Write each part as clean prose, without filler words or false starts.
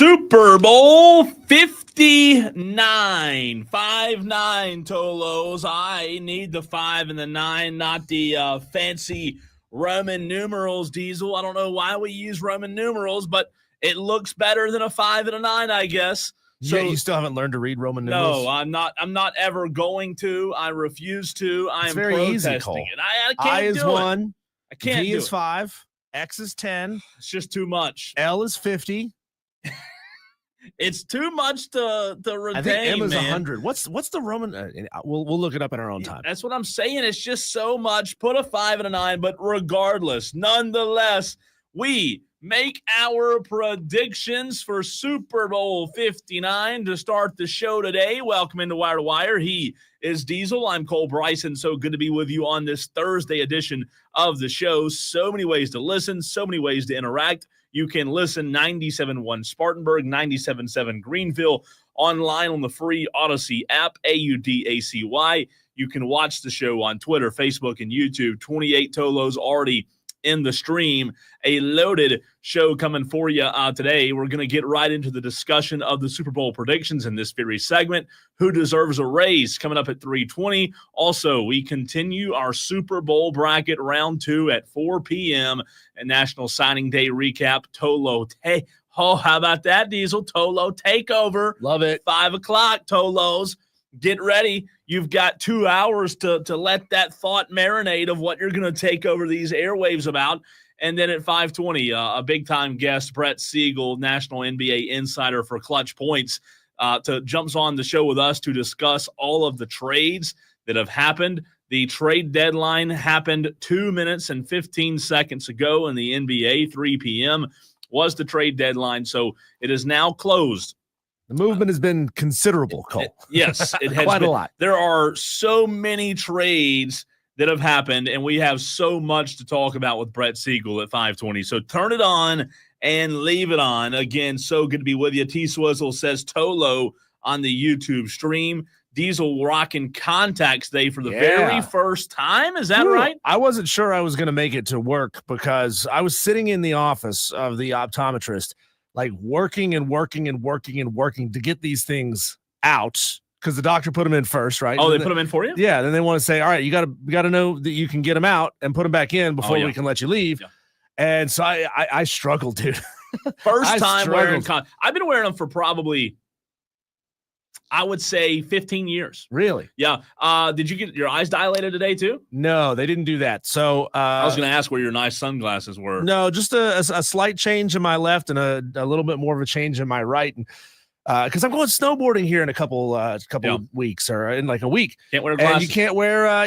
Super Bowl 59. 5-9, TOLO'S. I need the 5 and the 9, not the fancy Roman numerals, Diesel. I don't know why we use Roman numerals, but it looks better than a 5 and a 9, I guess. So you still haven't learned to read Roman numerals? No, I'm not ever going to. I refuse to. I am very protesting easy, Cole. it. I can't I is do 1. it. I can't V do is it. 5. X is 10. It's just too much. L is 50. It's too much to retain. I think M is man. 100. What's the Roman? We'll look it up in our own time. That's what I'm saying. It's just so much. Put a 5 and a 9, but regardless, nonetheless, we make our predictions for Super Bowl 59 to start the show today. Welcome into Wire to Wire. He is Diesel. I'm Cole Bryson. So good to be with you on this Thursday edition of the show. So many ways to listen, so many ways to interact. You can listen 97.1 Spartanburg, 97.7 Greenville, online on the free Odyssey app, AUDACY. You can watch the show on Twitter, Facebook, and YouTube. 28 TOLO'S already in the stream. A loaded show coming for you today. We're going to get right into the discussion of the Super Bowl predictions in this very segment. Who deserves a raise coming up at 3:20. Also, we continue our Super Bowl bracket round 2 at 4 p.m. and National Signing Day recap. Oh, how about that, Diesel? Tolo takeover. Love it. 5 o'clock, TOLO'S. Get ready. You've got 2 hours to let that thought marinate of what you're going to take over these airwaves about. And then at 5:20, a big-time guest, Brett Siegel, National NBA Insider for Clutch Points, jumps on the show with us to discuss all of the trades that have happened. The trade deadline happened 2 minutes and 15 seconds ago in the NBA. 3 p.m. was the trade deadline, so it is now closed. The movement has been considerable, Cole. Yes, it has quite been. A lot. There are so many trades that have happened, and we have so much to talk about with Brett Siegel at 5:20. So turn it on and leave it on. Again, so good to be with you. T-Swizzle says Tolo on the YouTube stream. Diesel rocking contacts day for the very first time. Is that right? I wasn't sure I was going to make it to work because I was sitting in the office of the optometrist, like working to get these things out because the doctor put them in first, right? Oh, they put them in for you? Yeah. Then they want to say, all right, you got to know that you can get them out and put them back in before we can let you leave. Yeah. And so I struggled, dude. First time wearing I've been wearing them for probably, I would say 15 years. Really? Yeah. Did you get your eyes dilated today too? No, they didn't do that. So I was going to ask where your nice sunglasses were. No, just a slight change in my left and a little bit more of a change in my right. And because I'm going snowboarding here in a couple of weeks or in like a week. Can't wear glasses. And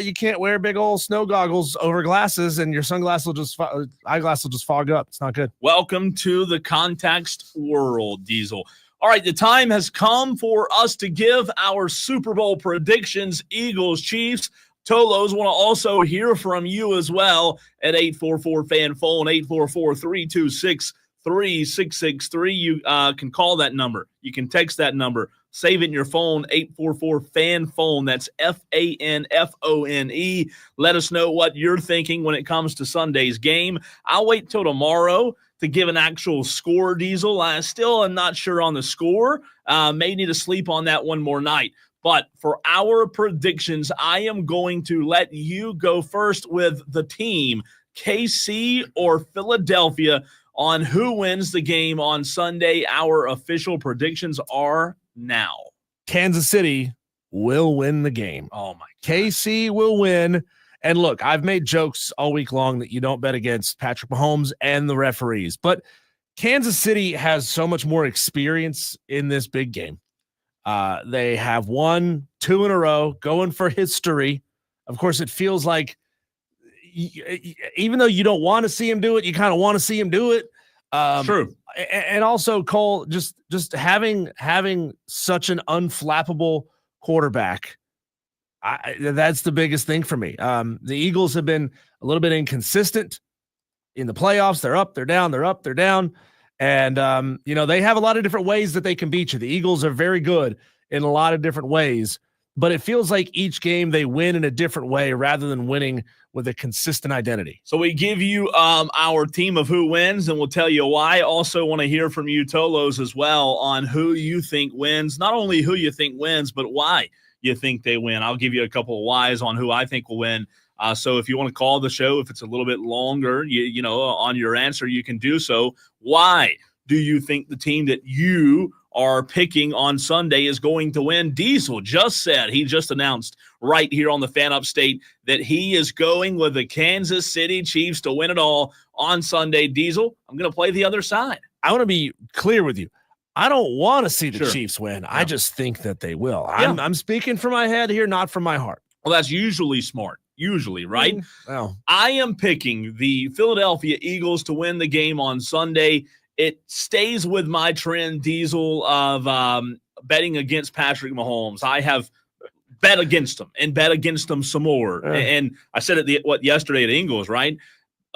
you can't wear big old snow goggles over glasses, and your sunglasses will just eyeglass will just fog up. It's not good. Welcome to the context world, Diesel. All right, the time has come for us to give our Super Bowl predictions. Eagles, Chiefs, TOLO'S want to also hear from you as well at 844-FAN-PHONE, 844-326-3663. You can call that number. You can text that number. Save it in your phone, 844-FAN-PHONE. That's FANFONE. Let us know what you're thinking when it comes to Sunday's game. I'll wait till tomorrow to give an actual score, Diesel. I still am not sure on the score. May need to sleep on that one more night. But for our predictions, I am going to let you go first with the team, KC or Philadelphia, on who wins the game on Sunday. Our official predictions are now. Kansas City will win the game. Oh, my God. KC will win. And look, I've made jokes all week long that you don't bet against Patrick Mahomes and the referees, but Kansas City has so much more experience in this big game. They have won 2 in a row, going for history. Of course, it feels like even though you don't want to see him do it, you kind of want to see him do it. True. And also, Cole, just having such an unflappable quarterback, that's the biggest thing for me. The Eagles have been a little bit inconsistent in the playoffs. They're up, they're down, they're up, they're down. And, they have a lot of different ways that they can beat you. The Eagles are very good in a lot of different ways. but it feels like each game they win in a different way rather than winning with a consistent identity. So we give you our team of who wins, and we'll tell you why. Also want to hear from you, Tolos, as well, on who you think wins. Not only who you think wins, but why you think they win. I'll give you a couple of whys on who I think will win. So if you want to call the show, if it's a little bit longer, you know, on your answer, you can do so. Why do you think the team that you are picking on Sunday is going to win? Diesel he just announced right here on the Fan Upstate that he is going with the Kansas City Chiefs to win it all on Sunday. Diesel, I'm going to play the other side. I want to be clear with you. I don't want to see the Sure. Chiefs win. Yeah. I just think that they will. Yeah. I'm speaking from my head here, not from my heart. Well, that's usually smart. Usually, right? Well, I am picking the Philadelphia Eagles to win the game on Sunday. It stays with my trend, Diesel, of betting against Patrick Mahomes. I have bet against him and bet against him some more. And I said it yesterday at Ingles, right?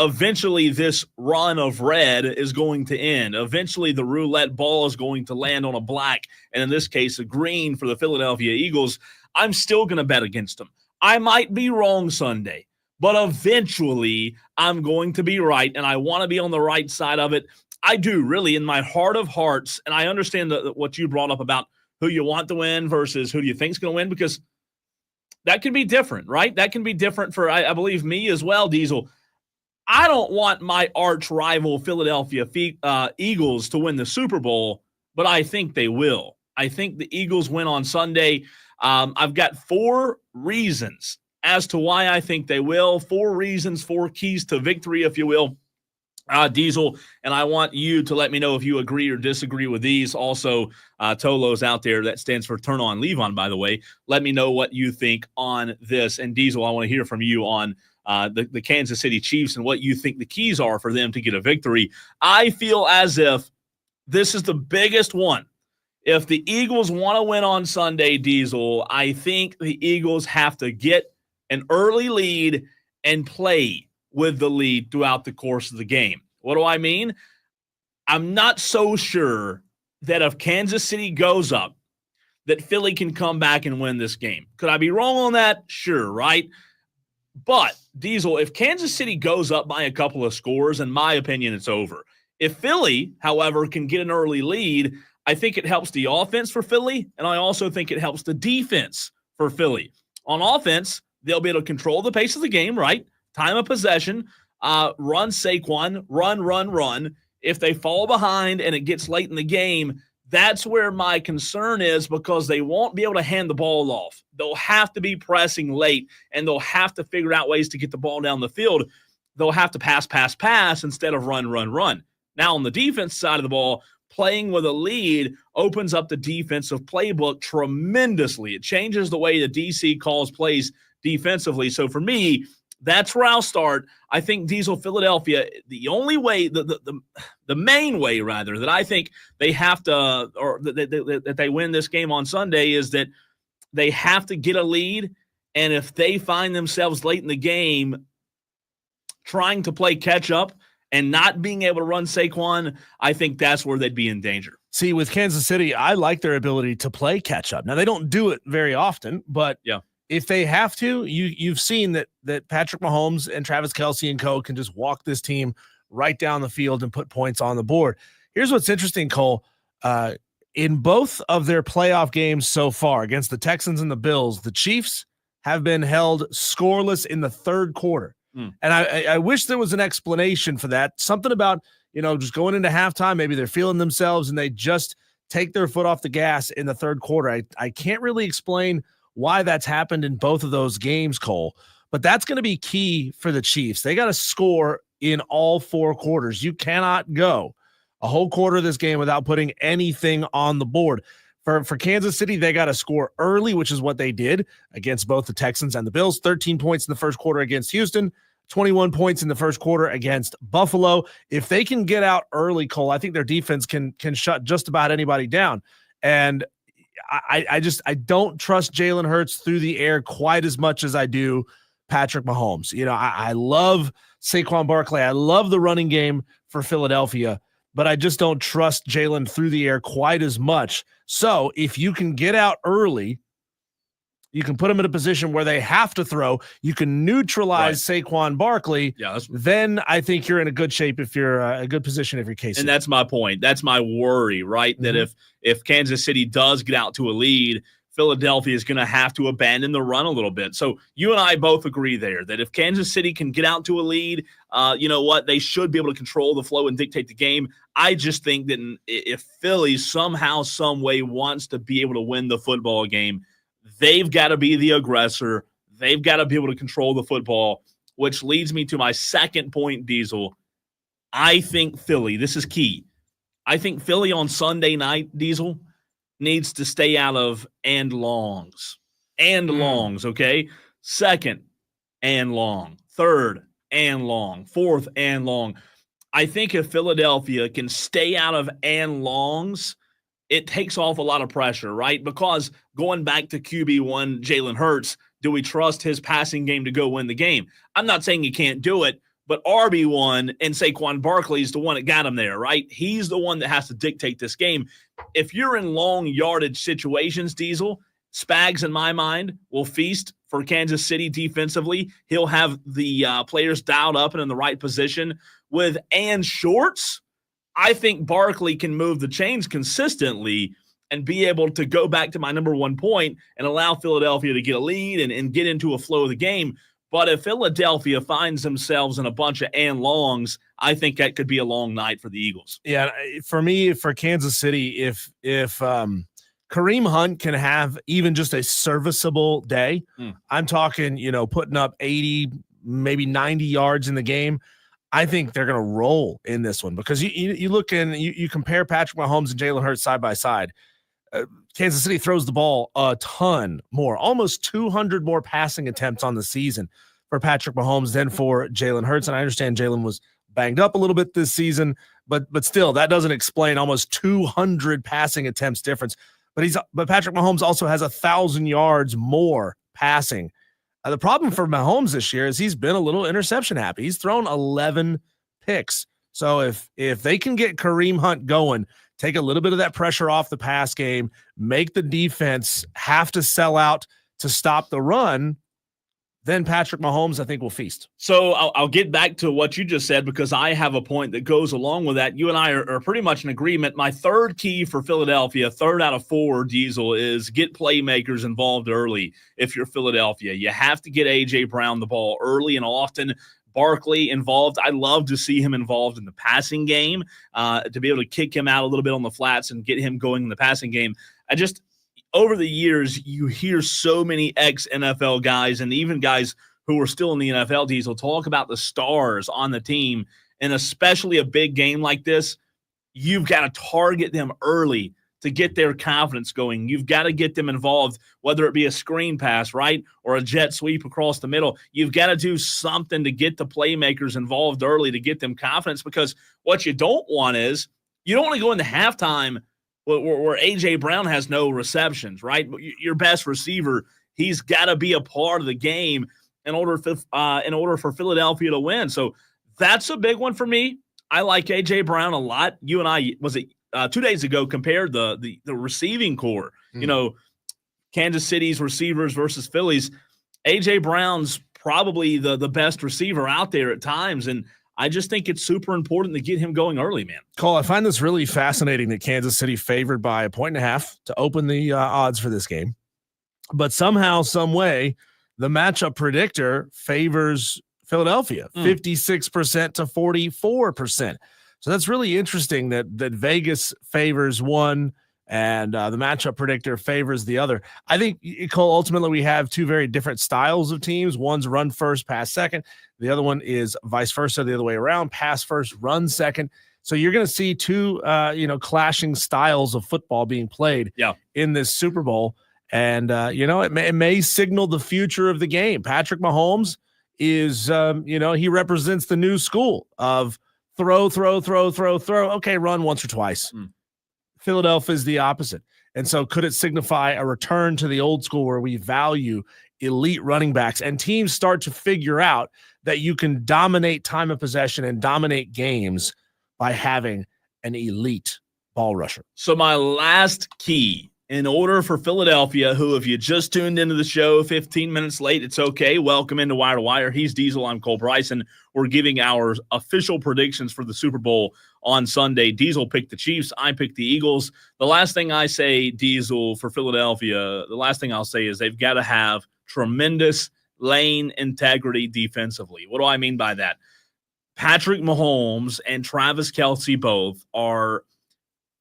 Eventually, this run of red is going to end. Eventually, the roulette ball is going to land on a black, and in this case, a green for the Philadelphia Eagles. I'm still going to bet against them. I might be wrong Sunday, but eventually I'm going to be right, and I want to be on the right side of it. I do, really, in my heart of hearts, and I understand what you brought up about who you want to win versus who do you think is going to win, because that can be different, right? That can be different for, I believe, me as well, Diesel. I don't want my arch rival Philadelphia Eagles to win the Super Bowl, but I think they will. I think the Eagles win on Sunday. I've got 4 reasons as to why I think they will. 4 reasons, 4 keys to victory, if you will, Diesel. And I want you to let me know if you agree or disagree with these. Also, Tolos out there, that stands for Turn On, Leave On, by the way. Let me know what you think on this. And Diesel, I want to hear from you on the Kansas City Chiefs and what you think the keys are for them to get a victory. I feel as if this is the biggest one. If the Eagles want to win on Sunday, Diesel, I think the Eagles have to get an early lead and play with the lead throughout the course of the game. What do I mean? I'm not so sure that if Kansas City goes up, that Philly can come back and win this game. Could I be wrong on that? Sure, right? But, Diesel, if Kansas City goes up by a couple of scores, in my opinion, it's over. If Philly, however, can get an early lead, I think it helps the offense for Philly, and I also think it helps the defense for Philly. On offense, they'll be able to control the pace of the game, right? Time of possession, run Saquon, run. If they fall behind and it gets late in the game, that's where my concern is, because they won't be able to hand the ball off. They'll have to be pressing late, and they'll have to figure out ways to get the ball down the field. They'll have to pass instead of run. Now, on the defense side of the ball, playing with a lead opens up the defensive playbook tremendously. It changes the way the DC calls plays defensively. So for me, that's where I'll start. I think Diesel Philadelphia, the only way, the main way, rather, that I think they have to, or that they win this game on Sunday, is that they have to get a lead. And if they find themselves late in the game trying to play catch up and not being able to run Saquon, I think that's where they'd be in danger. See, with Kansas City, I like their ability to play catch up. Now, they don't do it very often, but yeah, if they have to, you've seen that Patrick Mahomes and Travis Kelce and co can just walk this team right down the field and put points on the board. Here's what's interesting, Cole. In both of their playoff games so far against the Texans and the Bills, the Chiefs have been held scoreless in the third quarter. And I wish there was an explanation for that. Something about, just going into halftime, maybe they're feeling themselves and they just take their foot off the gas in the third quarter. I can't really explain why that's happened in both of those games, Cole, but that's going to be key for the Chiefs. They got to score in all 4 quarters. You cannot go a whole quarter of this game without putting anything on the board. For Kansas City, they got to score early, which is what they did against both the Texans and the Bills. 13 points in the first quarter against Houston, 21 points in the first quarter against Buffalo. If they can get out early, Cole, I think their defense can shut just about anybody down. And I don't trust Jalen Hurts through the air quite as much as I do Patrick Mahomes. I love Saquon Barkley. I love the running game for Philadelphia, but I just don't trust Jalen through the air quite as much. So if you can get out early You can put them in a position where they have to throw. You can neutralize Saquon Barkley. Yeah, then I think you're in a good shape if you're a good position if you're KC. And that's my point. That's my worry, right? That if Kansas City does get out to a lead, Philadelphia is going to have to abandon the run a little bit. So you and I both agree there that if Kansas City can get out to a lead, you know what? They should be able to control the flow and dictate the game. I just think that if Philly somehow, some way wants to be able to win the football game, they've got to be the aggressor. They've got to be able to control the football, which leads me to my second point, Diesel. I think Philly, this is key. I think Philly on Sunday night, Diesel, needs to stay out of and longs. And longs, okay? Second and long. Third and long. Fourth and long. I think if Philadelphia can stay out of and longs, it takes off a lot of pressure, right? Because going back to QB1, Jalen Hurts, do we trust his passing game to go win the game? I'm not saying he can't do it, but RB1 and Saquon Barkley is the one that got him there, right? He's the one that has to dictate this game. If you're in long yardage situations, Diesel, Spags, in my mind, will feast for Kansas City defensively. He'll have the players dialed up and in the right position. With and shorts, I think Barkley can move the chains consistently and be able to go back to my number one point and allow Philadelphia to get a lead and get into a flow of the game. But if Philadelphia finds themselves in a bunch of and longs, I think that could be a long night for the Eagles. Yeah, for me, for Kansas City, if Kareem Hunt can have even just a serviceable day, I'm talking, putting up 80, maybe 90 yards in the game, I think they're going to roll in this one because you look and you compare Patrick Mahomes and Jalen Hurts side by side. Kansas City throws the ball a ton more, almost 200 more passing attempts on the season for Patrick Mahomes than for Jalen Hurts. And I understand Jalen was banged up a little bit this season, but still, that doesn't explain almost 200 passing attempts difference. But Patrick Mahomes also has 1,000 yards more passing. The problem for Mahomes this year is he's been a little interception happy. He's thrown 11 picks. So if they can get Kareem Hunt going, take a little bit of that pressure off the pass game, make the defense have to sell out to stop the run, then Patrick Mahomes, I think, will feast. So I'll get back to what you just said because I have a point that goes along with that. You and I are pretty much in agreement. My third key for Philadelphia, 3rd out of 4, Diesel, is get playmakers involved early if you're Philadelphia. You have to get A.J. Brown the ball early and often. Barkley involved. I love to see him involved in the passing game, to be able to kick him out a little bit on the flats and get him going in the passing game. Over the years, you hear so many ex-NFL guys and even guys who are still in the NFL, Diesel, talk about the stars on the team, and especially a big game like this, you've got to target them early to get their confidence going. You've got to get them involved, whether it be a screen pass, right, or a jet sweep across the middle. You've got to do something to get the playmakers involved early to get them confidence, because what you don't want is you don't want to go into halftime where A.J. Brown has no receptions, right? Your best receiver, he's got to be a part of the game in order for Philadelphia to win. So that's a big one for me. I like A.J. Brown a lot. You and I, 2 days ago, compared the receiving core, Kansas City's receivers versus Philly's. A.J. Brown's probably the best receiver out there at times, and I just think it's super important to get him going early, man. Cole, I find this really fascinating that Kansas City favored by 1.5 to open the odds for this game. But somehow, some way, the matchup predictor favors Philadelphia, 56% to 44%. So that's really interesting that Vegas favors one and the matchup predictor favors the other. I think, Cole, ultimately we have two very different styles of teams. One's run first, pass second. The other one is vice versa, the other way around, pass first, run second. So you're going to see two, clashing styles of football being played in this Super Bowl. And, it may signal the future of the game. Patrick Mahomes is, he represents the new school of throw. Okay, run once or twice. Philadelphia is the opposite. And so could it signify a return to the old school where we value elite running backs and teams start to figure out that you can dominate time of possession and dominate games by having an elite ball rusher? So my last key in order for Philadelphia, who, if you just tuned into the show 15 minutes late, it's okay. Welcome into Wire to Wire. He's Diesel. I'm Cole Bryson. We're giving our official predictions for the Super Bowl on Sunday. Diesel picked the Chiefs. I picked the Eagles. The last thing I say, Diesel, for Philadelphia, the last thing I'll say is they've got to have tremendous lane integrity defensively. What do I mean by that? Patrick Mahomes and Travis Kelce both are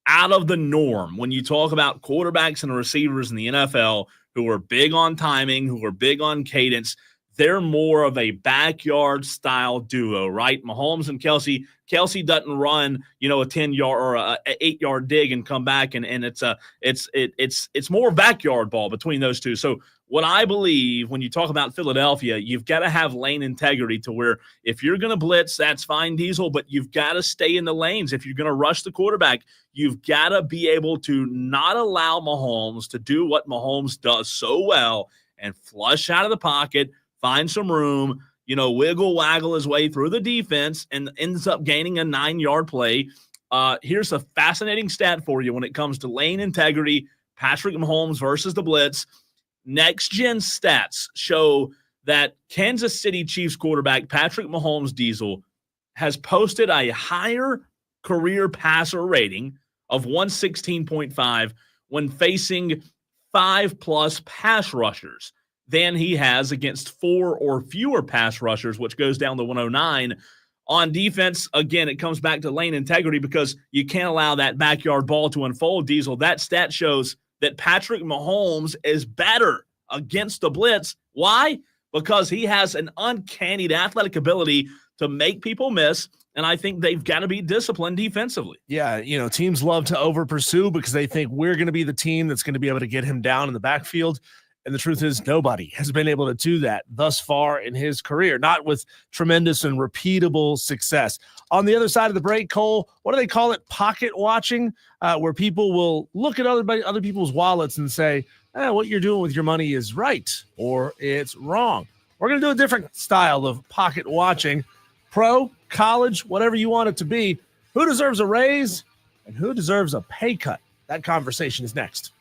out of the norm when you talk about quarterbacks and receivers in the NFL who are big on timing, who are big on cadence. They're more of a backyard style duo, right? Mahomes and Kelce. Kelce doesn't run, a 10-yard or a 8-yard dig and come back, and it's more backyard ball between those two. So what I believe when you talk about Philadelphia, you've got to have lane integrity to where if you're going to blitz, that's fine, Diesel, but you've got to stay in the lanes. If you're going to rush the quarterback, you've got to be able to not allow Mahomes to do what Mahomes does so well and flush out of the pocket, find some room, wiggle, waggle his way through the defense and ends up gaining a 9-yard play. Here's a fascinating stat for you when it comes to lane integrity, Patrick Mahomes versus the blitz. Next Gen stats show that Kansas City Chiefs quarterback Patrick Mahomes Diesel has posted a higher career passer rating of 116.5 when facing 5+ pass rushers than he has against 4 or fewer pass rushers, which goes down to 109. On defense, again, it comes back to lane integrity because you can't allow that backyard ball to unfold, Diesel. That stat shows that Patrick Mahomes is better against the blitz. Why? Because he has an uncanny athletic ability to make people miss, and I think they've got to be disciplined defensively. Yeah, teams love to over-pursue because they think we're going to be the team that's going to be able to get him down in the backfield. And the truth is nobody has been able to do that thus far in his career, not with tremendous and repeatable success. On the other side of the break, Cole, what do they call it? Pocket watching, where people will look at other people's wallets and say, what you're doing with your money is right or it's wrong. We're going to do a different style of pocket watching. Pro, college, whatever you want it to be. Who deserves a raise and who deserves a pay cut? That conversation is next.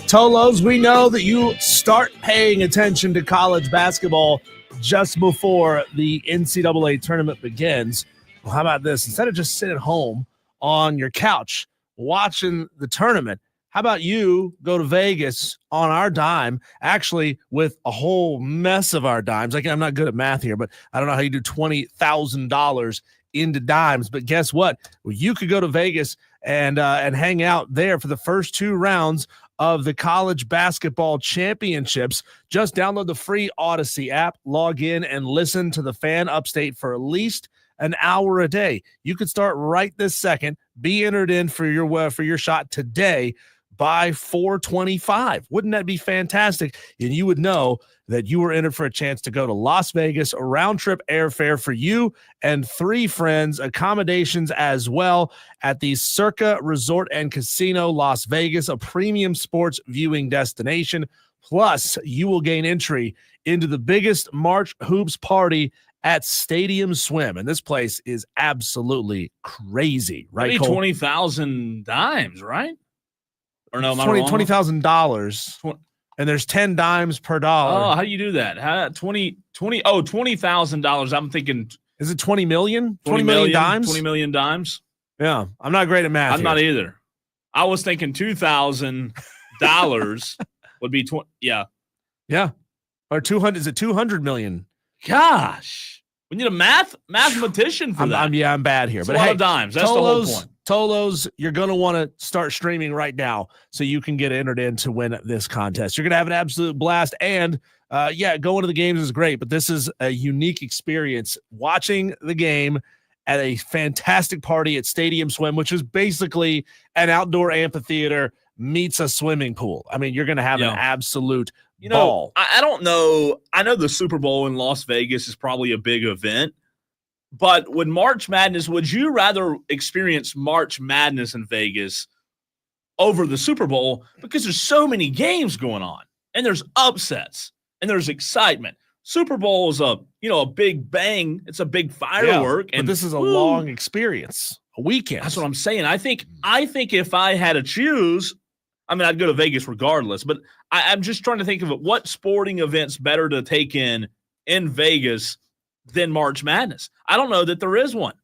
Tolos, we know that you start paying attention to college basketball just before the NCAA tournament begins. Well, how about this? Instead of just sitting home on your couch watching the tournament, how about you go to Vegas on our dime, actually with a whole mess of our dimes. I'm not good at math here, but I don't know how you do $20,000 into dimes. But guess what? Well, you could go to Vegas and hang out there for the first 2 rounds of the college basketball championships. Just download the free Odyssey app, log in, and listen to the Fan Upstate for at least an hour a day. You could start right this second. Be entered in for your shot today by 425. Wouldn't that be fantastic? And you would know that you were entered for a chance to go to Las Vegas, a round-trip airfare for you and 3 friends, accommodations as well at the Circa Resort and Casino Las Vegas, a premium sports viewing destination. Plus, you will gain entry into the biggest March hoops party at Stadium Swim. And this place is absolutely crazy, right, Maybe Cole? 20,000 dimes, right? Or no, $20,000, and there's 10 dimes per dollar. Oh, how do you do that? $20,000. I'm thinking, is it 20 million? 20 million dimes? 20 million dimes. Yeah, I'm not great at math. I'm not either. I was thinking $2,000 would be 20. Yeah. Or 200. Is it 200 million? Gosh, we need a mathematician for that. I'm bad here, it's but a lot of dimes. That's the whole point. Tolos, you're going to want to start streaming right now so you can get entered in to win this contest. You're going to have an absolute blast. And going to the games is great, but this is a unique experience watching the game at a fantastic party at Stadium Swim, which is basically an outdoor amphitheater meets a swimming pool. I mean, you're going to have an absolute ball. I don't know. I know the Super Bowl in Las Vegas is probably a big event. But with March Madness, would you rather experience March Madness in Vegas over the Super Bowl? Because there's so many games going on, and there's upsets, and there's excitement. Super Bowl is a big bang. It's a big firework. But this is a long experience, a weekend. That's what I'm saying. I think if I had to choose, I'd go to Vegas regardless. But I'm just trying to think of what sporting event's better to take in Vegas than March Madness. I don't know that there is one.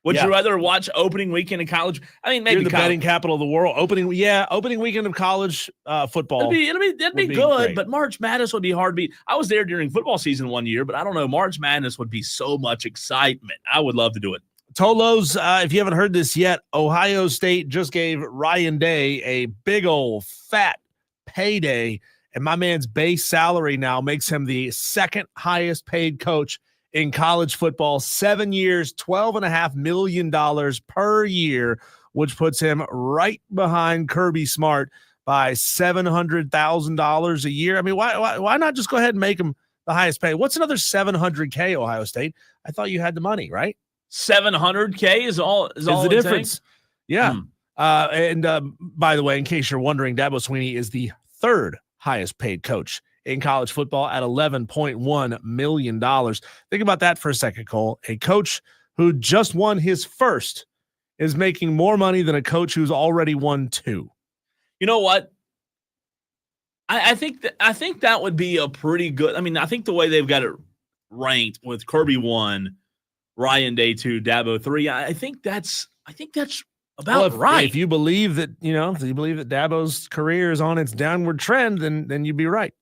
Would you rather watch opening weekend in college? Maybe you're the betting capital of the world. Opening weekend of college football. That'd be good, great. But March Madness would be hard to beat. I was there during football season one year, but I don't know. March Madness would be so much excitement. I would love to do it. Tolos, if you haven't heard this yet, Ohio State just gave Ryan Day a big old fat payday, and my man's base salary now makes him the second highest paid coach in college football. 7 years, $12.5 million per year, which puts him right behind Kirby Smart by $700,000 a year. Why not just go ahead and make him the highest paid? What's another $700K, Ohio State? I thought you had the money, right? $700K is all the difference. Yeah. And by the way, in case you're wondering, Dabo Swinney is the third highest paid coach in college football at $11.1 million. Think about that for a second, Cole. A coach who just won his first is making more money than a coach who's already won 2. You know what? I think that would be a pretty good. I think the way they've got it ranked with Kirby 1, Ryan Day 2, Dabo 3. I think that's about right. If you believe that, Dabo's career is on its downward trend, then you'd be right.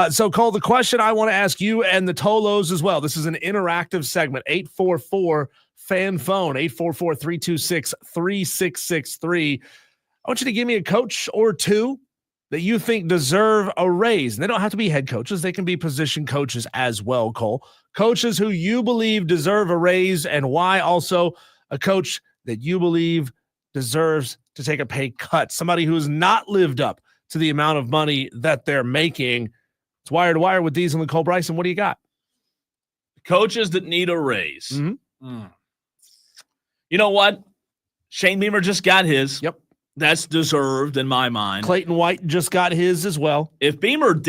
So, Cole, the question I want to ask you and the Tolos as well. This is an interactive segment. 844-FAN phone, 844-326-3663. I want you to give me a coach or 2 that you think deserve a raise. And they don't have to be head coaches. They can be position coaches as well, Cole. Coaches who you believe deserve a raise and why. Also, a coach that you believe deserves to take a pay cut. Somebody who has not lived up to the amount of money that they're making. It's wire to wire with Diesel and Cole Bryson. What do you got? Coaches that need a raise. Mm-hmm. You know what? Shane Beamer just got his. Yep. That's deserved in my mind. Clayton White just got his as well. If Beamer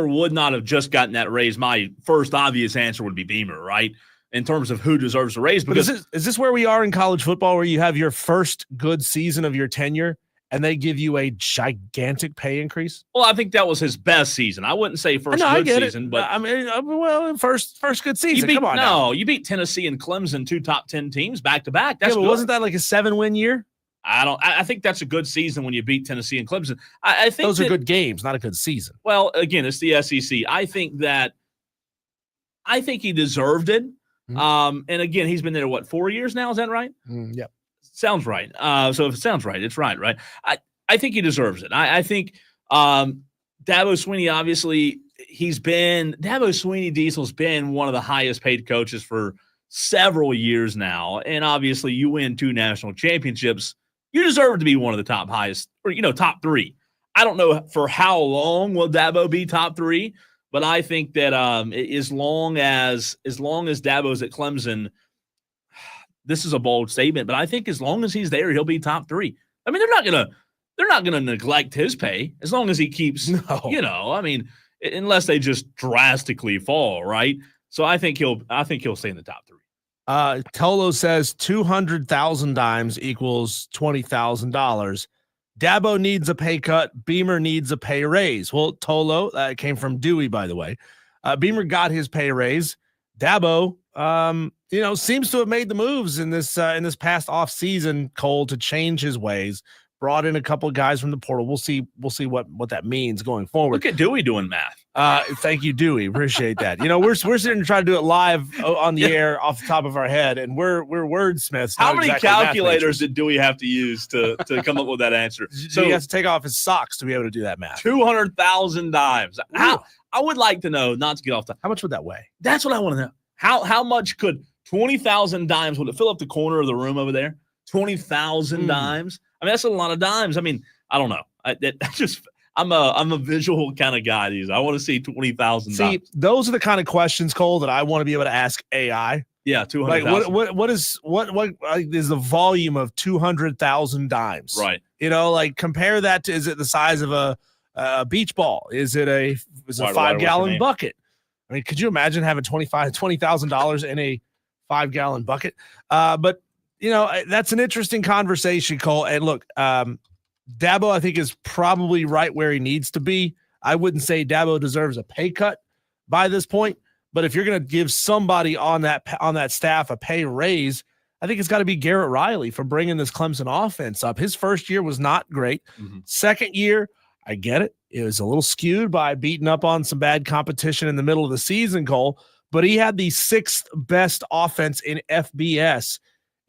would not have just gotten that raise, my first obvious answer would be Beamer, right? In terms of who deserves a raise. Because is this where we are in college football, where you have your first good season of your tenure and they give you a gigantic pay increase? Well, I think that was his best season. I wouldn't say first good season, but I mean, well, first good season. Come on, you beat Tennessee and Clemson, 2 top 10 teams back to back. That's good. Wasn't that like a 7-win year? I think that's a good season when you beat Tennessee and Clemson. I think those are good games, not a good season. Well, again, it's the SEC. I think he deserved it. Mm-hmm. And again, he's been there 4 years now? Is that right? Yep. Sounds right. So if it sounds right, it's right. I think he deserves it. I think Dabo Swinney, obviously, Dabo Swinney Diesel's been one of the highest paid coaches for several years now. And obviously you win 2 national championships. You deserve to be one of the top highest, or, top 3. I don't know for how long will Dabo be top 3, but I think that as long as Dabo's at Clemson, this is a bold statement, but I think as long as he's there, he'll be top 3. I mean, they're not gonna neglect his pay as long as he keeps, unless they just drastically fall, right? So I think he'll stay in the top 3. Tolo says 200,000 dimes equals $20,000. Dabo needs a pay cut. Beamer needs a pay raise. Well, Tolo, that came from Dewey, by the way. Beamer got his pay raise. Dabo, seems to have made the moves in this past off season, Cole, to change his ways. Brought in a couple of guys from the portal. We'll see what that means going forward. Look at Dewey doing math. Thank you, Dewey. Appreciate that. We're sitting to try to do it live on the air off the top of our head, and we're wordsmiths. How many calculators did Dewey have to use to come up with that answer? So he has to take off his socks to be able to do that math. 200,000 dimes. I would like to know, not to get off the. How much would that weigh? That's what I want to know. How much could 20,000 dimes, would it fill up the corner of the room over there? 20,000 dimes. I mean, that's a lot of dimes. I mean, I don't know. I'm a visual kind of guy. I want to see 20,000. See, those are the kind of questions, Cole, that I want to be able to ask AI. Yeah, 200,000. Like what is the volume of 200,000 dimes? Right. Compare that to, is it the size of a beach ball? Is it a 5-gallon bucket? I mean, could you imagine having $20,000 in a 5-gallon bucket? But that's an interesting conversation, Cole. And look, Dabo, I think, is probably right where he needs to be. I wouldn't say Dabo deserves a pay cut by this point, but if you're going to give somebody on that staff a pay raise, I think it's got to be Garrett Riley for bringing this Clemson offense up. His first year was not great. Mm-hmm. Second year, I get it. It was a little skewed by beating up on some bad competition in the middle of the season, Cole, but he had the 6th best offense in FBS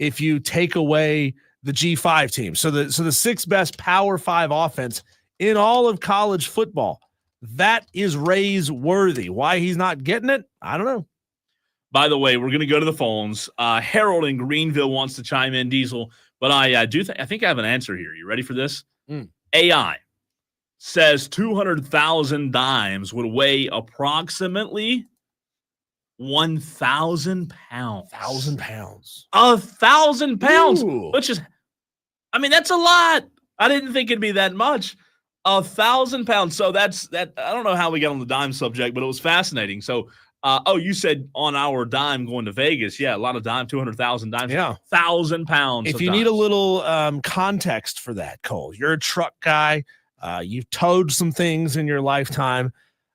if you take away the G5 team. So the 6th best Power 5 offense in all of college football. That is raise worthy. Why he's not getting it, I don't know. By the way, we're going to go to the phones. Harold in Greenville wants to chime in, Diesel, but I think I have an answer here. You ready for this? AI says 200,000 dimes would weigh approximately 1,000 pounds. 1,000 pounds. 1,000 pounds. Ooh. That's a lot. I didn't think it'd be that much. 1,000 pounds. So that's that. I don't know how we got on the dime subject, but it was fascinating. So, you said on our dime going to Vegas. Yeah, a lot of dime, 200,000 dimes. Yeah. 1,000 pounds. If you need a little context for that, Cole, you're a truck guy. You've towed some things in your lifetime.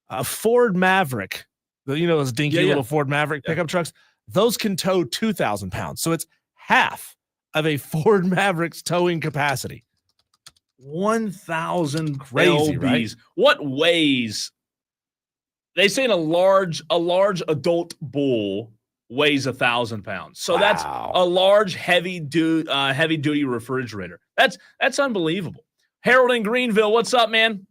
A Ford Maverick, those dinky little Ford Maverick pickup trucks, those can tow 2,000 pounds. So it's half of a Ford Maverick's towing capacity. 1,000 crazy, LBs. Right? What weighs? They say a large adult bull weighs 1,000 pounds. So That's a large, heavy duty refrigerator. That's unbelievable. Harold in Greenville, what's up, man?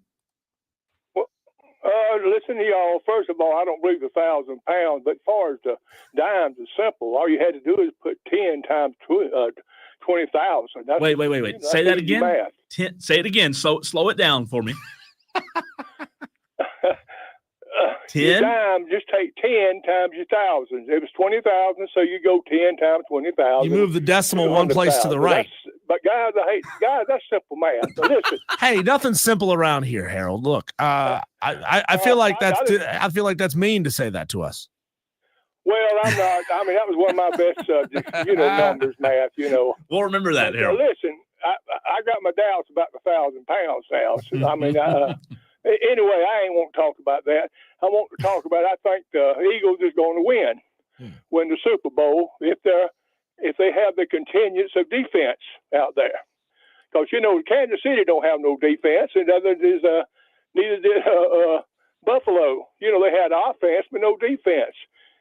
Listen to y'all. First of all, I don't believe 1,000 pounds, but as far as the dimes, it's simple. All you had to do is put 10 times 20,000. Wait. Say that again. Say it again. So slow it down for me. 10? Just take 10 times your thousands. It was 20,000, so you go 10 times 20,000. You move the decimal one place to the right. But guys, that's simple math. So listen. Hey, nothing's simple around here, Harold. Look, I feel like that's mean to say that to us. Well, I'm not. I mean, that was one of my best subjects. Numbers, math. We'll remember that, Harold. Listen, I got my doubts about the 1,000 pounds now. So, I mean, anyway, I ain't want to talk about that. I want to talk about, I think the Eagles is going to win the Super Bowl if they have the contingents of defense out there. Because, Kansas City don't have no defense, and neither did Buffalo. They had offense, but no defense.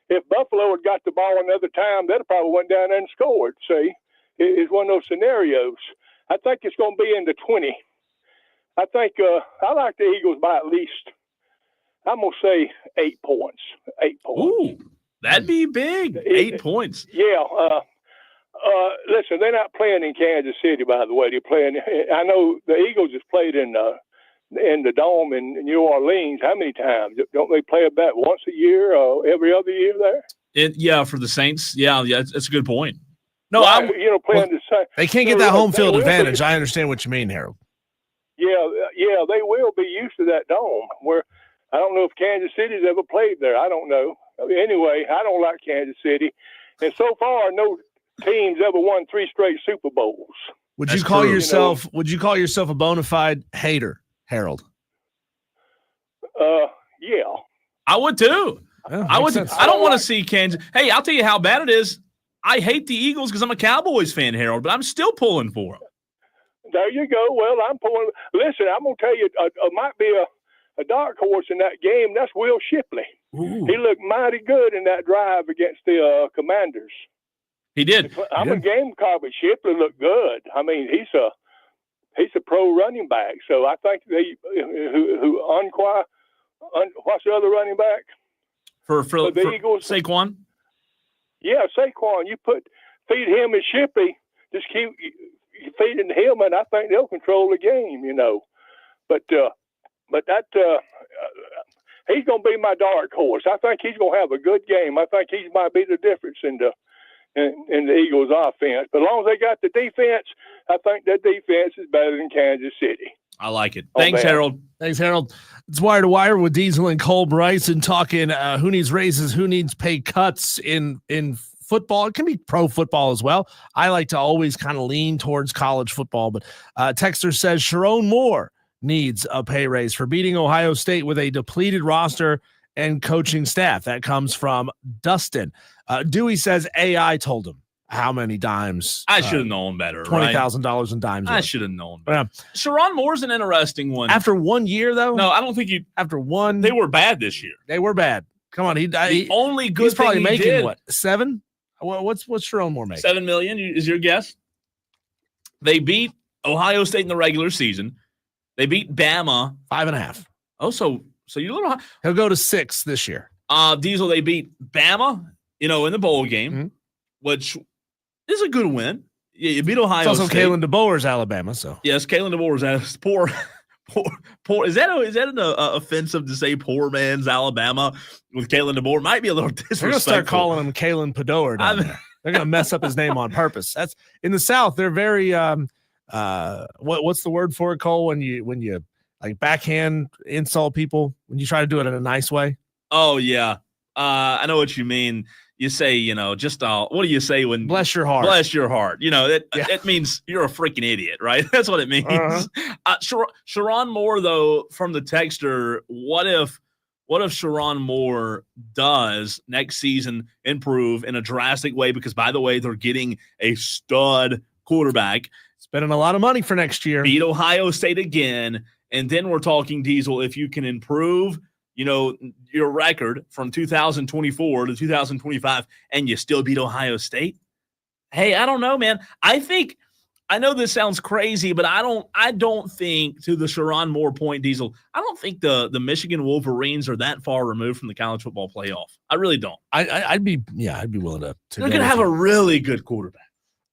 If Buffalo had got the ball another time, they'd have probably went down there and scored. See, it's one of those scenarios. I think it's going to be in the 20. I think I like the Eagles by at least, I'm going to say 8 points. 8 points. Ooh, that'd be big. 8 points. Yeah. Listen, they're not playing in Kansas City, by the way. They're playing. I know the Eagles has played in the Dome in New Orleans. How many times? Don't they play about once a year or every other year there? Yeah, for the Saints. Yeah, that's a good point. No, right, playing the same. They can't get that home field advantage. I understand what you mean, Harold. Yeah, they will be used to that dome. Where I don't know if Kansas City's ever played there. I don't know. Anyway, I don't like Kansas City, and so far, no teams ever won 3 straight Super Bowls. Would you call yourself? Would you call yourself a bona fide hater, Harold? Yeah, I would too. Yeah, I would. sense. I don't want to see Kansas. Hey, I'll tell you how bad it is. I hate the Eagles because I'm a Cowboys fan, Harold, but I'm still pulling for them. There you go. Well, I'm pulling. Listen, I'm gonna tell you, might be a dark horse in that game. That's Will Shipley. Ooh. He looked mighty good in that drive against the Commanders. He did. I'm a Gamecock, but Shipley looked good. I mean, he's a pro running back. So I think what's the other running back For the Eagles? Saquon. Yeah, Saquon. You feed him and Shipley. Just keep feeding him, and I think they'll control the game. But that he's going to be my dark horse. I think he's going to have a good game. I think he might be the difference in the Eagles' offense. But as long as they got the defense, I think that defense is better than Kansas City. I like it. Thanks, Harold. Thanks, Harold. It's Wire to Wire with Diesel and Cole Bryson talking who needs raises, who needs pay cuts in football. It can be pro football as well. I like to always kind of lean towards college football, but Texter says Sharon Moore needs a pay raise for beating Ohio State with a depleted roster and coaching staff. That comes from Dustin. Dewey says AI told him how many dimes. I should have known better. $20,000 in dimes. I should have known better. Sharon Moore's an interesting one. After 1 year, though? No, I don't think you. After one. They were bad this year. They were bad. Come on. The only good he's probably thing making, did, what, 7? What's Sharon Moore making? $7 million is your guess? They beat Ohio State in the regular season. They beat Bama. 5.5. Oh, so you're a little high. He'll go to 6 this year. Diesel, they beat Bama, in the bowl game, which is a good win. You beat Ohio State. It's also Kalen DeBoer's Alabama, so. Yes, Kalen DeBoer's poor. Is that an offensive to say poor man's Alabama with Kalen DeBoer? Might be a little disrespectful. We're gonna start calling him Kalen Padour down there. They're gonna mess up his name on purpose. That's in the South. They're very what's the word for it, Cole? When you like backhand insult people when you try to do it in a nice way. Oh yeah, I know what you mean. You say, just what do you say when bless your heart? Bless your heart. It means you're a freaking idiot, right? That's what it means. Sharon Moore, though, from the texter, what if Sharon Moore does next season improve in a drastic way? Because, by the way, they're getting a stud quarterback. Spending a lot of money for next year. Beat Ohio State again. And then we're talking, Diesel, if you can improve your record from 2024 to 2025 and you still beat Ohio State. Hey, I don't know, man. I know this sounds crazy, but I don't think, to the Sharon Moore point, Diesel, I don't think the Michigan Wolverines are that far removed from the college football playoff. I really don't. I'd be willing to they're going to have a really good quarterback.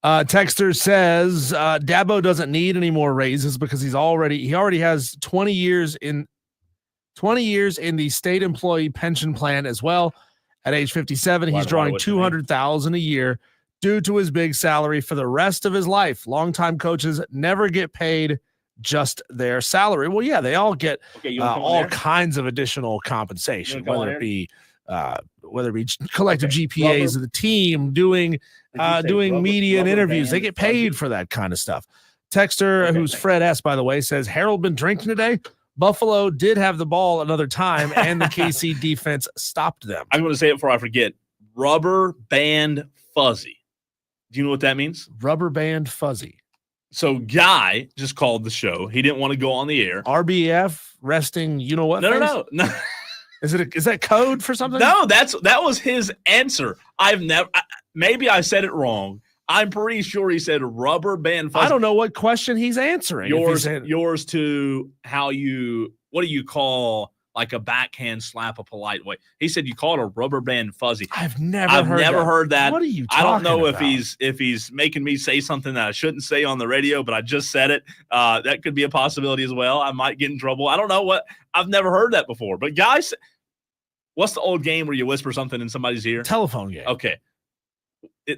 Texter says Dabo doesn't need any more raises because he already has 20 years in the state employee pension plan as well. At age 57, he's drawing $200,000 a year due to his big salary for the rest of his life. Longtime coaches never get paid just their salary. Well, yeah, they all get all kinds of additional compensation, whether it be collective GPAs of the team, doing media and interviews. They get paid for that kind of stuff. Texter, Okay, who's thanks. Fred S., by the way, says, Harold been drinking today? Buffalo did have the ball another time, and the KC defense stopped them. I'm going to say it before I forget. Rubber band fuzzy. Do you know what that means? Rubber band fuzzy. So Guy just called the show. He didn't want to go on the air. RBF resting, you know what? No. Is that code for something? No, that was his answer. Maybe I said it wrong. I'm pretty sure he said rubber band fuzzy. I don't know what question he's answering. Yours to what do you call like a backhand slap a polite way? He said you call it a rubber band fuzzy. I've never heard that. What are you talking I don't know about? if he's making me say something that I shouldn't say on the radio, but I just said it. That could be a possibility as well. I might get in trouble. I don't know what. I've never heard that before. But guys, what's the old game where you whisper something in somebody's ear? Telephone game. Okay.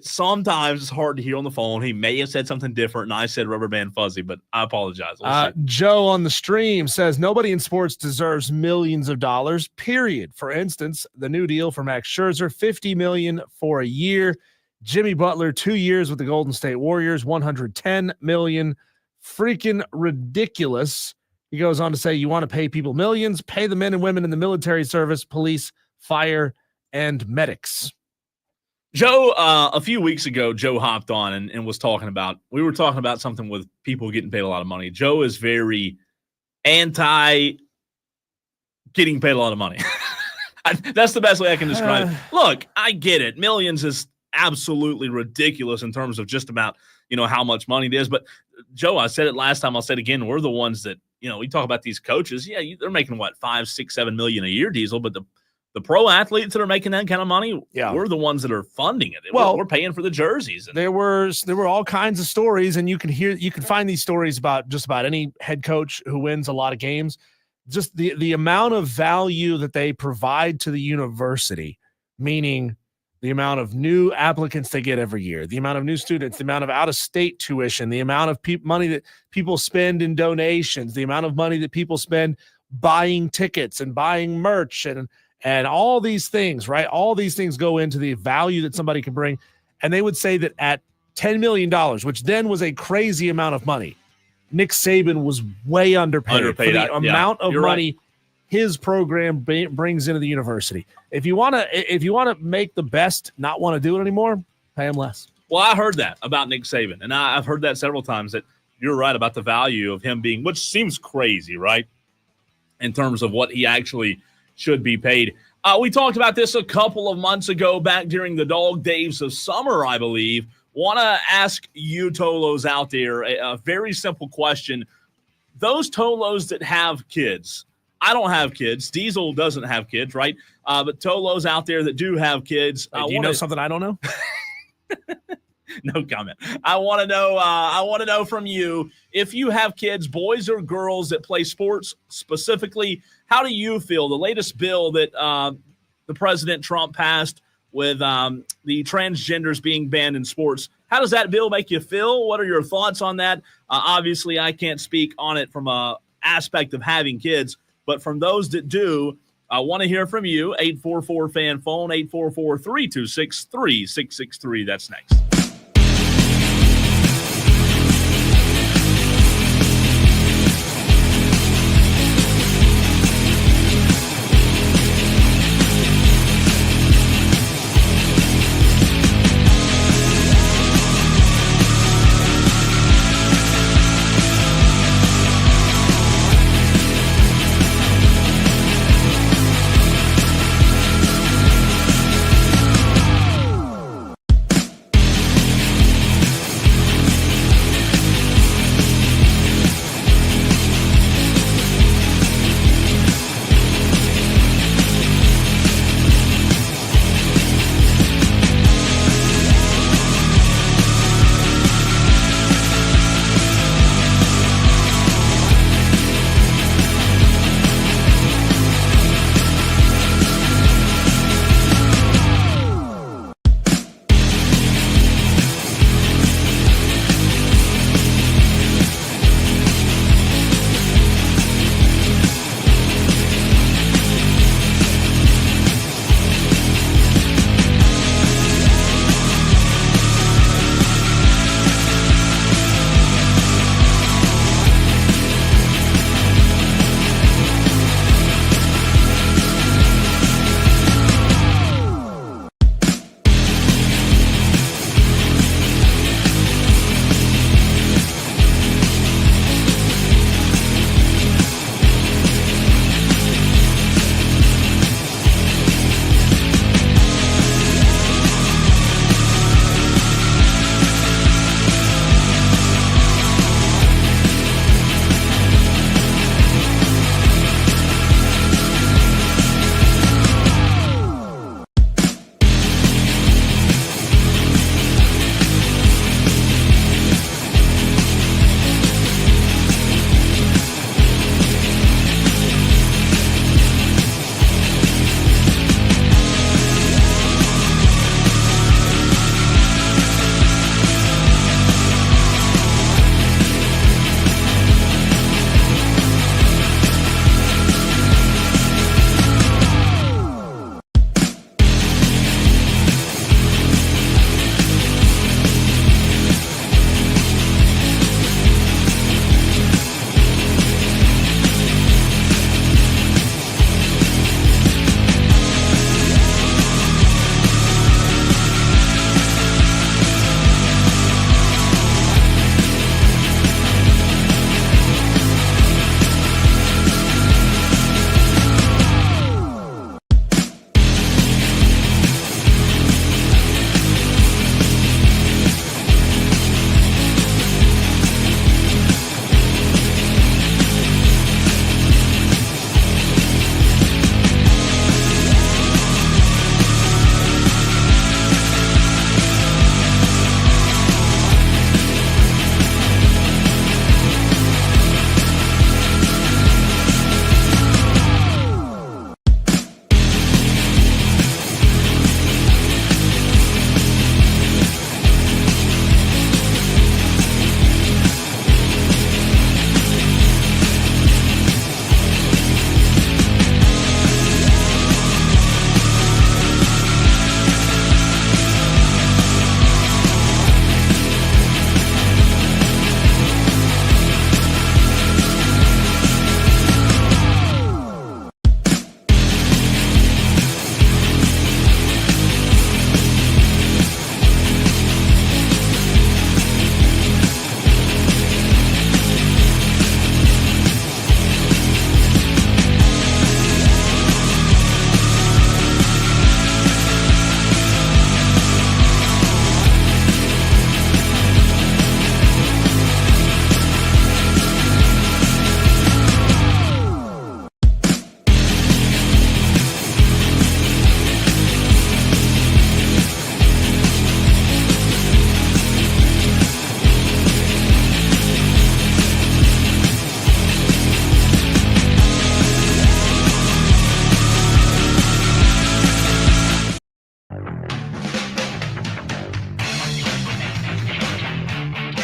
Sometimes it's hard to hear on the phone. He may have said something different, and I said rubber band fuzzy, but I apologize. Joe on the stream says nobody in sports deserves millions of dollars, period. For instance, the new deal for Max Scherzer, $50 million for a year. Jimmy Butler, 2 years with the Golden State Warriors, $110 million. Freaking ridiculous. He goes on to say, you want to pay people millions, pay the men and women in the military service, police, fire, and medics. Joe, a few weeks ago, Joe hopped on and was talking about, we were talking about something with people getting paid a lot of money. Joe is very anti getting paid a lot of money. That's the best way I can describe it. Look, I get it. Millions is absolutely ridiculous in terms of just about, how much money it is. But Joe, I said it last time, I'll say it again. We're the ones that, we talk about these coaches. Yeah, they're making what, 5, 6, 7 million a year, Diesel, but the pro athletes that are making that kind of money, we're the ones that are funding it. Well, we're paying for the jerseys. There were all kinds of stories, and you can find these stories about just about any head coach who wins a lot of games. Just the amount of value that they provide to the university, meaning the amount of new applicants they get every year, the amount of new students, the amount of out-of-state tuition, the amount of money that people spend in donations, the amount of money that people spend buying tickets and buying merch and all these things, right? All these things go into the value that somebody can bring. And they would say that at $10 million, which then was a crazy amount of money, Nick Saban was way underpaid for the amount of money his program brings into the university. If you want to make the best not want to do it anymore, pay him less. Well, I heard that about Nick Saban, and I've heard that several times, that you're right about the value of him being, which seems crazy, right? In terms of what he actually should be paid. We talked about this a couple of months ago back during the dog days of summer, I believe. Want to ask you TOLO'S out there a very simple question. Those TOLO'S that have kids, I don't have kids. Diesel doesn't have kids, right? But TOLO'S out there that do have kids. Do you know something I don't know? No comment. I want to know from you, if you have kids, boys or girls that play sports specifically, how do you feel? The latest bill that the President Trump passed with the transgenders being banned in sports, how does that bill make you feel? What are your thoughts on that? Obviously, I can't speak on it from an aspect of having kids, but from those that do, I want to hear from you. 844-FAN phone, 844-326-3663. That's next.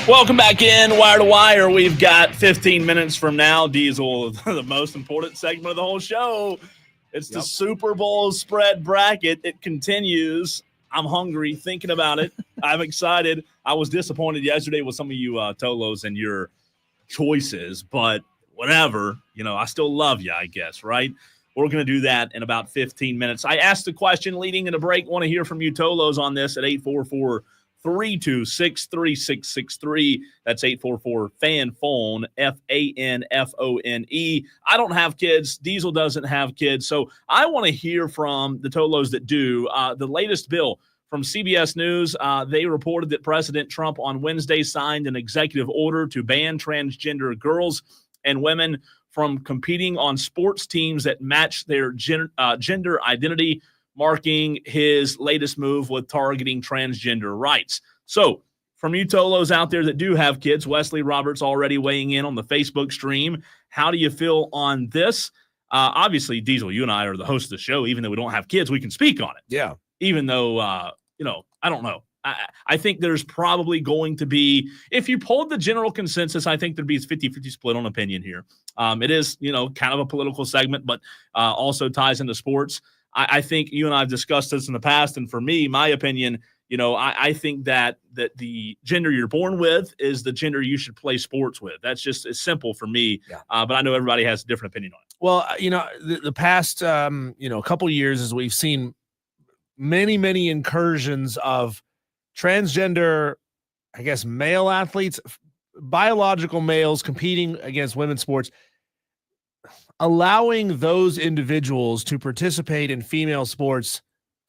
Welcome back in, Wire to Wire. We've got 15 minutes from now. Diesel, the most important segment of the whole show. It's the Super Bowl spread bracket. It continues. I'm hungry thinking about it. I'm excited. I was disappointed yesterday with some of you Tolos and your choices, but whatever. I still love you, I guess, right? We're going to do that in about 15 minutes. I asked the question leading in a break. Want to hear from you Tolos on this at 844-326-3663. That's 844-FAN-PHONE, FANFONE. I don't have kids. Diesel doesn't have kids. So I want to hear from the Tolos that do. The latest bill from CBS News, they reported that President Trump on Wednesday signed an executive order to ban transgender girls and women from competing on sports teams that match their gender identity, marking his latest move with targeting transgender rights. So, from you Tolos out there that do have kids, Wesley Roberts already weighing in on the Facebook stream. How do you feel on this? Obviously, Diesel, you and I are the host of the show. Even though we don't have kids, we can speak on it. Yeah. Even though, I don't know. I think there's probably going to be, if you polled the general consensus, I think there'd be a 50-50 split on opinion here. It is, kind of a political segment, but also ties into sports. I think you and I have discussed this in the past, and for me, my opinion, I think that the gender you're born with is the gender you should play sports with. That's just as simple for me, but I know everybody has a different opinion on it. Well, the past, couple years, as we've seen many incursions of transgender, I guess, male athletes, biological males competing against women's sports, allowing those individuals to participate in female sports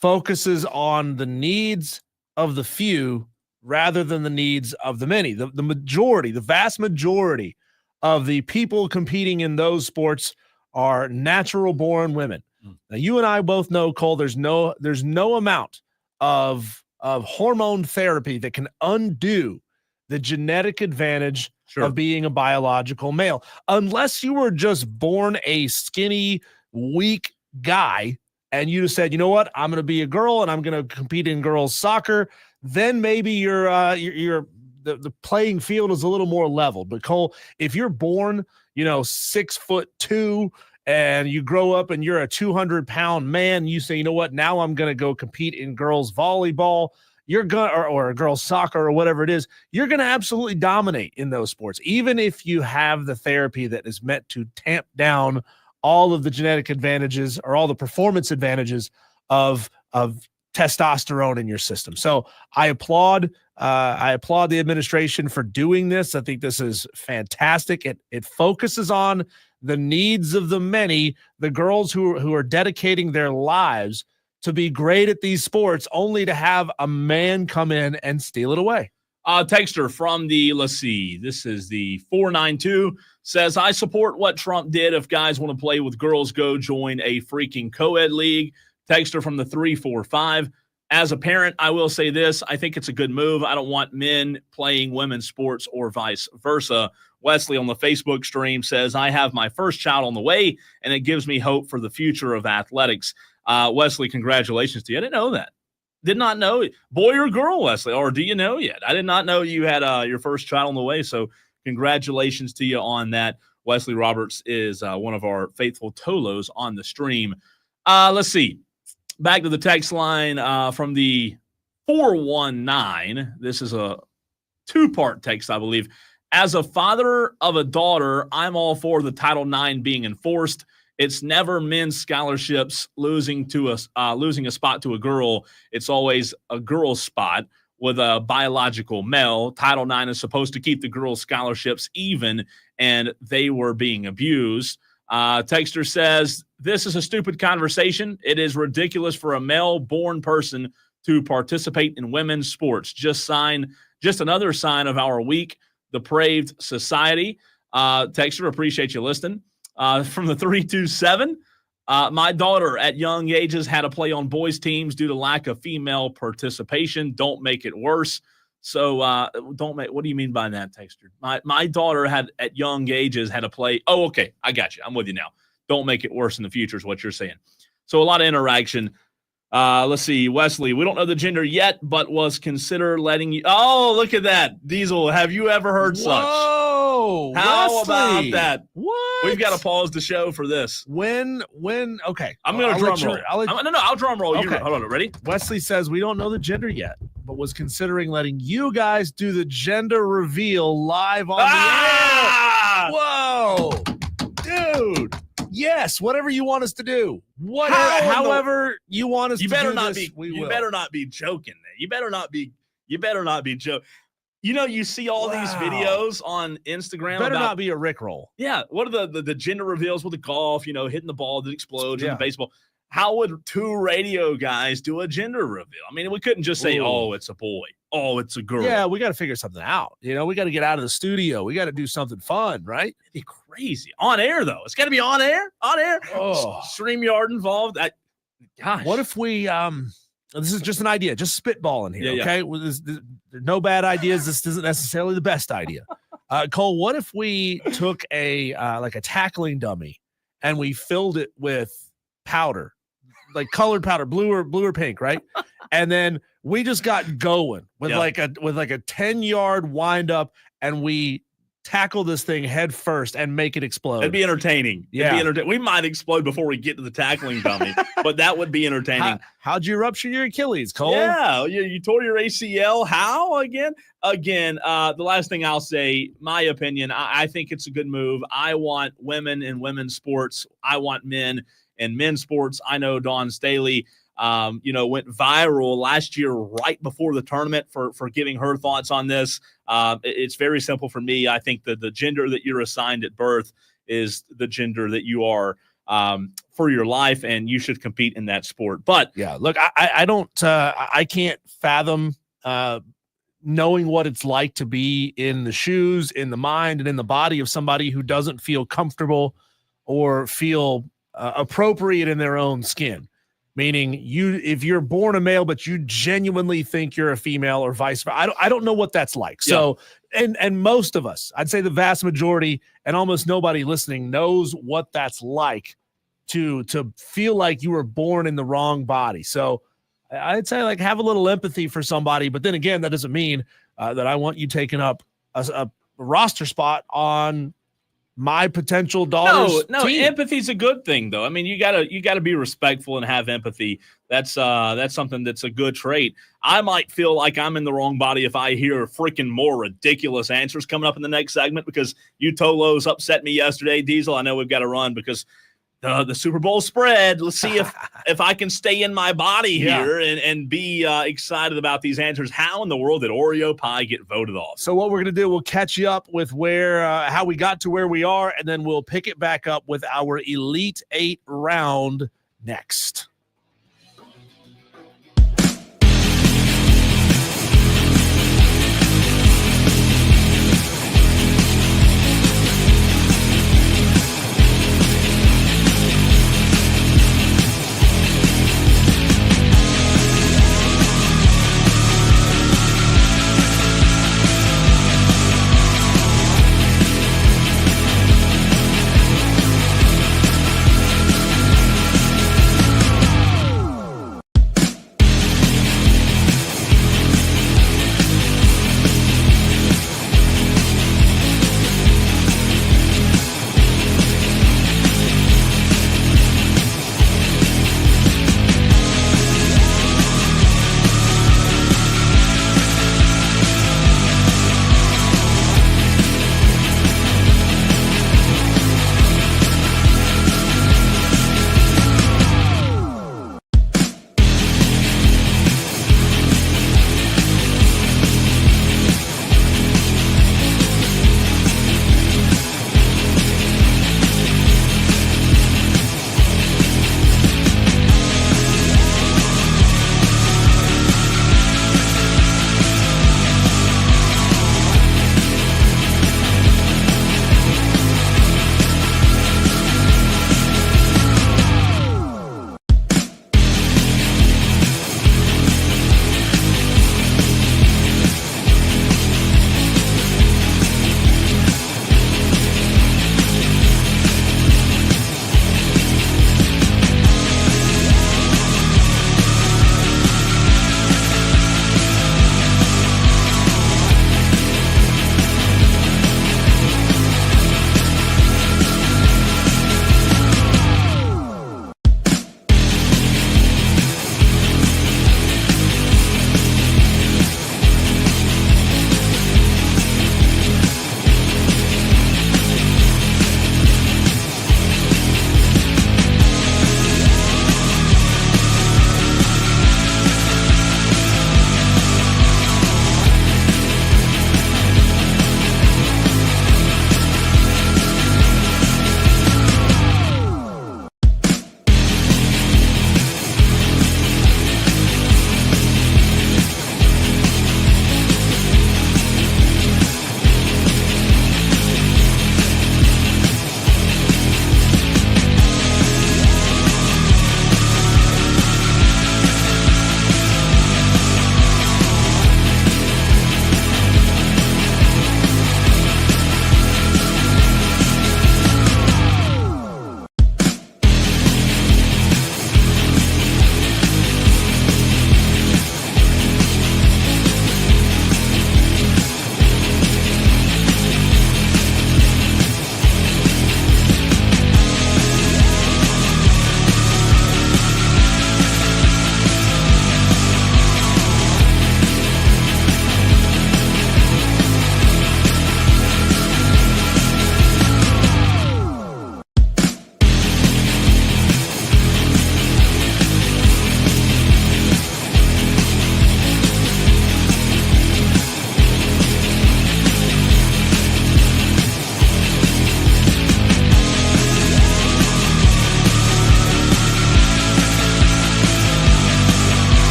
focuses on the needs of the few rather than the needs of the many. The majority, the vast majority of the people competing in those sports are natural born women. Now, you and I both know, Cole, there's no amount of hormone therapy that can undo the genetic advantage of being a biological male. Unless you were just born a skinny, weak guy and you just said, you know what, I'm going to be a girl and I'm going to compete in girls soccer, then maybe the playing field is a little more leveled. But Cole, if you're born, 6'2" and you grow up and you're a 200-pound man, you say, you know what, now I'm going to go compete in girls volleyball, or girls soccer or whatever it is, you're going to absolutely dominate in those sports, even if you have the therapy that is meant to tamp down all of the genetic advantages or all the performance advantages of testosterone in your system. So I applaud the administration for doing this. I think this is fantastic. It focuses on the needs of the many, the girls who are dedicating their lives to be great at these sports, only to have a man come in and steal it away. Texter from let's see, this is the 492, says, I support what Trump did. If guys want to play with girls, go join a freaking co-ed league. Texter from the 345, as a parent, I will say this, I think it's a good move. I don't want men playing women's sports or vice versa. Wesley on the Facebook stream says, I have my first child on the way, and it gives me hope for the future of athletics. Wesley, congratulations to you. I didn't know that. Did not know. Boy or girl, Wesley, or do you know yet? I did not know you had your first child on the way, so congratulations to you on that. Wesley Roberts is one of our faithful Tolos on the stream. Let's see. Back to the text line from the 419. This is a two-part text, I believe. As a father of a daughter, I'm all for the Title IX being enforced. It's never men's scholarships losing a spot to a girl. It's always a girl's spot with a biological male. Title IX is supposed to keep the girls' scholarships even, and they were being abused. Texter says, this is a stupid conversation. It is ridiculous for a male-born person to participate in women's sports. Just another sign of our weak, depraved society. Texter, appreciate you listening. From the 327, my daughter at young ages had to play on boys' teams due to lack of female participation. Don't make it worse. So what do you mean by that, Texter? My daughter at young ages had to play. Oh, okay. I got you. I'm with you now. Don't make it worse in the future is what you're saying. So a lot of interaction. Let's see, Wesley. We don't know the gender yet, but was consider letting you. Oh, look at that, Diesel. Have you ever heard such? Whoa, How Wesley. about that? What? We've got to pause the show for this. When? Okay, I'm going to drum roll. I'll drum roll. Okay. Hold on. Ready? Wesley says we don't know the gender yet, but was considering letting you guys do the gender reveal live on the air. Whoa, dude. Yes, whatever you want us to do. However you want us to do this, we will. You better not be joking, man. You better not be joking. You know, you see all these videos on Instagram. Better not be a Rickroll. Yeah. What are the gender reveals with the golf, hitting the ball that explodes in the baseball? How would two radio guys do a gender reveal? I mean, we couldn't just say, oh, it's a boy. Oh, it's a girl. Yeah, we got to figure something out. We got to get out of the studio. We got to do something fun, right? It'd be crazy. On air, though. It's got to be on air. On air. Oh. StreamYard involved. Gosh. What if we this is just an idea, just spitballing here, okay? Yeah. There's no bad ideas. This isn't necessarily the best idea. Cole, what if we took a tackling dummy and we filled it with powder, like colored powder, blue or pink, right? And then we just got going with like a 10-yard wind up, and we tackle this thing head first and make it explode. It'd be entertaining. We might explode before we get to the tackling dummy, but that would be entertaining. How'd you rupture your Achilles, Cole? Yeah, you tore your ACL. How again? The last thing I'll say, my opinion, I think it's a good move. I want women in women's sports. I want men in men's sports. I know Dawn Staley went viral last year right before the tournament for giving her thoughts on this. It's very simple for me. I think that the gender that you're assigned at birth is the gender that you are for your life, and you should compete in that sport. But yeah, look, I can't fathom knowing what it's like to be in the shoes, in the mind, and in the body of somebody who doesn't feel comfortable or feel appropriate in their own skin. Meaning if you're born a male, but you genuinely think you're a female or vice versa. I don't know what that's like. So, and most of us, I'd say the vast majority and almost nobody listening knows what that's like to feel like you were born in the wrong body. So I'd say have a little empathy for somebody, but then again, that doesn't mean that I want you taking up a roster spot on my potential daughter's team. Empathy's a good thing, though. I mean, you gotta be respectful and have empathy. That's something that's a good trait. I might feel like I'm in the wrong body if I hear freaking more ridiculous answers coming up in the next segment, because you TOLO'S upset me yesterday. Diesel, I know we've got to run because the Super Bowl spread. Let's see if I can stay in my body here and be excited about these answers. How in the world did Oreo pie get voted off? So what we're going to do, we'll catch you up with how we got to where we are, and then we'll pick it back up with our Elite 8 round next.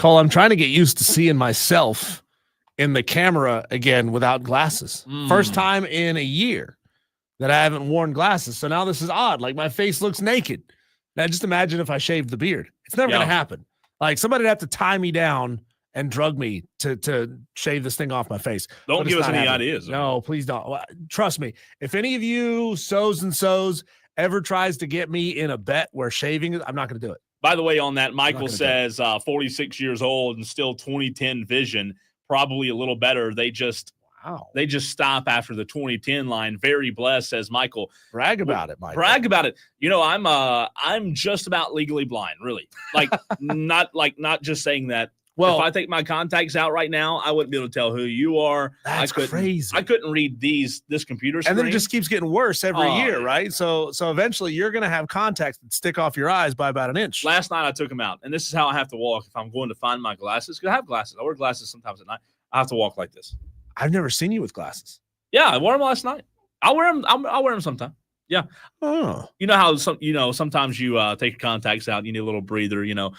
Cole, I'm trying to get used to seeing myself in the camera again without glasses. First time in a year that I haven't worn glasses. So now this is odd. Like my face looks naked. Now just imagine if I shaved the beard. It's never going to happen. Like somebody'd have to tie me down and drug me to shave this thing off my face. Don't give us any ideas. No, please don't. Trust me. If any of you so's and so's ever tries to get me in a bet where shaving is, I'm not going to do it. By the way, on that, Michael says 46 years old and still 2010 vision, probably a little better. They just stop after the 2010 line. Very blessed, says Michael. Brag about it, Michael. Brag about it. You know, I'm just about legally blind, really. Like not just saying that. Well, if I take my contacts out right now, I wouldn't be able to tell who you are. That's crazy. I couldn't read this computer screen. And then it just keeps getting worse every year, right? So eventually you're going to have contacts that stick off your eyes by about an inch. Last night I took them out, and this is how I have to walk if I'm going to find my glasses. Because I have glasses. I wear glasses sometimes at night. I have to walk like this. I've never seen you with glasses. Yeah, I wore them last night. I'll wear them. I'll wear them sometime. Yeah. Oh. You know how sometimes you take your contacts out, you need a little breather, sometimes.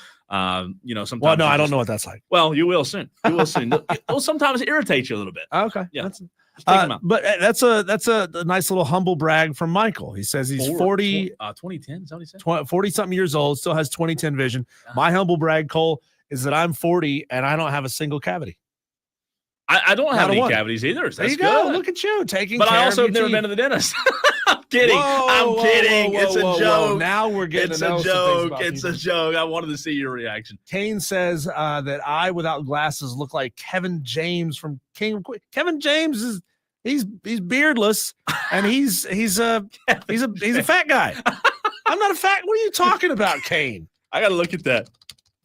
Well, no, I don't know what that's like. Well, you will soon. You will soon. It'll sometimes irritate you a little bit. Okay. Yeah. Take them out. But that's a nice little humble brag from Michael. He says he's 40 2010, is that what he said? 40 something years old, still has 2010 vision. My humble brag, Cole, is that I'm 40 and I don't have a single cavity. I don't have any cavities either. So there you go. Look at you taking care of your teeth. But I also have never been to the dentist. I'm kidding. I'm kidding. It's a joke. Now we're getting It's a joke. It's a joke. I wanted to see your reaction. Kane says that I, without glasses, look like Kevin James from King of Queens. Kevin James he's beardless and he's a fat guy. I'm not a fat. What are you talking about, Kane? I got to look at that.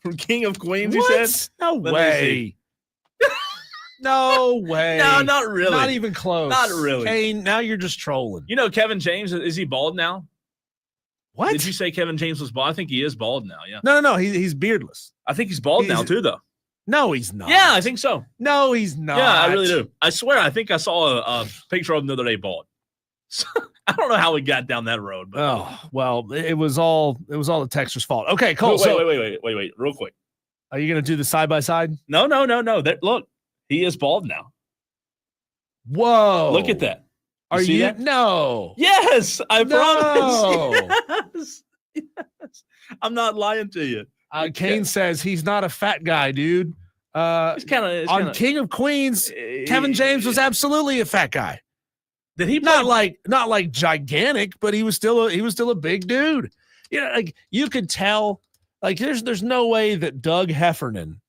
From King of Queens, you said? No way. No way. No, not really. Not even close. Not really. Kane, now you're just trolling. You know, Kevin James, is he bald now? What? Did you say Kevin James was bald? I think he is bald now, yeah. No. He's beardless. I think he's bald now, too, though. No, he's not. Yeah, I think so. No, he's not. Yeah, I really do. I swear, I think I saw a picture of him the other day bald. So, I don't know how we got down that road. But well, it was all the texter's fault. Okay, Cole. Wait, real quick. Are you going to do the side-by-side? No. Look. He is bald now. Whoa. Look at that. Are you? That? No. Yes, I promise. Yes. I'm not lying to you. Kane says he's not a fat guy, dude. He's on King of Queens, Kevin James was absolutely a fat guy. Did he play? Not like gigantic, but he was still a big dude. You know, like you could tell, like there's no way that Doug Heffernan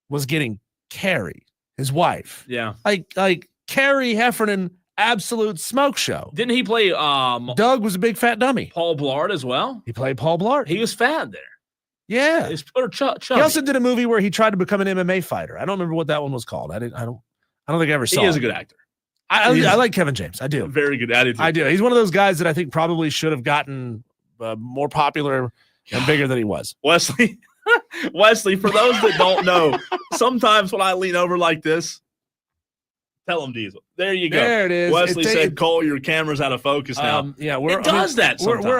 was getting Carrie, his wife. Yeah. Like Carrie Heffernan, absolute smoke show. Didn't he play Doug was a big fat dummy. Paul Blart as well? He played Paul Blart. He was fat there. Yeah. He also did a movie where he tried to become an MMA fighter. I don't remember what that one was called. I don't think I ever saw it. He is a good actor. I like Kevin James. I do. Very good attitude. I do. He's one of those guys that I think probably should have gotten more popular and bigger than he was. Wesley, for those that don't know, sometimes when I lean over like this, tell him Diesel. There you go. There it is. Wesley said, Cole, your camera's out of focus now. Yeah, we're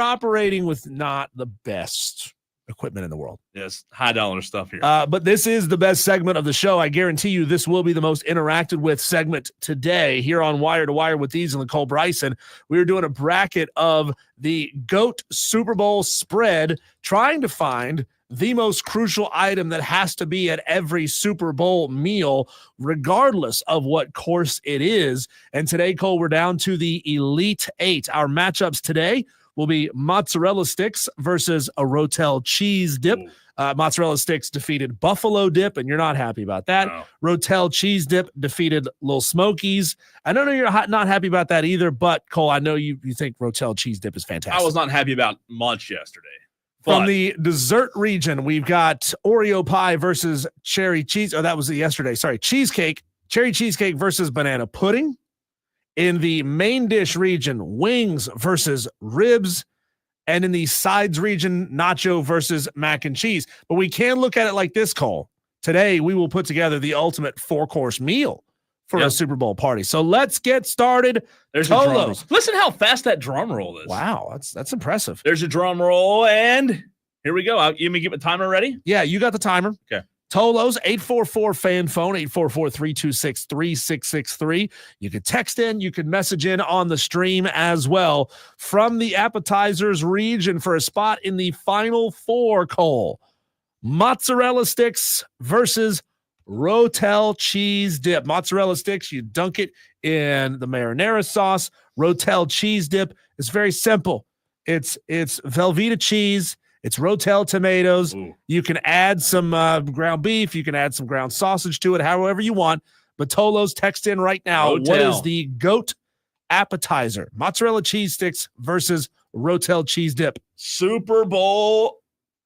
operating with not the best equipment in the world. Yes, high dollar stuff here. But this is the best segment of the show. I guarantee you this will be the most interacted with segment today here on Wire to Wire with Diesel and Cole Bryson. We were doing a bracket of the GOAT Super Bowl spread, trying to find the most crucial item that has to be at every Super Bowl meal, regardless of what course it is. And today, Cole, we're down to the Elite Eight. Our matchups today will be mozzarella sticks versus a Rotel cheese dip. Mozzarella sticks defeated Buffalo dip, and you're not happy about that. No. Rotel cheese dip defeated Little Smokies. I don't know you're not happy about that either, but Cole, I know you think Rotel cheese dip is fantastic. I was not happy about much yesterday. From the dessert region, we've got Oreo pie versus cherry cheese. Oh, that was yesterday. Sorry, cheesecake. Cherry cheesecake versus banana pudding. In the main dish region, wings versus ribs. And in the sides region, nacho versus mac and cheese. But we can look at it like this, Cole. Today, we will put together the ultimate 4-course meal for a Super Bowl party. So let's get started. There's a drum roll. Listen how fast that drum roll is. Wow, that's impressive. There's a drum roll, and here we go. You mean get the timer ready? Yeah, you got the timer. Okay. TOLO'S 844-FAN phone, 844-326-3663. You can text in, you can message in on the stream as well from the appetizers region for a spot in the final four, Cole. Mozzarella sticks versus Rotel cheese dip. Mozzarella sticks, you dunk it in the marinara sauce. Rotel cheese dip is very simple. It's Velveeta cheese. It's Rotel tomatoes. Ooh. You can add some ground beef. You can add some ground sausage to it, however you want. But TOLO'S, text in right now. Rotel. What is the GOAT appetizer? Mozzarella cheese sticks versus Rotel cheese dip. Super Bowl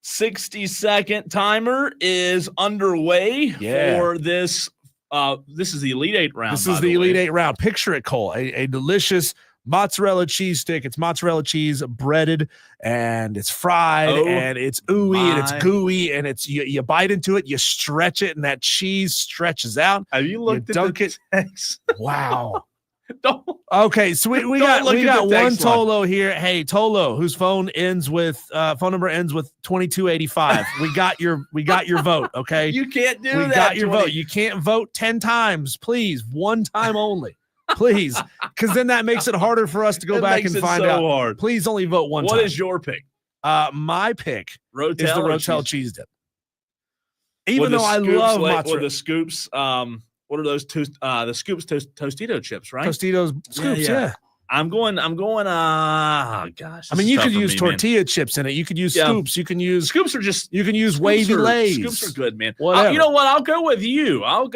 60-second timer is underway for this. This is the Elite Eight round. This is the Elite Eight round. Picture it, Cole. A delicious mozzarella cheese stick. It's mozzarella cheese breaded and it's fried and it's ooey and it's gooey and it's you bite into it, you stretch it, and that cheese stretches out. Have you looked at the text? Wow. Don't. Okay, so we got one Tolo here. Hey, Tolo, whose phone number ends with 2285. We got your vote. Okay, You can't do that. We got your vote. You can't vote 10 times, please. One time only, please, because then that makes it harder for us to go back and find out. Hard. Please only vote one time. What is your pick? My pick is the Rotel cheese dip. Even though I love mozzarella, the scoops. What are those two? The scoops Tostito chips, right? Tostitos scoops, yeah. I'm going. Gosh. I mean, you could use tortilla chips in it. You could use scoops. You can use scoops. You can use wavy lays. Scoops are good, man. You know what? I'll go with you. I'll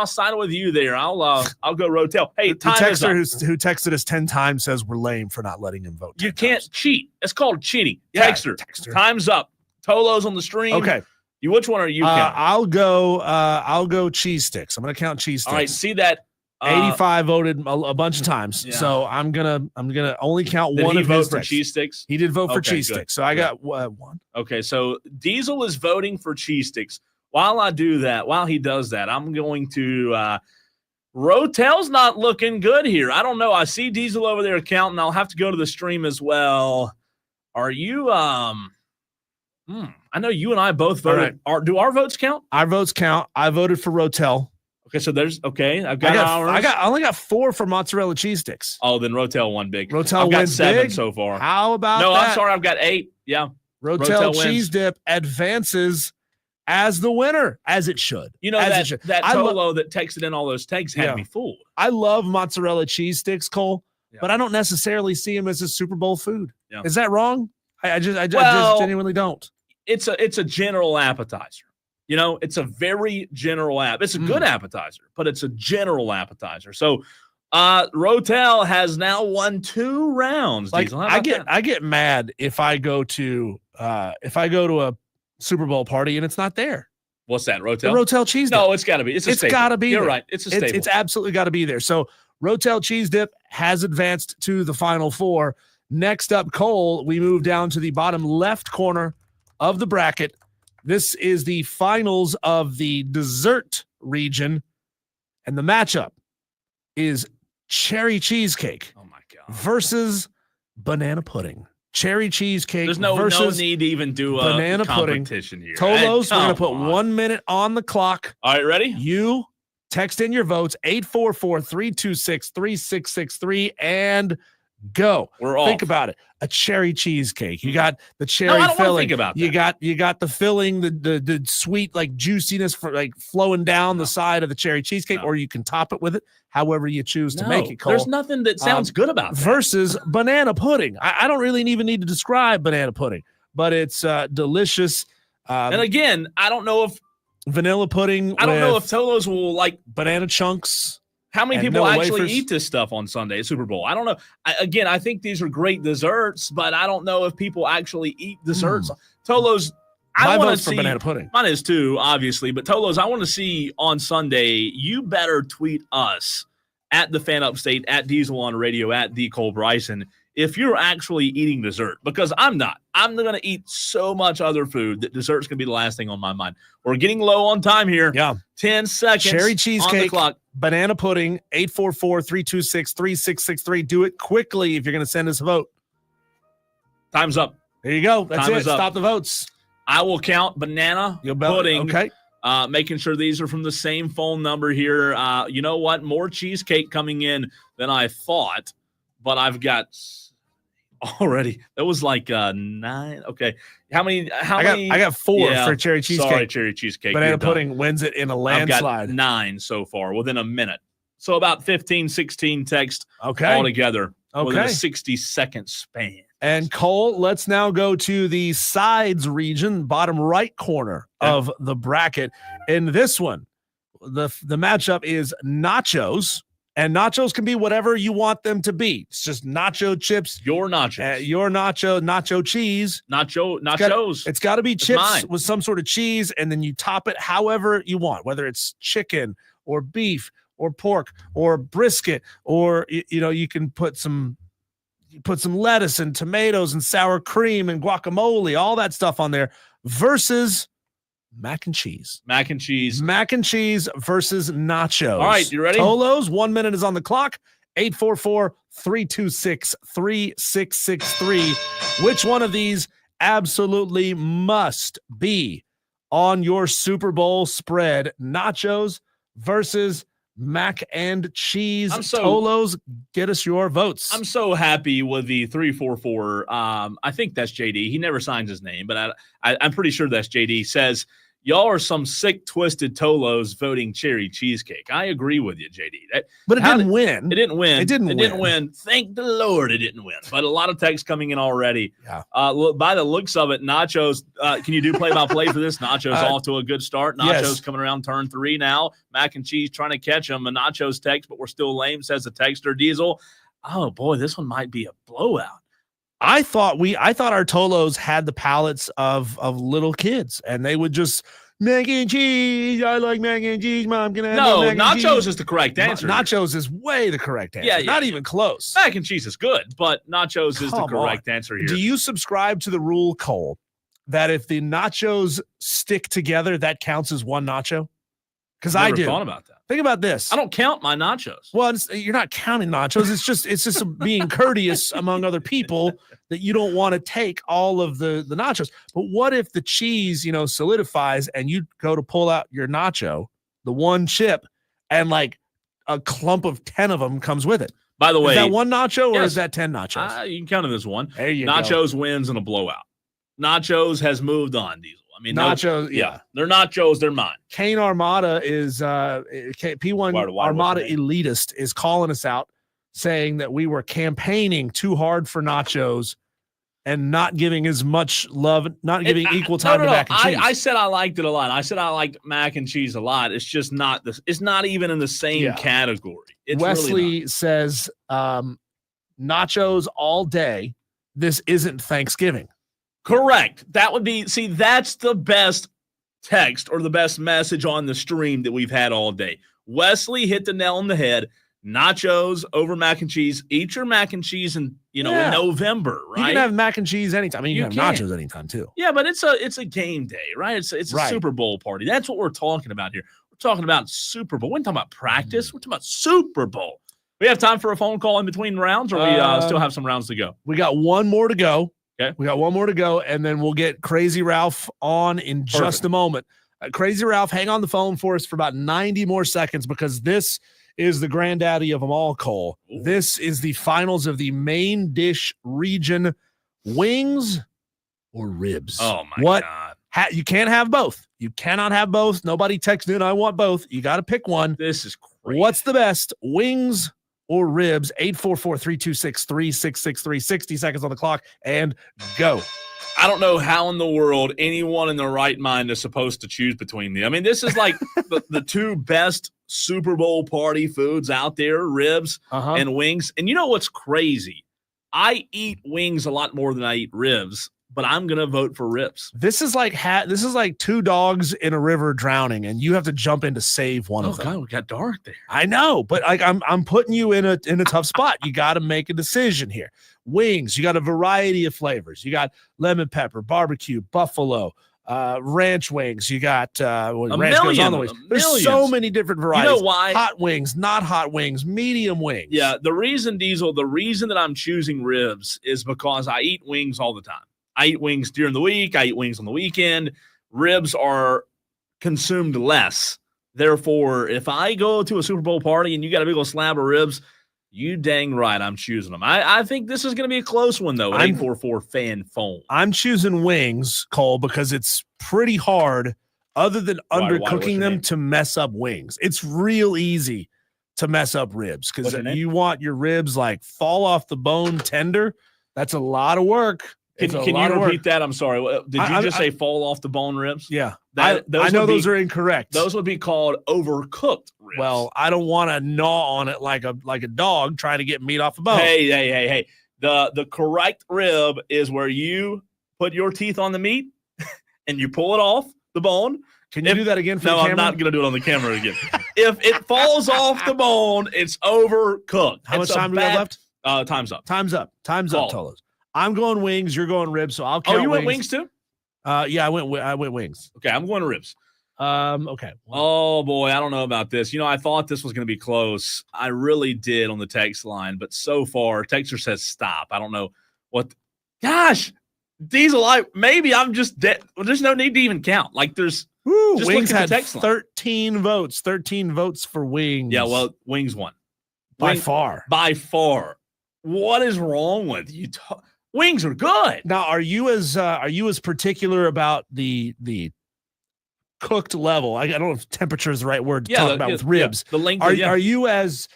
sign with you there. I'll go Rotel. Hey, the texter who texted us 10 times says we're lame for not letting him vote. You can't cheat. It's called cheating. Yeah, texter. Time's up. TOLO'S on the stream. Okay. Which one are you counting? I'll go cheese sticks. I'm gonna count cheese sticks. All right, see that 85 voted a bunch of times. Yeah. So I'm gonna only count one of his vote for cheese sticks. He did vote for cheese sticks. So I got one. Okay, so Diesel is voting for cheese sticks. While he does that, I'm going to Rotel's not looking good here. I don't know. I see Diesel over there counting. I'll have to go to the stream as well. Are you I know you and I both voted. Right. Do our votes count? Our votes count. I voted for Rotel. Okay, so I've got ours. I only got 4 for mozzarella cheese sticks. Oh, then Rotel won big. Rotel I've got 7 big. So far. How about that? No, I'm sorry. I've got 8. Yeah. Rotel cheese dip advances as the winner, as it should. You know, that Tolo that texted in all those tags had me fooled. I love mozzarella cheese sticks, Cole, but I don't necessarily see them as a Super Bowl food. Yeah. Is that wrong? I just genuinely don't. It's a general appetizer. You know, it's a very general It's a good appetizer, but it's a general appetizer. So Rotel has now won 2 rounds. Like, I get mad if I go to a Super Bowl party and it's not there. What's that? Rotel? The Rotel cheese dip. No, it's got to be. It's got to be. You're right. It's a staple. It's absolutely got to be there. So Rotel cheese dip has advanced to the final 4. Next up, Cole, we move down to the bottom left corner of the bracket. This is the finals of the dessert region, and the matchup is cherry cheesecake versus banana pudding. Cherry cheesecake. There's no need to even do a banana competition here. TOLO'S, we're going to put 1 minute on the clock. All right, ready? You text in your votes, 844-326-3663, and go. We're off. Think about it. A cherry cheesecake. You got the cherry filling. Think about that. You got the filling, the sweet like juiciness for like flowing down the side of the cherry cheesecake, or you can top it with it however you choose to make it. Cole. There's nothing that sounds good about that. Versus banana pudding. I don't really even need to describe banana pudding, but it's delicious. And again, I don't know if vanilla pudding. I don't know if TOLO'S will like banana chunks. How many people actually eat this stuff on Sunday at Super Bowl? I don't know. I think these are great desserts, but I don't know if people actually eat desserts. TOLO'S, I want to see banana pudding. Mine is too, obviously, but TOLO'S, I want to see on Sunday. You better tweet us at the Fan Upstate, at Diesel on Radio, at the Cole Bryson, if you're actually eating dessert, because I'm not. I'm going to eat so much other food that dessert's going to be the last thing on my mind. We're getting low on time here. Yeah. 10 seconds. Cherry cheesecake, on the clock. Banana pudding, 844-326-3663. Do it quickly if you're going to send us a vote. Time's up. There you go. That's Time it. is up. Stop the votes. I will count banana pudding. Okay. Making sure these are from the same phone number here. You know what? More cheesecake coming in than I thought, but I've got already. That was like 9. Okay. How many? I got 4 for cherry cheesecake. Sorry, cherry cheesecake. Banana pudding wins it in a landslide. I've got 9 so far within a minute. So about 15, 16 text altogether within a 60-second span. And Cole, let's now go to the sides region, bottom right corner of the bracket. In this one, the matchup is nachos, and nachos can be whatever you want them to be. It's just nacho chips. Your nachos. Your nacho cheese. Nachos. It's got to be chips with some sort of cheese, and then you top it however you want, whether it's chicken or beef or pork or brisket, or you can put some lettuce and tomatoes and sour cream and guacamole, all that stuff on there, versus mac and cheese. Mac and cheese versus nachos. All right, you ready? TOLO'S, 1 minute is on the clock. 844-326-3663. Which one of these absolutely must be on your Super Bowl spread? Nachos versus mac and cheese. TOLO'S, get us your votes. I'm so happy with the 344. I think that's JD. He never signs his name, but I'm pretty sure that's JD. Says, y'all are some sick, twisted TOLO'S voting cherry cheesecake. I agree with you, JD. But it didn't win. It didn't win. It didn't win. Thank the Lord it didn't win. But a lot of texts coming in already. Yeah. By the looks of it, nachos, can you do play-by-play for this? Nachos off to a good start. Nachos coming around turn 3 now. Mac and cheese trying to catch them. A nachos text, but we're still lame, says the texter. Diesel. Oh, boy, this one might be a blowout. I thought our TOLO'S had the palates of little kids, and they would just mac and cheese. I like mac and cheese, Mom. Can I have mac nachos cheese? is the correct answer. Nachos is way the correct answer. Yeah, not even close. Mac and cheese is good, but nachos is the correct answer here. Do you subscribe to the rule, Cole, that if the nachos stick together, that counts as one nacho? Because I do. Thought about that. Think about this. I don't count my nachos. Well, you're not counting nachos. It's just being courteous among other people that you don't want to take all of the nachos. But what if the cheese, solidifies and you go to pull out your nacho, the one chip, and like a clump of 10 of them comes with it? By the way, is that one nacho or is that 10 nachos? You can count it as one. There you nachos go. Wins in a blowout. Nachos has moved on, Diesel. I mean, nachos, they're nachos. They're mine. Kane Armada is P1 Armada elitist is calling us out, saying that we were campaigning too hard for nachos and not giving as much love, not giving equal time to mac and cheese. I said I liked it a lot. I said I liked mac and cheese a lot. It's just not this. It's not even in the same category. It's Wesley really says nachos all day. This isn't Thanksgiving. Correct. That would be, that's the best text or the best message on the stream that we've had all day. Wesley hit the nail on the head. Nachos over mac and cheese. Eat your mac and cheese in November, right? You can have mac and cheese anytime. I mean, you can have nachos anytime too. Yeah, but it's a game day, right? It's a Super Bowl party. That's what we're talking about here. We're talking about Super Bowl. We're not talking about practice. We're talking about Super Bowl. We have time for a phone call in between rounds, or we still have some rounds to go? We got one more to go. Okay. We got one more to go, and then we'll get Crazy Ralph on in just a moment. Crazy Ralph, hang on the phone for us for about 90 more seconds, because this is the granddaddy of them all, Cole. Ooh. This is the finals of the main dish region. Wings or ribs? Oh, my God. You can't have both. You cannot have both. Nobody texted in, I want both. You got to pick one. This is crazy. What's the best? Wings or ribs? 844-326-3663. 60 seconds on the clock, and go. I don't know how in the world anyone in their right mind is supposed to choose between them. I mean, this is like the two best Super Bowl party foods out there, ribs and wings. And you know what's crazy? I eat wings a lot more than I eat ribs, but I'm going to vote for ribs. This is like two dogs in a river drowning, and you have to jump in to save one of them. God, we got dark there. I know, but like I'm putting you in a tough spot. You got to make a decision here. Wings, you got a variety of flavors. You got lemon pepper, barbecue, buffalo, ranch wings. You got ranch goes on the wings. There's so many different varieties. You know why? Hot wings, not hot wings, medium wings. Yeah, the reason that I'm choosing ribs is because I eat wings all the time. I eat wings during the week. I eat wings on the weekend. Ribs are consumed less. Therefore, if I go to a Super Bowl party and you got a big old slab of ribs, you dang right I'm choosing them. I think this is going to be a close one, though, at 844 fan phone. I'm choosing wings, Cole, because it's pretty hard, other than undercooking them, to mess up wings. It's real easy to mess up ribs because you want your ribs like fall off the bone tender. That's a lot of work. Can you repeat that? I'm sorry. Did you just say fall off the bone ribs? Yeah. I know those are incorrect. Those would be called overcooked ribs. Well, I don't want to gnaw on it like a dog trying to get meat off the bone. Hey. The correct rib is where you put your teeth on the meat and you pull it off the bone. Can you do that again for the camera? No, I'm not going to do it on the camera again. If it falls off the bone, it's overcooked. How much time do we have left? Time's up. Time's up, TOLO'S. I'm going wings. You're going ribs. So I'll count. Oh, you went wings too? Yeah, I went wings. Okay, I'm going ribs. Okay. Oh boy, I don't know about this. I thought this was going to be close. I really did on the text line, but so far, texter says stop. I don't know what. Gosh, Diesel, maybe I'm just dead. Well, there's no need to even count. Like there's. Just wings had 13 votes. 13 votes for wings. Yeah, well, wings won by far. By far. What is wrong with you? Wings are good. Now, are you as particular about the cooked level? I don't know if temperature is the right word to talk about with ribs. The length. Are you as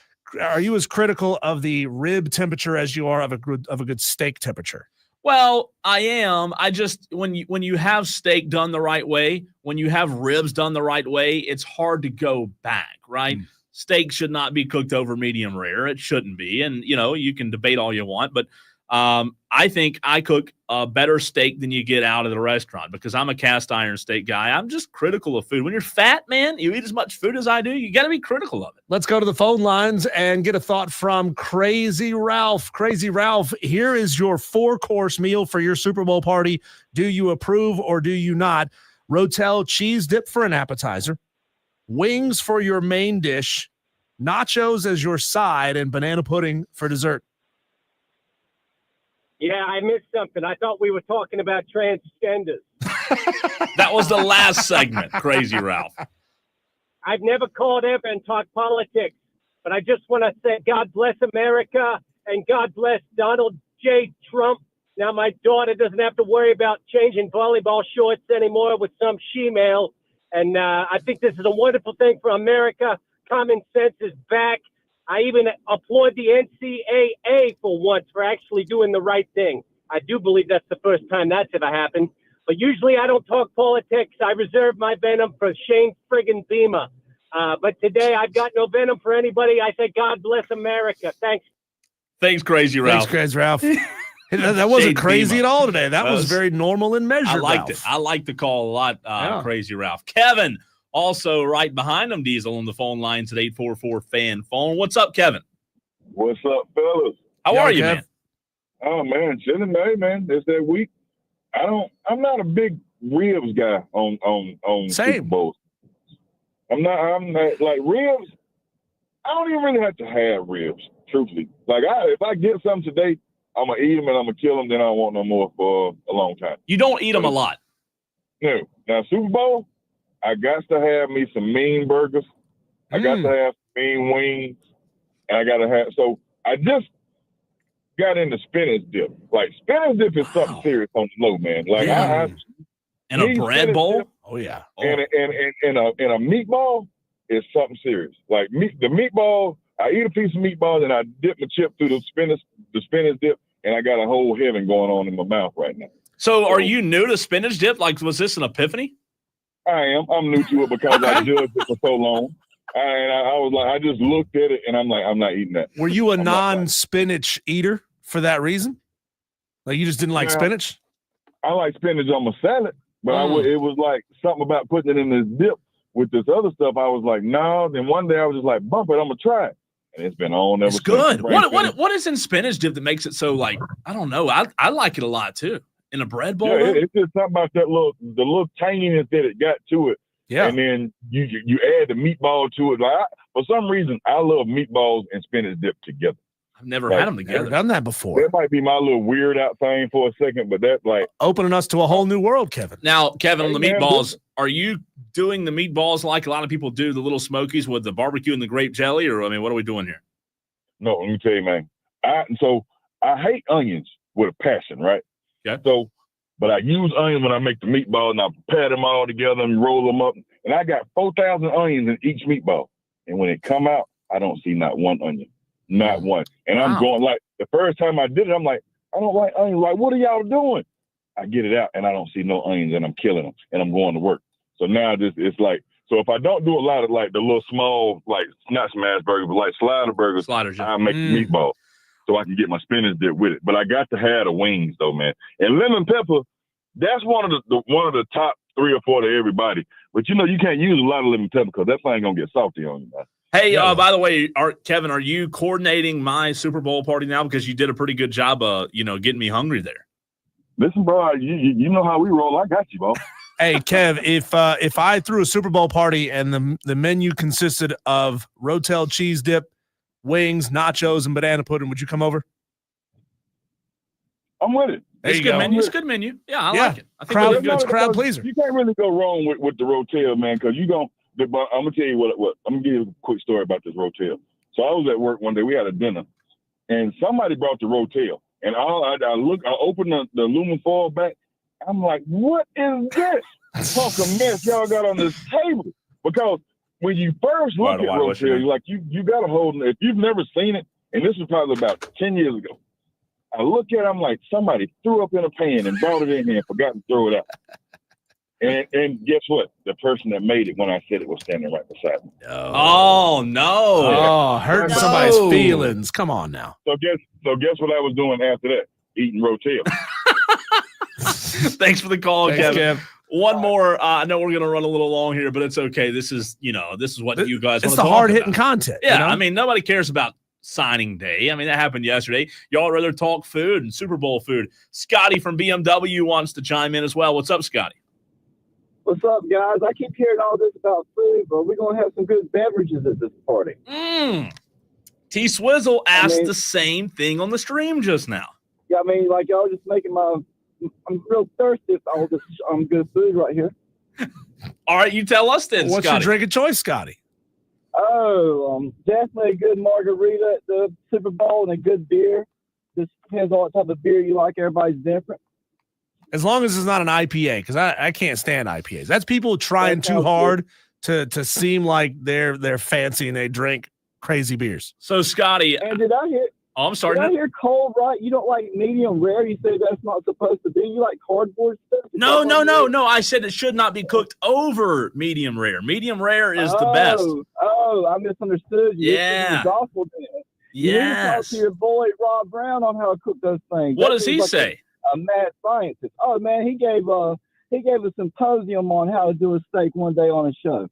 critical of the rib temperature as you are of a good steak temperature? Well, I am. I just when you have steak done the right way, when you have ribs done the right way, it's hard to go back, right? Steak should not be cooked over medium rare. It shouldn't be. And you can debate all you want, but I think I cook a better steak than you get out of the restaurant because I'm a cast iron steak guy. I'm just critical of food. When you're fat, man, you eat as much food as I do. You got to be critical of it. Let's go to the phone lines and get a thought from Crazy Ralph. Crazy Ralph, here is your 4-course meal for your Super Bowl party. Do you approve or do you not? Rotel cheese dip for an appetizer, wings for your main dish, nachos as your side, and banana pudding for dessert. Yeah, I missed something. I thought we were talking about transgenders. That was the last segment, Crazy Ralph. I've never called ever and talked politics, but I just want to say God bless America and God bless Donald J. Trump. Now my daughter doesn't have to worry about changing volleyball shorts anymore with some she-male, and I think this is a wonderful thing for America. Common sense is back. I even applaud the NCAA for once for actually doing the right thing. I do believe that's the first time that's ever happened. But usually I don't talk politics. I reserve my venom for Shane friggin' Beamer. But today I've got no venom for anybody. I say God bless America. Thanks. Thanks, Crazy Ralph. Thanks, Crazy Ralph. That wasn't crazy at all today. That was very normal and measured. I liked it. I like the call a lot, Crazy Ralph. Kevin. Also, right behind him, Diesel on the phone lines at 844-FAN-PHONE. What's up, Kevin? What's up, fellas? How are you, man? Oh, man, chilling, man. It's that week. I'm not a big ribs guy on Super Bowl. I'm not like ribs. I don't even really have to have ribs, truthfully. Like if I get some today, I'm gonna eat them and I'm gonna kill them. Then I don't want no more for a long time. You don't eat them a lot. No. Now Super Bowl, I got to have me some mean burgers. I got to have mean wings. And I got to have, so I just got into spinach dip. Like spinach dip is something serious on the low, man. Like and a bread bowl? Dip, oh yeah. And a meatball is something serious. Like the meatball, I eat a piece of meatball and I dip my chip through the spinach dip, and I got a whole heaven going on in my mouth right now. So are you new to spinach dip? Like, was this an epiphany? I am. I'm new to it because I judged it for so long. And I was like, I just looked at it and I'm like, I'm not eating that. Were you a non-spinach eater for that reason? Like you just didn't like spinach? I like spinach on my salad, but it was like something about putting it in this dip with this other stuff. I was like, no. Then one day I was just like, bump it, I'm gonna try it. And it's been on ever since. It's good. What is in spinach dip that makes it so like, I don't know. I like it a lot too. In a bread bowl? Yeah, it's just something about the little tanginess that it got to it. Yeah. And then you add the meatball to it. Like for some reason, I love meatballs and spinach dip together. I've never had them together. Never done that before. That might be my little weird out thing for a second, but that's like opening us to a whole new world, Kevin. Now, Kevin, on the meatballs, are you doing the meatballs like a lot of people do, the little smokies with the barbecue and the grape jelly, or, I mean, what are we doing here? No, let me tell you, man. I hate onions with a passion, right? Okay. So, but I use onions when I make the meatball, and I prepare them all together and roll them up. And I got 4,000 onions in each meatball. And when it come out, I don't see not one onion, not one. And I'm going like, the first time I did it, I'm like, I don't like onions. Like, what are y'all doing? I get it out, and I don't see no onions, and I'm killing them, and I'm going to work. So now it's like, so if I don't do a lot of like the little small, like not smash burgers, but like slider burgers, Sliders, yeah. I make the meatball so I can get my spinach dip with it. But I got to have the wings though, man. And lemon pepper, that's one of the top 3 or 4 to everybody. But you know, you can't use a lot of lemon pepper because that thing gonna get salty on you, man. Hey, by the way, Kevin, are you coordinating my Super Bowl party now? Because you did a pretty good job of, getting me hungry there. Listen, bro, you know how we roll. I got you, bro. Hey, Kev, if I threw a Super Bowl party and the menu consisted of Rotel cheese dip, wings, nachos, and banana pudding, would you come over? I'm with it. It's good menu. It's a good menu. Yeah, I like it. I think it's crowd pleaser. You can't really go wrong with the Rotel, man, because I'm gonna tell you what. I'm gonna give you a quick story about this Rotel. So I was at work one day. We had a dinner, and somebody brought the Rotel, and I opened the aluminum foil back. I'm like, what is this talk of mess y'all got on this table? Because when you first look at Rotel, you're like, you got to hold it. If you've never seen it, and this was probably about 10 years ago, I look at it, I'm like, somebody threw up in a pan and brought it in here and forgot to throw it out. And guess what? The person that made it when I said it was standing right beside me. Oh, no. Oh, hurt somebody's feelings. Come on now. So guess what I was doing after that? Eating Rotel. Thanks for the call, Kevin. One more. I know we're going to run a little long here, but it's okay. This is what you guys want to talk about. It's the hard-hitting content. Yeah, I mean, nobody cares about signing day. I mean, that happened yesterday. Y'all rather talk food and Super Bowl food. Scotty from BMW wants to chime in as well. What's up, Scotty? What's up, guys? I keep hearing all this about food, but we're going to have some good beverages at this party. T-Swizzle asked the same thing on the stream just now. Yeah, I mean, like y'all just making I'm real thirsty for all this good food right here. All right, you tell us then, What's Scotty. your drink of choice, Scotty? Oh, definitely a good margarita at the Super Bowl and a good beer. Just depends on what type of beer you like. Everybody's different. As long as it's not an IPA, because I can't stand IPAs. That's people trying too hard to seem like they're fancy and they drink crazy beers. So, Scotty. And did I hear? Oh, I'm sorry. Did I hear cold, right? You don't like medium rare? You say that's not supposed to be. You like cardboard stuff? No. I said it should not be cooked over medium rare. Medium rare is the best. Oh, I misunderstood you. Yeah. Gospel then. You need to talk to your boy Rob Brown on how to cook those things. What does he say? A mad scientist. Oh man, he gave a symposium on how to do a steak one day on a show.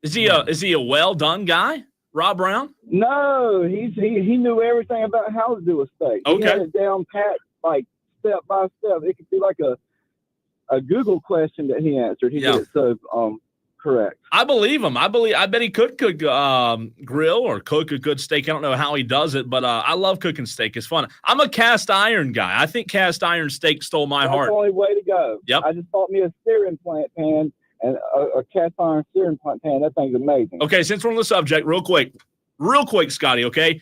Is he a well done guy? Rob Brown? No, he knew everything about how to do a steak. Okay. He had it down pat, like step by step. It could be like a Google question that he answered. He did it so correct. I believe him. I bet he could cook grill or cook a good steak. I don't know how he does it, but I love cooking steak. It's fun. I'm a cast iron guy. I think cast iron steak stole my heart. That's the only way to go. Yep. I just bought me a searing plant pan. And a cast iron searing pan, that thing's amazing. Okay, since we're on the subject, real quick, Scotty, okay?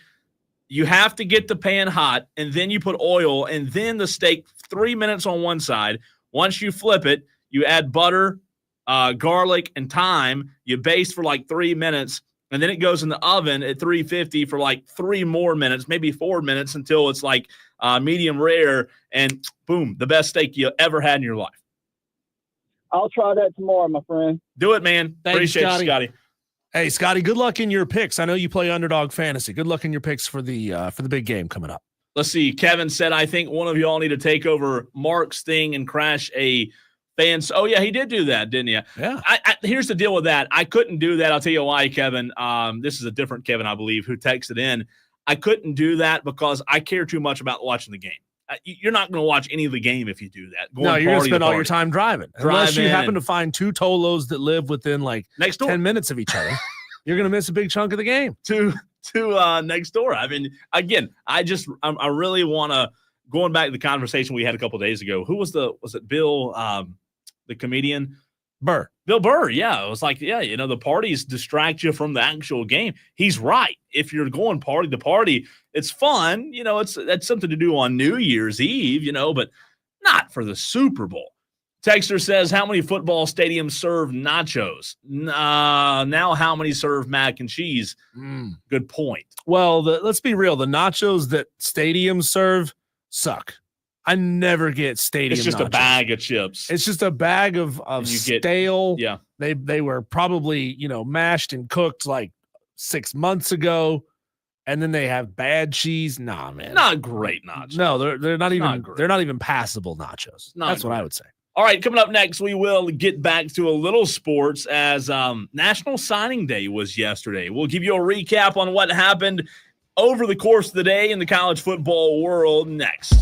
You have to get the pan hot, and then you put oil, and then the steak 3 minutes on one side. Once you flip it, you add butter, garlic, and thyme. You baste for like 3 minutes, and then it goes in the oven at 350 for like 3 more minutes, maybe 4 minutes until it's like medium rare, and boom, the best steak you ever had in your life. I'll try that tomorrow, my friend. Do it, man. Thanks, Appreciate you, Scotty. Hey, Scotty, good luck in your picks. I know you play Underdog Fantasy. Good luck in your picks for the big game coming up. Let's see. Kevin said, I think one of y'all need to take over Mark's thing and crash a fans. Oh, yeah, he did do that, didn't you? Yeah. Here's the deal with that. I couldn't do that. I'll tell you why, Kevin. This is a different Kevin, I believe, who texted in. I couldn't do that because I care too much about watching the game. You're not going to watch any of the game if you do that. No, you're going to spend all your time driving. Unless you happen to find 2 TOLO'S that live within like next door. 10 minutes of each other, you're going to miss a big chunk of the game. To next door. I mean, again, I really want to, going back to the conversation we had a couple of days ago, was it Bill, the comedian? Burr. Bill Burr, yeah. It was like, yeah, the parties distract you from the actual game. He's right. If you're going party to party, it's fun. That's something to do on New Year's Eve, but not for the Super Bowl. Texter says, how many football stadiums serve nachos? Now how many serve mac and cheese? Good point. Well, let's be real. The nachos that stadiums serve suck. I never get stadium It's just nachos. a bag of chips. It's just a bag of stale. Yeah. They were probably, mashed and cooked like 6 months ago. And then they have bad cheese. Nah, man. Not great nachos. No, they're not even great. they're not even passable nachos. That's what I would say. All right, coming up next, we will get back to a little sports as National Signing Day was yesterday. We'll give you a recap on what happened over the course of the day in the college football world next.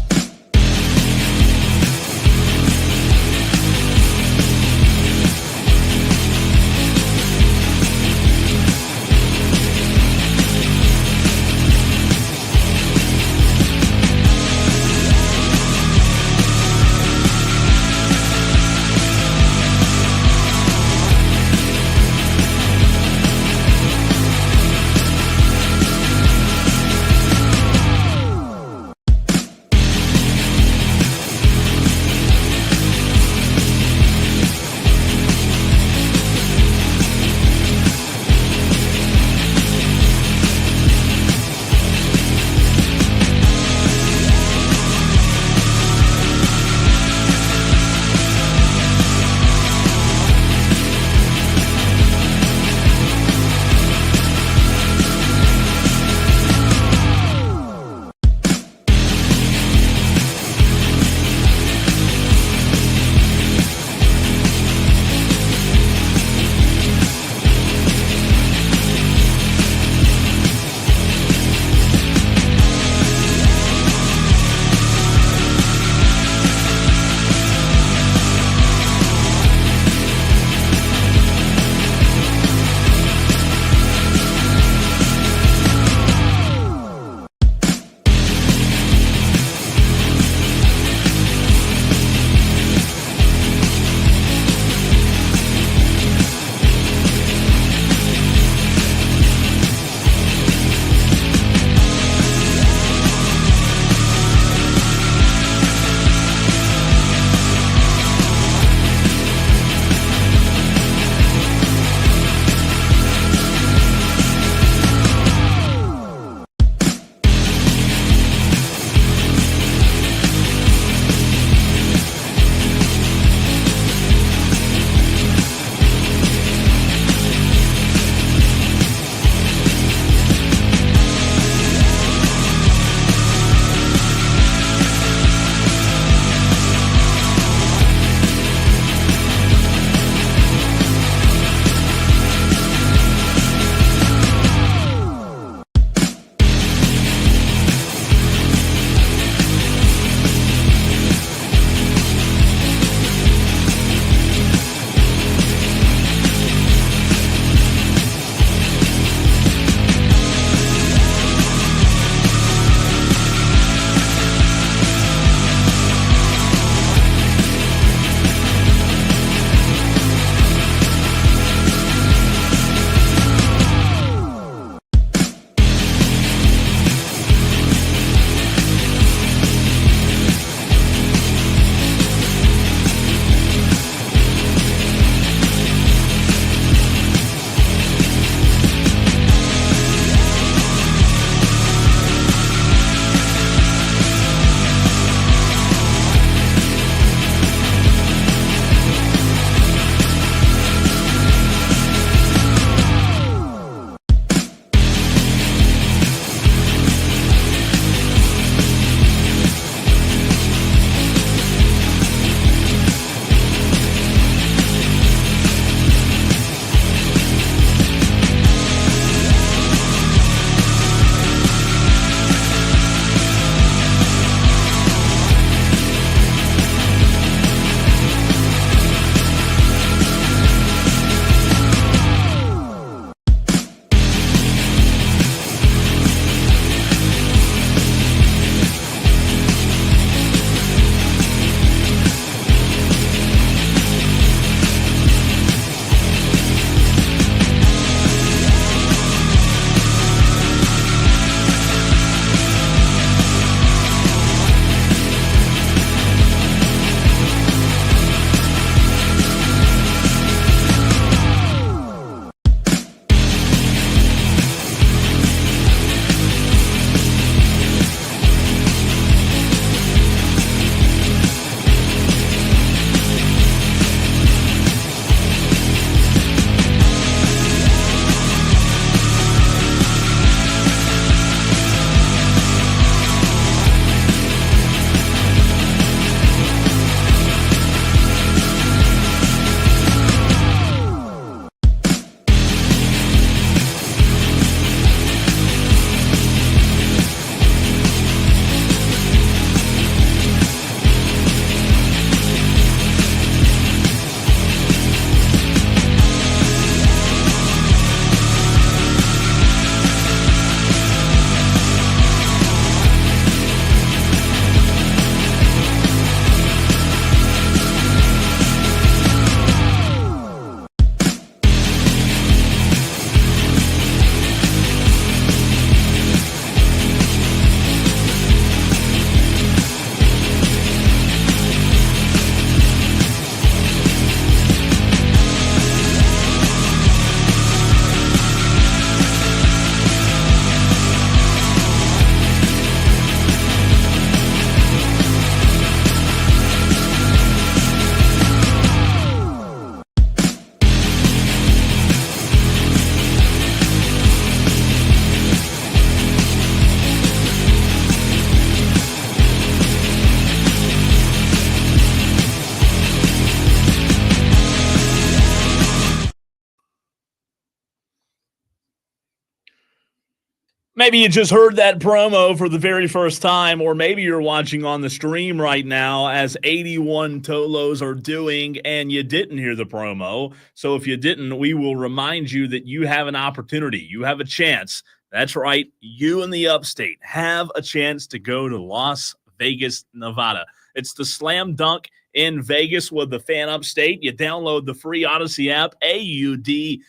Maybe you just heard that promo for the very first time, or maybe you're watching on the stream right now as 81 TOLO'S are doing, and you didn't hear the promo. So if you didn't, we will remind you that you have an opportunity. You have a chance. That's right. You in the upstate have a chance to go to Las Vegas, Nevada. It's the slam dunk in Vegas with the Fan Upstate. You download the free Odyssey app, AUDACY.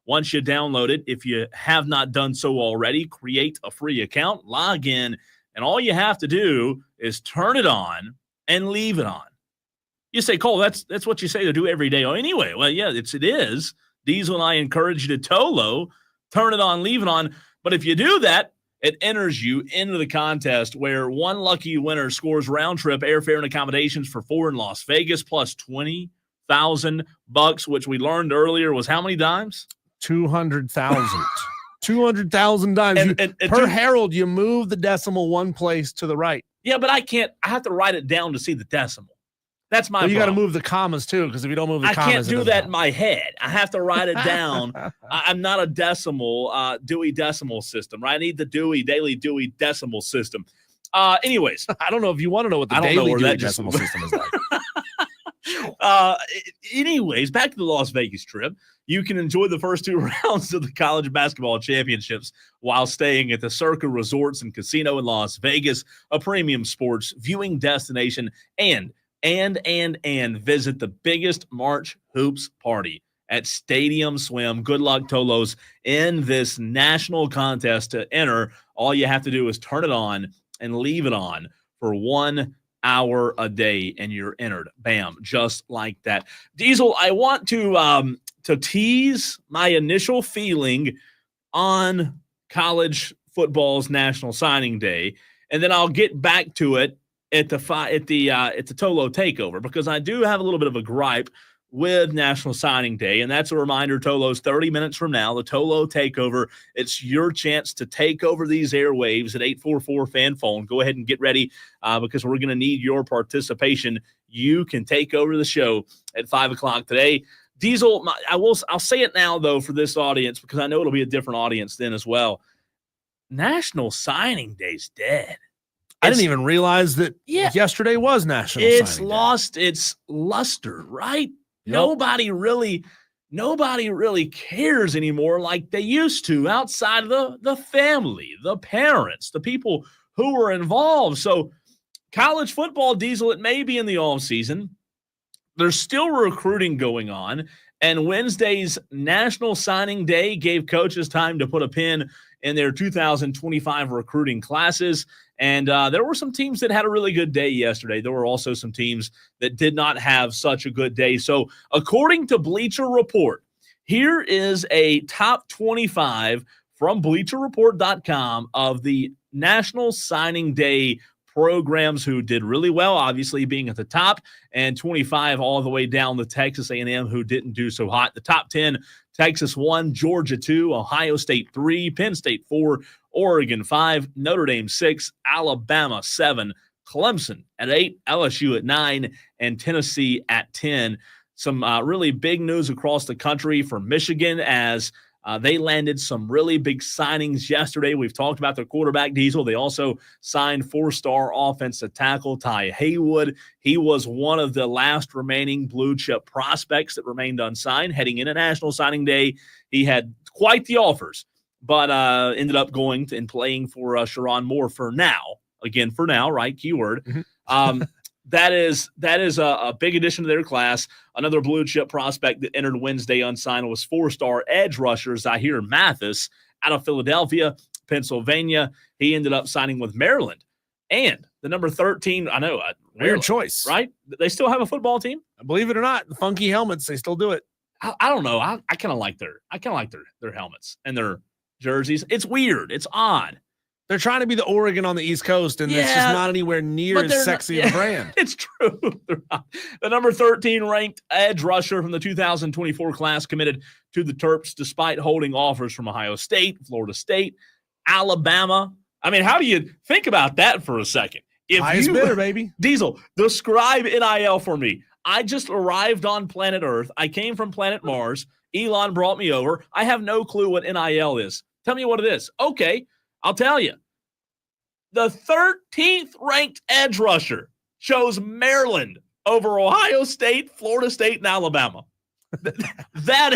Once you download it, if you have not done so already, create a free account, log in, and all you have to do is turn it on and leave it on. You say, Cole, that's what you say to do every day. Oh, anyway, well, yeah, it is. Diesel and I encourage you to TOLO, turn it on, leave it on. But if you do that, it enters you into the contest where one lucky winner scores round-trip airfare and accommodations for 4 in Las Vegas plus $20,000, which we learned earlier was how many dimes? 200,000. 200,000 dimes. Per Harold, you move the decimal one place to the right. Yeah, but I can't. I have to write it down to see the decimal. That's my problem. You got to move the commas, too, because if you don't move the commas, I can't do that in my head. I have to write it down. I'm not a Dewey Decimal System, right? I need the Daily Dewey Decimal System. Anyways. I don't know if you want to know what the Daily Dewey Decimal System is like. Anyways, back to the Las Vegas trip. You can enjoy the first 2 rounds of the college basketball championships while staying at the Circa Resorts and Casino in Las Vegas, a premium sports viewing destination, and visit the biggest March hoops party at Stadium Swim. Good luck, TOLO'S, in this national contest. To enter, all you have to do is turn it on and leave it on for 1 hour a day, and you're entered. Bam, just like that. Diesel, I want to tease my initial feeling on college football's National Signing Day, and then I'll get back to it at the TOLO takeover, because I do have a little bit of a gripe with National Signing Day, and that's a reminder, TOLO'S, 30 minutes from now, the TOLO takeover. It's your chance to take over these airwaves at 844-FAN-PHONE. Go ahead and get ready because we're going to need your participation. You can take over the show at 5 o'clock today. Diesel, I'll say it now, though, for this audience, because I know it'll be a different audience then as well. National Signing Day's dead. I didn't even realize that yesterday was National Signing Day. It's lost its luster, right? Yep. Nobody really cares anymore like they used to outside of the family, the parents, the people who were involved. So college football, Diesel, it may be in the offseason. There's still recruiting going on, and Wednesday's National Signing Day gave coaches time to put a pin in their 2025 recruiting classes. And there were some teams that had a really good day yesterday. There were also some teams that did not have such a good day. So according to Bleacher Report, here is a top 25 from BleacherReport.com of the National Signing Day programs who did really well, obviously being at the top, and 25 all the way down to Texas A&M who didn't do so hot. The top 10, Texas 1, Georgia 2, Ohio State 3, Penn State 4, Oregon 5, Notre Dame 6, Alabama 7, Clemson at 8, LSU at 9, and Tennessee at 10. Some really big news across the country for Michigan as they landed some really big signings yesterday. We've talked about their quarterback, Diesel. They also signed 4-star offensive tackle Ty Haywood. He was one of the last remaining blue-chip prospects that remained unsigned. Heading into National Signing Day, he had quite the offers, but ended up going and playing for Sharon Moore for now. Again, for now, right? Keyword. Mm-hmm. That is a big addition to their class. Another blue chip prospect that entered Wednesday unsigned was 4-star edge rusher Zahir Mathis out of Philadelphia, Pennsylvania. He ended up signing with Maryland. And the number 13, I know. Weird choice. Right? They still have a football team? Believe it or not, the funky helmets, they still do it. I don't know. I kind of like their helmets and their jerseys. It's weird. It's odd. They're trying to be the Oregon on the East Coast, and it's just not anywhere near as sexy a brand. It's true. The number 13 ranked edge rusher from the 2024 class committed to the Terps despite holding offers from Ohio State, Florida State, Alabama. I mean, how do you think about that for a second? Highest bidder, baby. Diesel, describe NIL for me. I just arrived on planet Earth. I came from planet Mars. Elon brought me over. I have no clue what NIL is. Tell me what it is. Okay, I'll tell you. The 13th ranked edge rusher chose Maryland over Ohio State, Florida State, and Alabama. that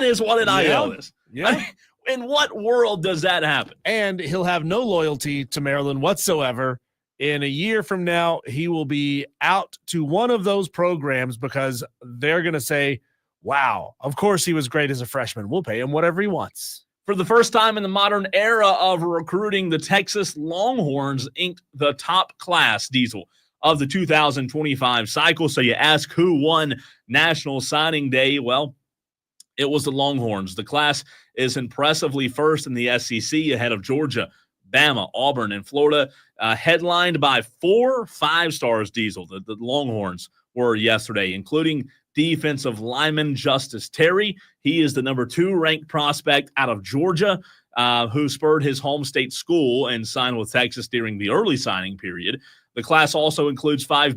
is what an NIL is. Yeah. In what world does that happen? And he'll have no loyalty to Maryland whatsoever. In a year from now, he will be out to one of those programs because they're going to say, wow, of course he was great as a freshman. We'll pay him whatever he wants. For the first time in the modern era of recruiting, the Texas Longhorns inked the top class, Diesel, of the 2025 cycle. So you ask who won National Signing Day? Well, it was the Longhorns. The class is impressively first in the SEC ahead of Georgia, Bama, Auburn, and Florida, headlined by 4 5-stars, Diesel. The Longhorns were yesterday, including defensive lineman Justice Terry. He is the number 2 ranked prospect out of Georgia, who spurred his home state school and signed with Texas during the early signing period. The class also includes big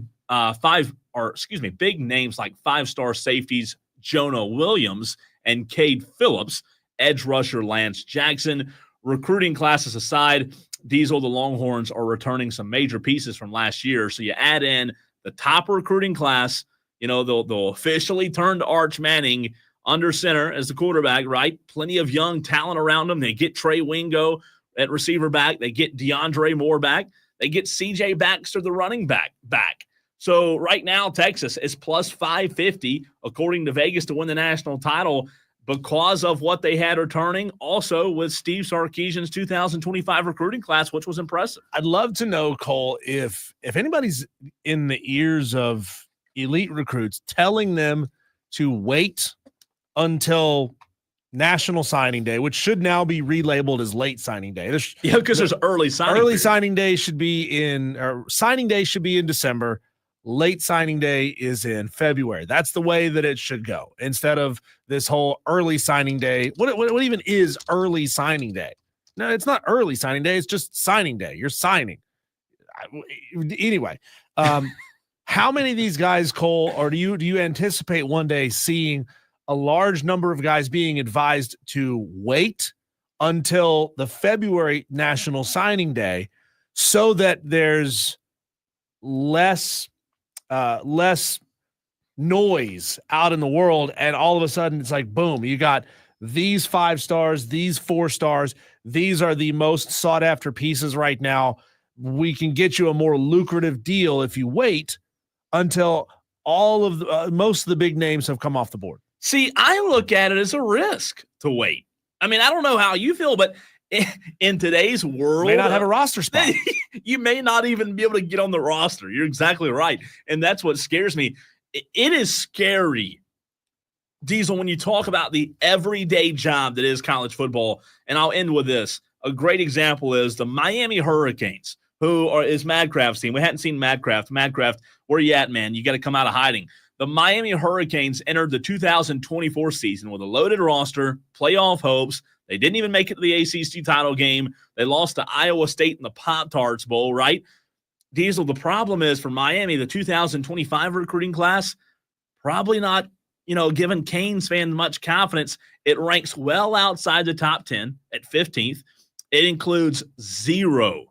names like 5-star safeties Jonah Williams and Cade Phillips, edge rusher Lance Jackson. Recruiting classes aside, Diesel, the Longhorns are returning some major pieces from last year. So you add in the top recruiting class. They'll officially turn to Arch Manning under center as the quarterback, right? Plenty of young talent around them. They get Trey Wingo at receiver back. They get DeAndre Moore back. They get CJ Baxter, the running back. So right now, Texas is plus 550, according to Vegas, to win the national title because of what they had returning. Also with Steve Sarkisian's 2025 recruiting class, which was impressive. I'd love to know, Cole, if anybody's in the ears of elite recruits telling them to wait until National Signing Day, which should now be relabeled as late signing day. Because there's early signing. Early signing day should be signing day should be in December. Late signing day is in February. That's the way that it should go. Instead of this whole early signing day. What even is early signing day? No, it's not early signing day. It's just signing day. You're signing. Anyway, how many of these guys, Cole, or do you anticipate one day seeing a large number of guys being advised to wait until the February National Signing Day so that there's less noise out in the world, and all of a sudden it's like, boom, you got these 5 stars, these 4 stars. These are the most sought after pieces right now. We can get you a more lucrative deal if you wait until all of the most of the big names have come off the board. See, I look at it as a risk to wait. I mean, I don't know how you feel, but in today's world, may not have a roster spot. You may not even be able to get on the roster. You're exactly right. And that's what scares me. It is scary, Diesel, when you talk about the everyday job that is college football. And I'll end with this. A great example is the Miami Hurricanes, is Madcraft's team. We hadn't seen Madcraft. Madcraft, where you at, man? You got to come out of hiding. The Miami Hurricanes entered the 2024 season with a loaded roster, playoff hopes. They didn't even make it to the ACC title game. They lost to Iowa State in the Pop-Tarts Bowl, right? Diesel, the problem is for Miami, the 2025 recruiting class, probably not, giving Canes fans much confidence. It ranks well outside the top 10 at 15th. It includes 0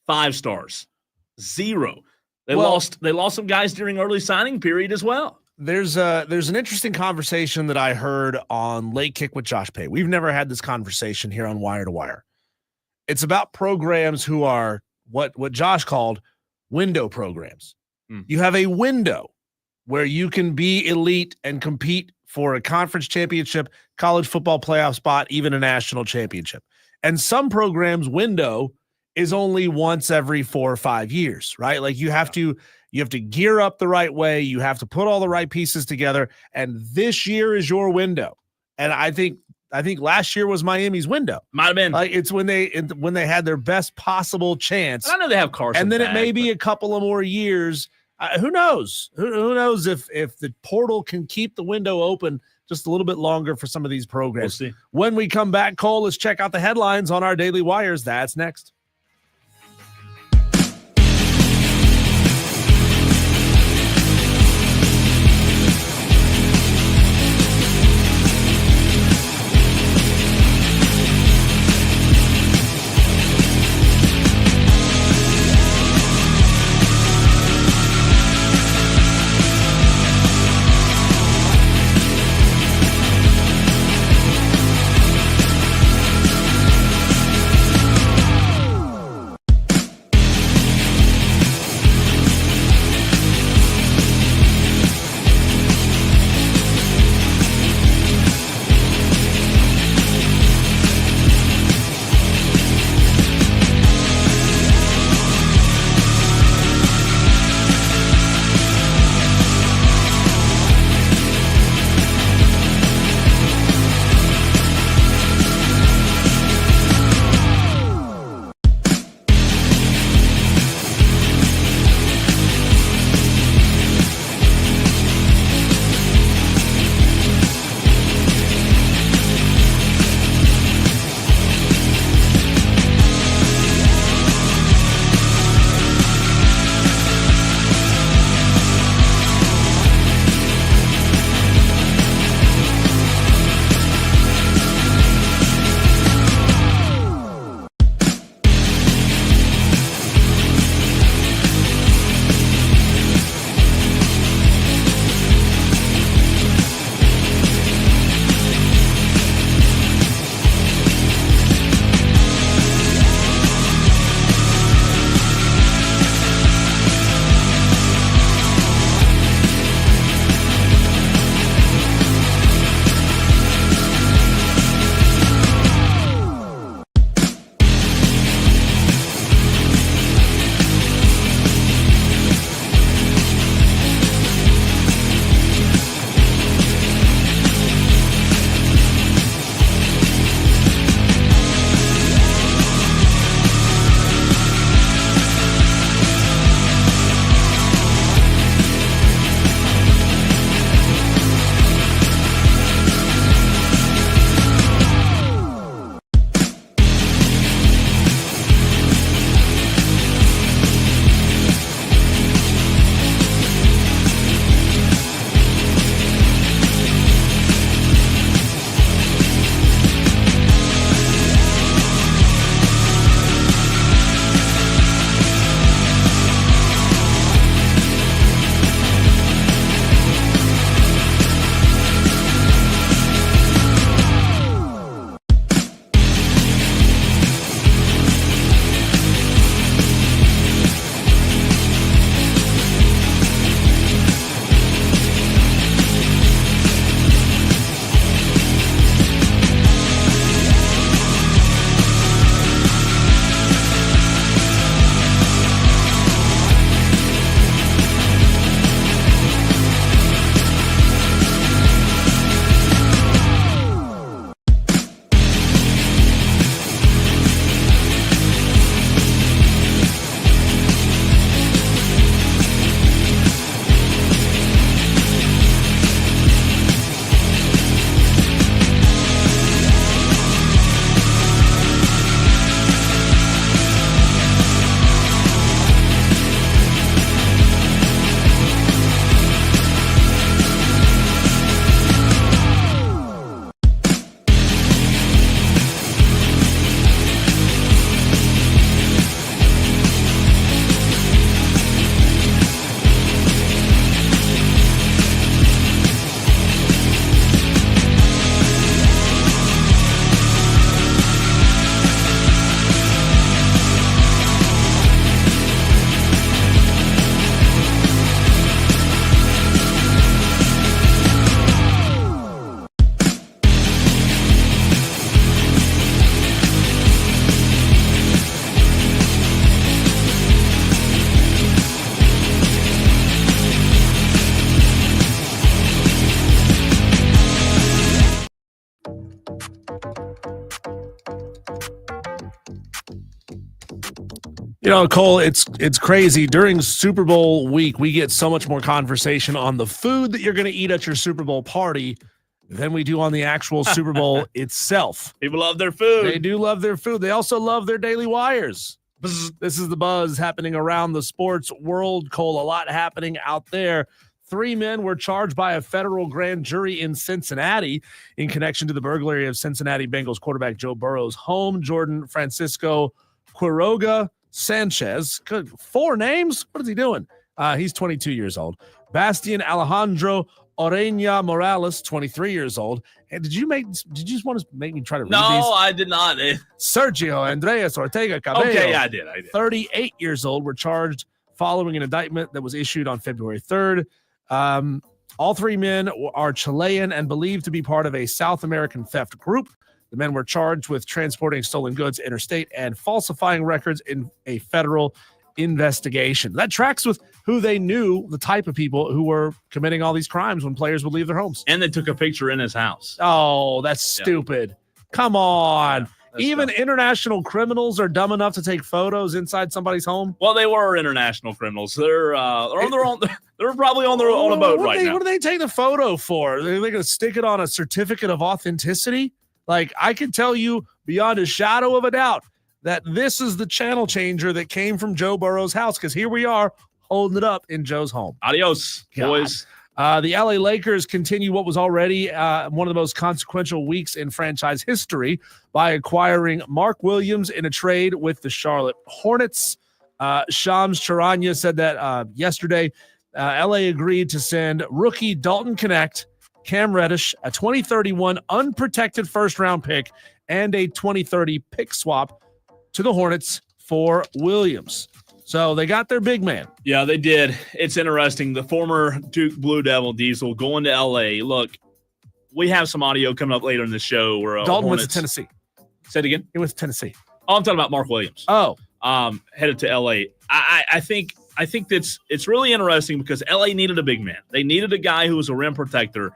5-stars. 0. They lost some guys during early signing period as well. There's an interesting conversation that I heard on Late Kick with Josh Pay. We've never had this conversation here on Wire to Wire. It's about programs who are what Josh called window programs. You have a window where you can be elite and compete for a conference championship, college football playoff spot, even a national championship. And some programs' window is only once every 4 or 5 years, right? Like you have to gear up the right way. You have to put all the right pieces together. And this year is your window. And I think last year was Miami's window. Might have been. Like it's when they had their best possible chance. I know they have Carson, and then it may be a couple of more years. Who knows? Who knows if the portal can keep the window open just a little bit longer for some of these programs. We'll see. When we come back, Cole, let's check out the headlines on our Daily Wires. That's next. Cole, it's crazy. During Super Bowl week, we get so much more conversation on the food that you're going to eat at your Super Bowl party than we do on the actual Super Bowl itself. People love their food. They do love their food. They also love their daily wires. This is the buzz happening around the sports world, Cole. A lot happening out there. 3 men were charged by a federal grand jury in Cincinnati in connection to the burglary of Cincinnati Bengals quarterback Joe Burrow's home. Jordan Francisco Quiroga Sanchez. Good. 4 names? What is he doing? He's 22 years old. Bastian Alejandro Oreña Morales, 23 years old. And did you just want to make me try to read these? No, I did not. Sergio Andreas Ortega Cabello. Okay, I did. 38 years old, were charged following an indictment that was issued on February 3rd. All 3 men are Chilean and believed to be part of a South American theft group. The men were charged with transporting stolen goods interstate and falsifying records in a federal investigation. That tracks with who they knew, the type of people who were committing all these crimes when players would leave their homes. And they took a picture in his house. Oh, that's stupid. Come on. Even dumb. International criminals are dumb enough to take photos inside somebody's home. Well, they were international criminals. They're on their own. They're probably on a boat right now. What do they take the photo for? Are they going to stick it on a certificate of authenticity? Like, I can tell you beyond a shadow of a doubt that this is the channel changer that came from Joe Burrow's house, because here we are holding it up in Joe's home. Adios, boys. The LA Lakers continue what was already one of the most consequential weeks in franchise history by acquiring Mark Williams in a trade with the Charlotte Hornets. Shams Charania said that yesterday. LA agreed to send rookie Dalton Knecht, Cam Reddish, a 2031 unprotected first-round pick, and a 2030 pick swap to the Hornets for Williams. So they got their big man. Yeah, they did. It's interesting. The former Duke Blue Devil Diesel going to L.A. Look, we have some audio coming up later in the show where Dalton Hornets, went to Tennessee. Say it again? He went to Tennessee. Oh, I'm talking about Mark Williams. Oh. Headed to L.A. I think it's really interesting because L.A. needed a big man. They needed a guy who was a rim protector,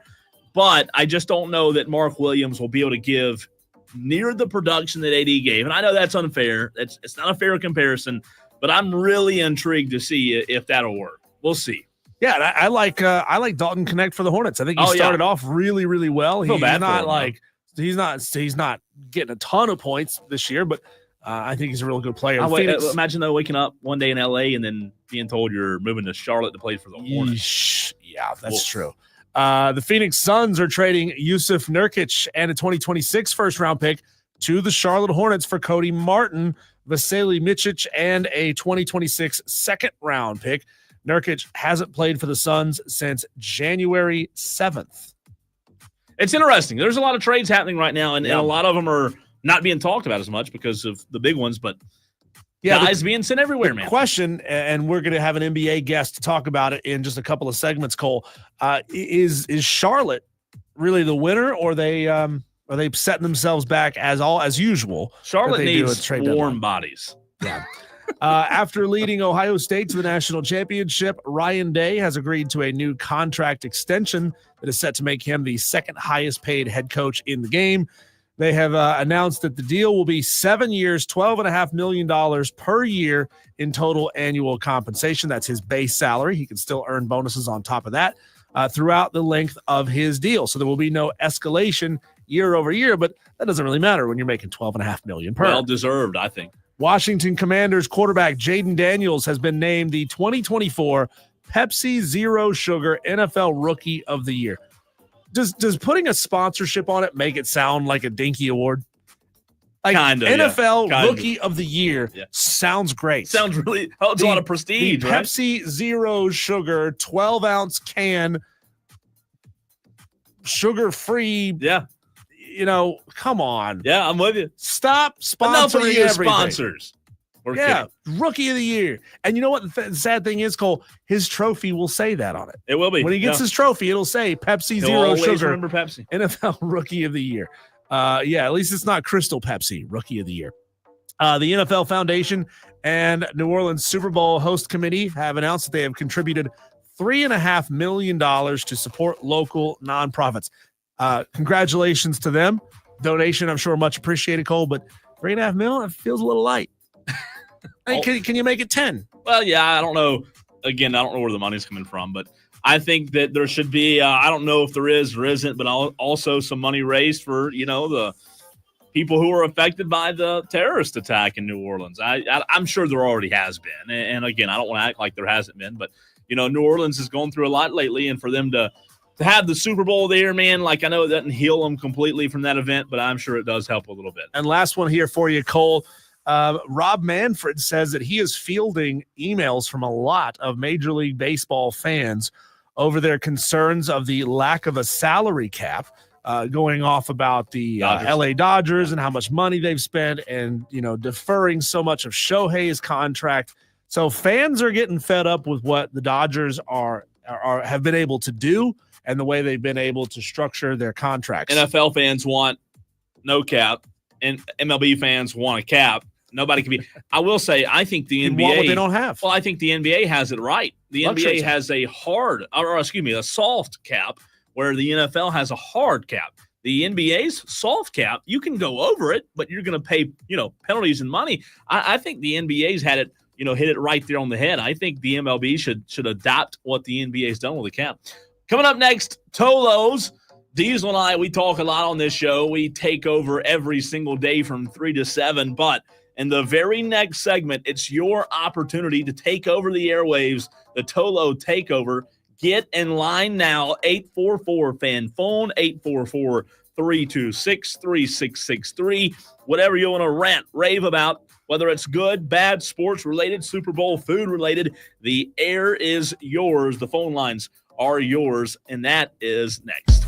but I just don't know that Mark Williams will be able to give near the production that AD gave. And I know that's unfair. It's not a fair comparison, but I'm really intrigued to see if that'll work. We'll see. Yeah, I like Dalton Knecht for the Hornets. I think he started off really, really well. He's not getting a ton of points this year, but I think he's a real good player. Imagine though waking up one day in LA and then being told you're moving to Charlotte to play for the Hornets. Yeah, that's true. The Phoenix Suns are trading Yusuf Nurkic and a 2026 first-round pick to the Charlotte Hornets for Cody Martin, Vasily Micic, and a 2026 second-round pick. Nurkic hasn't played for the Suns since January 7th. It's interesting. There's a lot of trades happening right now, and a lot of them are not being talked about as much because of the big ones, but guys being sent everywhere, man. Question, and we're going to have an NBA guest to talk about it in just a couple of segments, Cole. Is Charlotte really the winner, or are they setting themselves back as usual? Charlotte needs warm bodies. Yeah. After leading Ohio State to the national championship, Ryan Day has agreed to a new contract extension that is set to make him the second highest paid head coach in the game. They have announced that the deal will be 7 years, $12.5 million per year in total annual compensation. That's his base salary. He can still earn bonuses on top of that throughout the length of his deal. So there will be no escalation year over year, but that doesn't really matter when you're making $12.5 million per. Well deserved, I think. Washington Commanders quarterback Jaden Daniels has been named the 2024 Pepsi Zero Sugar NFL Rookie of the Year. Does putting a sponsorship on it make it sound like a dinky award? Like Kinda, NFL yeah. Rookie of the Year sounds great. Sounds really holds a lot of prestige, the right? Pepsi Zero Sugar 12-ounce can, sugar-free. Yeah. Come on. Yeah, I'm with you. Stop sponsoring Enough of you everything. Sponsors. We're kidding. Rookie of the Year. And you know what the sad thing is, Cole? His trophy will say that on it. It will be. When he gets his trophy, it'll say Pepsi He'll Zero always Sugar. remember Pepsi. NFL Rookie of the Year. At least it's not Crystal Pepsi Rookie of the Year. The NFL Foundation and New Orleans Super Bowl host committee have announced that they have contributed $3.5 million to support local nonprofits. Congratulations to them. Donation, I'm sure, much appreciated, Cole, but $3.5 million, it feels a little light. Hey, can you make it 10? Well, yeah, I don't know. Again, I don't know where the money's coming from, but I think that there should be, I don't know if there is or isn't, but also some money raised for, the people who were affected by the terrorist attack in New Orleans. I'm sure there already has been. And again, I don't want to act like there hasn't been, but, New Orleans has gone through a lot lately, and for them to have the Super Bowl there, man, like I know it doesn't heal them completely from that event, but I'm sure it does help a little bit. And last one here for you, Cole. Rob Manfred says that he is fielding emails from a lot of Major League Baseball fans over their concerns of the lack of a salary cap, going off about the LA Dodgers and how much money they've spent and, deferring so much of Shohei's contract. So fans are getting fed up with what the Dodgers have been able to do and the way they've been able to structure their contracts. NFL fans want no cap, and MLB fans want a cap. Nobody can be. I will say, I think the NBA. Want what they don't have. Well, I think the NBA has it right. The NBA has a soft cap, where the NFL has a hard cap. The NBA's soft cap, you can go over it, but you're going to pay, penalties and money. I think the NBA's had it, hit it right there on the head. I think the MLB should adopt what the NBA's done with the cap. Coming up next, TOLO'S. Diesel and I, we talk a lot on this show. We take over every single day from 3 to 7, but in the very next segment, it's your opportunity to take over the airwaves, the Tolo takeover. Get in line now, 844-FAN phone, 844-326-3663. Whatever you want to rant, rave about, whether it's good, bad, sports-related, Super Bowl, food-related, the air is yours. The phone lines are yours, and that is next.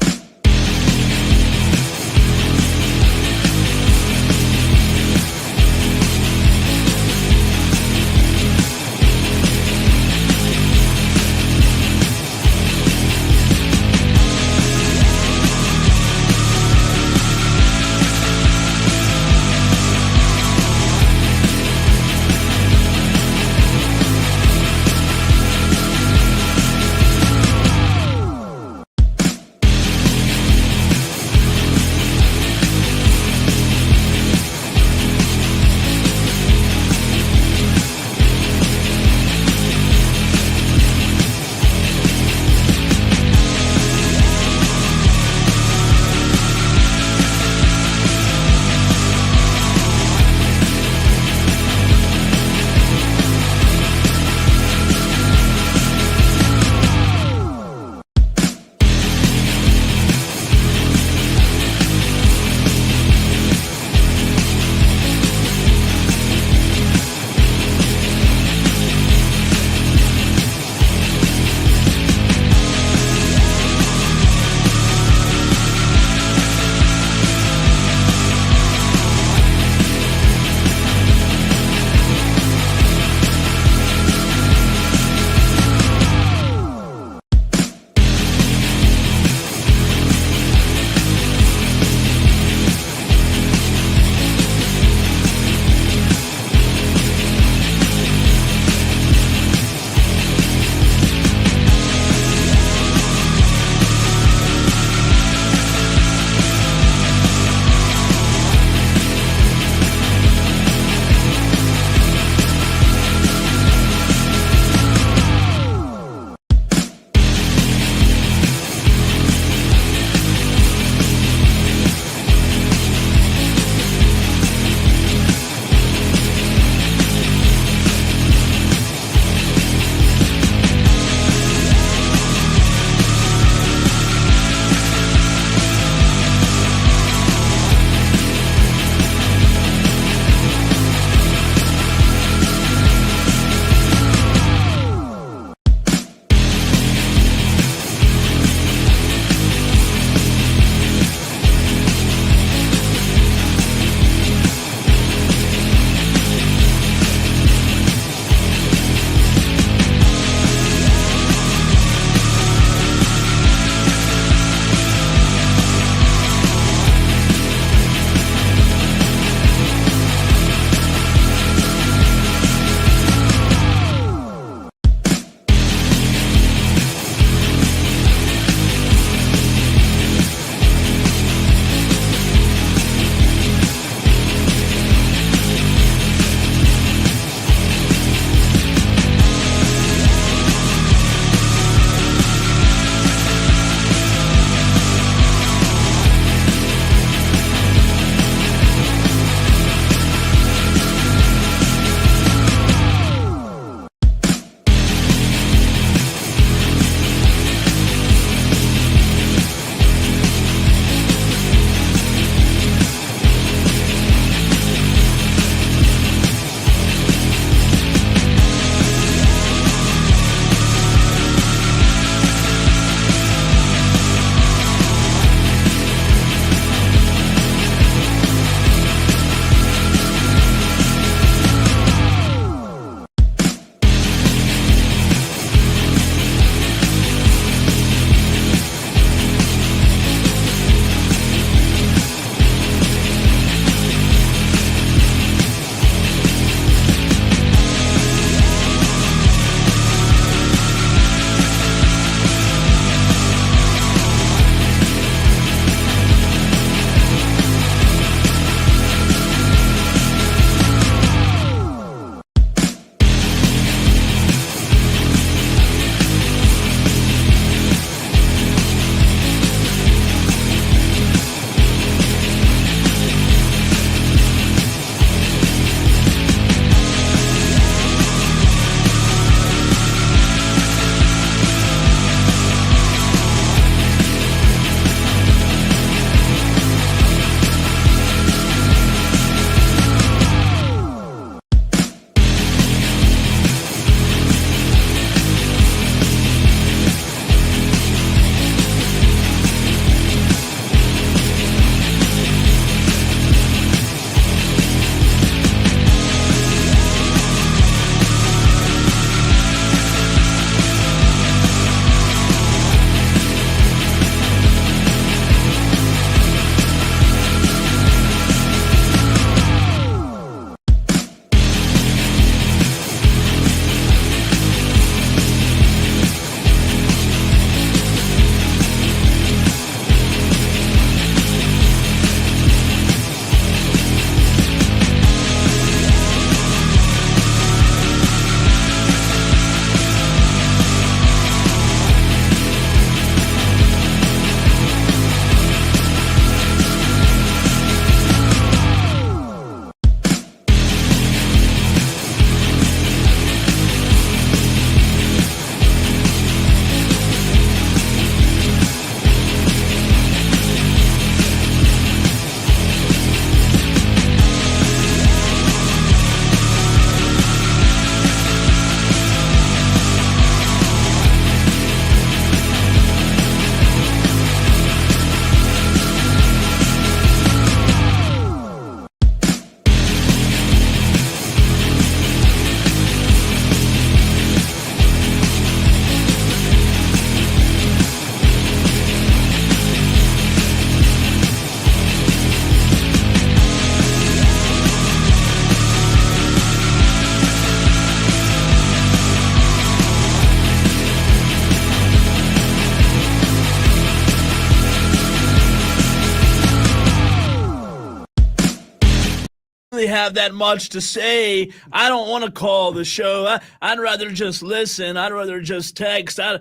really have that much to say. I don't want to call the show. I'd rather just listen. I'd rather just text. I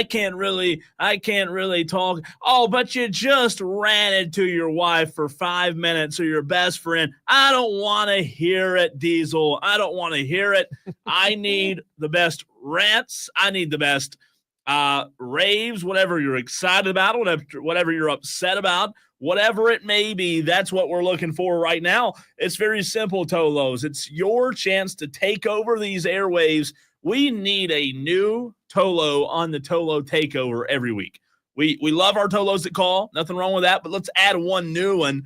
can't really talk. Oh, but you just ranted to your wife for 5 minutes or your best friend. I don't want to hear it, Diesel. I don't want to hear it. I need the best rants. I need the best raves, whatever you're excited about, whatever you're upset about. Whatever it may be, that's what we're looking for right now. It's very simple, Tolos. It's your chance to take over these airwaves. We need a new Tolo on the Tolo Takeover every week. We love our Tolos that call. Nothing wrong with that, but let's add one new one.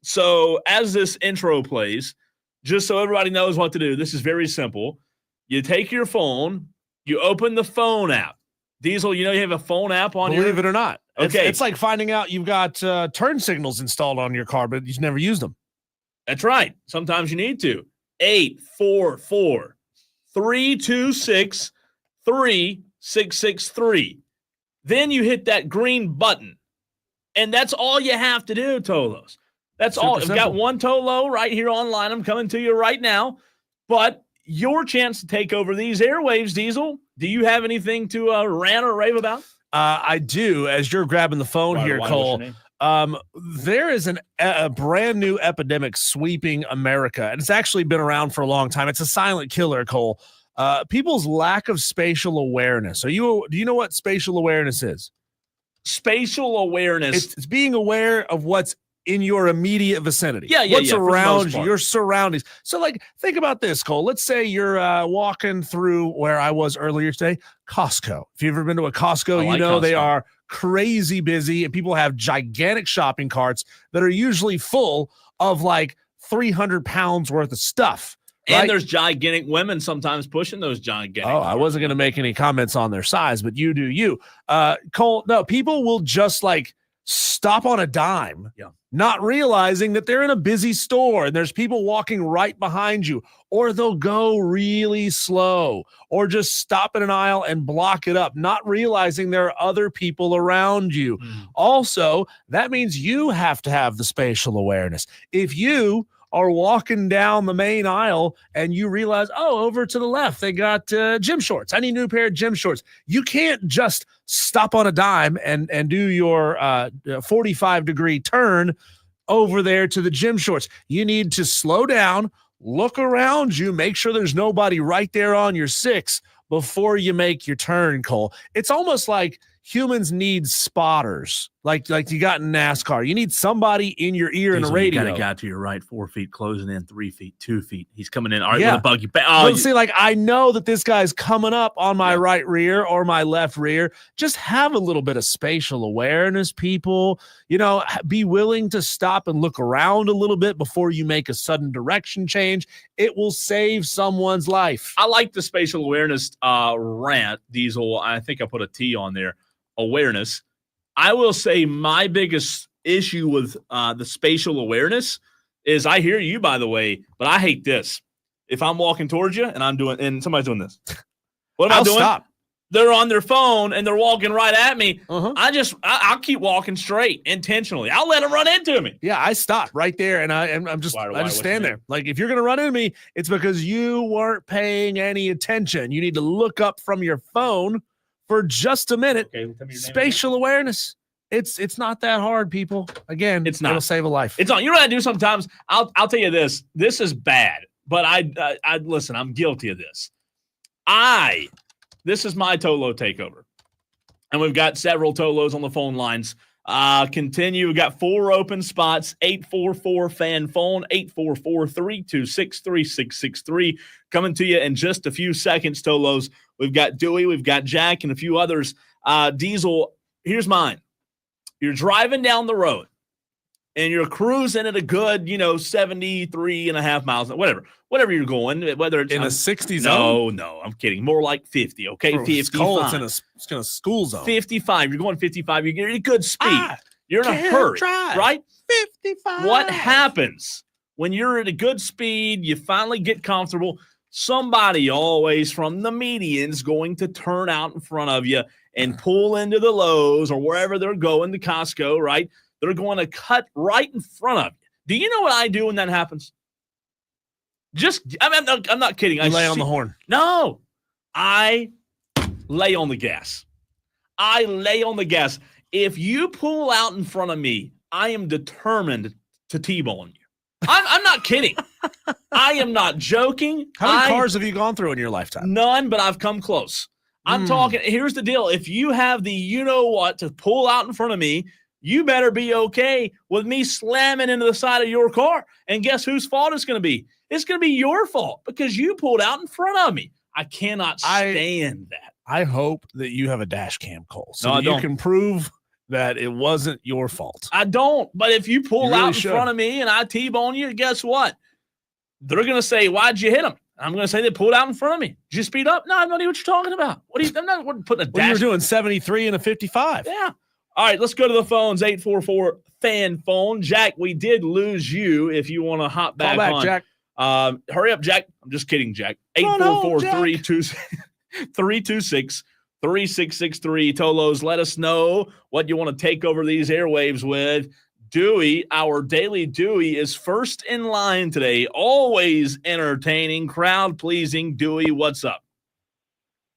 So as this intro plays, just so everybody knows what to do, this is very simple. You take your phone, you open the phone app. Diesel, you have a phone app on here? Believe it or not. Okay. It's like finding out you've got turn signals installed on your car, but you've never used them. That's right. Sometimes you need to. 844-326-3663. Then you hit that green button. And that's all you have to do, Tolos. That's Super all. simple. I've got one Tolo right here online. I'm coming to you right now. But your chance to take over these airwaves, Diesel. Do you have anything to rant or rave about? I do. As you're grabbing the phone here, Cole, there is a brand new epidemic sweeping America, and it's actually been around for a long time. It's a silent killer, Cole. People's lack of spatial awareness. Do you know what spatial awareness is? Spatial awareness. It's being aware of what's in your immediate vicinity. What's around you, your surroundings. So, think about this, Cole. Let's say you're walking through where I was earlier today, Costco. If you've ever been to a Costco, Costco. They are crazy busy, and people have gigantic shopping carts that are usually full of 300 pounds worth of stuff. And there's gigantic women sometimes pushing those gigantic. Oh, I wasn't going to make any comments on their size, but you do you. Cole, no, people will just stop on a dime, not realizing that they're in a busy store and there's people walking right behind you, or they'll go really slow or just stop in an aisle and block it up, not realizing there are other people around you. Also, that means you have to have the spatial awareness. If you are walking down the main aisle and you realize, over to the left, they got gym shorts. I need a new pair of gym shorts. You can't just stop on a dime and do your 45-degree turn over there to the gym shorts. You need to slow down, look around you, make sure there's nobody right there on your 6 before you make your turn, Cole. It's almost like humans need spotters, like you got in NASCAR. You need somebody in your ear and a radio. You got a guy to your right, 4 feet, closing in 3 feet, 2 feet. He's coming in. All right, with a bug you back. I know that this guy's coming up on my right rear or my left rear. Just have a little bit of spatial awareness, people. Be willing to stop and look around a little bit before you make a sudden direction change. It will save someone's life. I like the spatial awareness rant, Diesel. I think I put a T on there. Awareness. I will say my biggest issue with the spatial awareness is I hear you, by the way, but I hate this. If I'm walking towards you and somebody's doing this, what am I doing? Stop. They're on their phone and they're walking right at me. Uh-huh. I'll keep walking straight intentionally. I'll let them run into me. Yeah, I stop right there and I just stand there. If you're gonna run into me, it's because you weren't paying any attention. You need to look up from your phone for just a minute. Okay, spatial awareness. It's not that hard, people. Again, it's not. It'll save a life. It's not. You know what I do sometimes? I'll tell you this. This is bad, but I listen. I'm guilty of this. This is my Tolo takeover, and we've got several Tolos on the phone lines. Continue. We've got 4 open spots. 844-FAN phone. 844-326-3663. Coming to you in just a few seconds, Tolos. We've got Dewey, we've got Jack, and a few others. Diesel, here's mine. You're driving down the road, and you're cruising at a good, 73 and a half miles, whatever you're going, whether it's in the 60 zone. No, I'm kidding. More like 50, okay? 55. It's cold. It's in a school zone. 55. You're going 55. You're getting a good speed. You're in a hurry, right? 55. What happens when you're at a good speed, you finally get comfortable, somebody always from the median's going to turn out in front of you and pull into the Lowe's or wherever they're going, to Costco, right? They're going to cut right in front of you. Do you know what I do when that happens? I'm not kidding. You lay on the horn. No, I lay on the gas. I lay on the gas. If you pull out in front of me, I am determined to T-bone you. I'm not kidding. I am not joking. How many cars have you gone through in your lifetime? None, but I've come close. I'm talking. Here's the deal. If you have the you-know-what to pull out in front of me, you better be okay with me slamming into the side of your car. And guess whose fault it's going to be? It's going to be your fault because you pulled out in front of me. I cannot stand that. I hope that you have a dash cam, Cole, so no, you can prove that it wasn't your fault. I don't. But if you pull out in front of me and I T-bone you, guess what? They're going to say, why'd you hit them? I'm going to say they pulled out in front of me. Did you speed up? No, I have no idea what you're talking about. I'm not putting a dash. You're doing 73 and a 55. Yeah. All right, let's go to the phones, 844-FAN-PHONE. Jack, we did lose you if you want to hop back, Call back on. Jack. Hurry up, Jack. I'm just kidding, Jack. 844-326-3663. Tolos, let us know what you want to take over these airwaves with. Dewey, our daily Dewey, is first in line today. Always entertaining, crowd-pleasing. Dewey, what's up?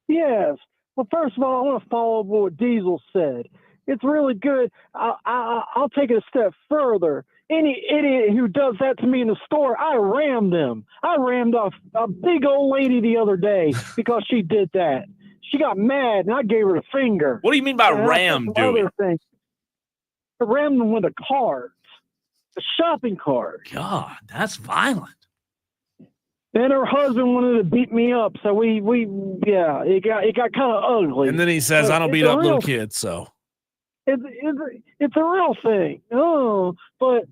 Yes. Well, first of all, I want to follow up what Diesel said. It's really good. I'll take it a step further. Any idiot who does that to me in the store, I rammed them. I rammed a big old lady the other day because she did that. She got mad, and I gave her the finger. What do you mean by ram, Dewey? I rammed them with a cart, a shopping cart. God, that's violent. And her husband wanted to beat me up, so it got kind of ugly. And then he says, "I don't beat up little kids," so it's a real thing. Oh, but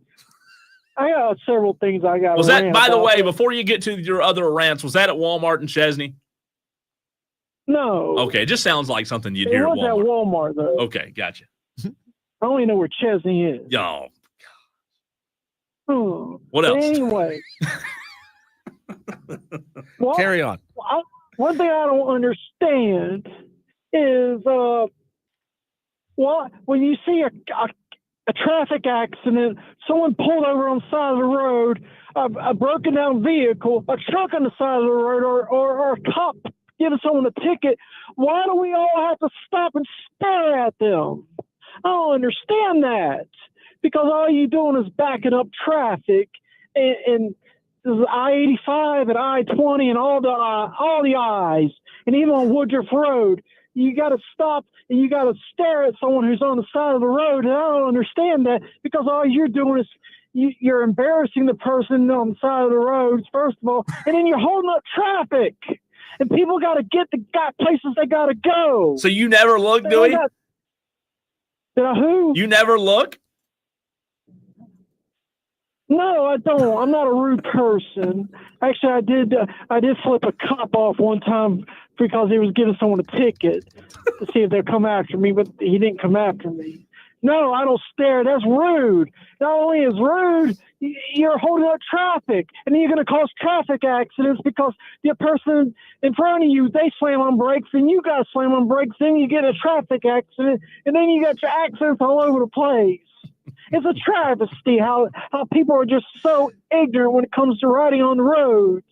I got several things I got. Was that, by the way, before you get to your other rants, was that at Walmart in Chesney? No. Okay, it just sounds like something you'd hear at Walmart. It was at Walmart, though. Okay, gotcha. I only know where Chesney is. Yo. What else? Anyway. Carry on. One thing I don't understand is when you see a traffic accident, someone pulled over on the side of the road, a broken down vehicle, a truck on the side of the road, or a cop giving someone a ticket, why do we all have to stop and stare at them? I don't understand that, because all you're doing is backing up traffic, and I-85 and I-20 and all the I's, and even on Woodruff Road, you got to stop and you got to stare at someone who's on the side of the road, and I don't understand that, because all you're doing is you're embarrassing the person on the side of the road, first of all, and then you're holding up traffic, and people got places they got to go. So you never look, Dewey? Did I who? You never look? No, I don't. I'm not a rude person. Actually, I did flip a cop off one time because he was giving someone a ticket to see if they'd come after me, but he didn't come after me. No, I don't stare. That's rude. Not only is rude, you're holding up traffic, and then you're going to cause traffic accidents because the person in front of you, they slam on brakes, and you got to slam on brakes, then you get a traffic accident, and then you got your accidents all over the place. It's a travesty how people are just so ignorant when it comes to riding on the roads.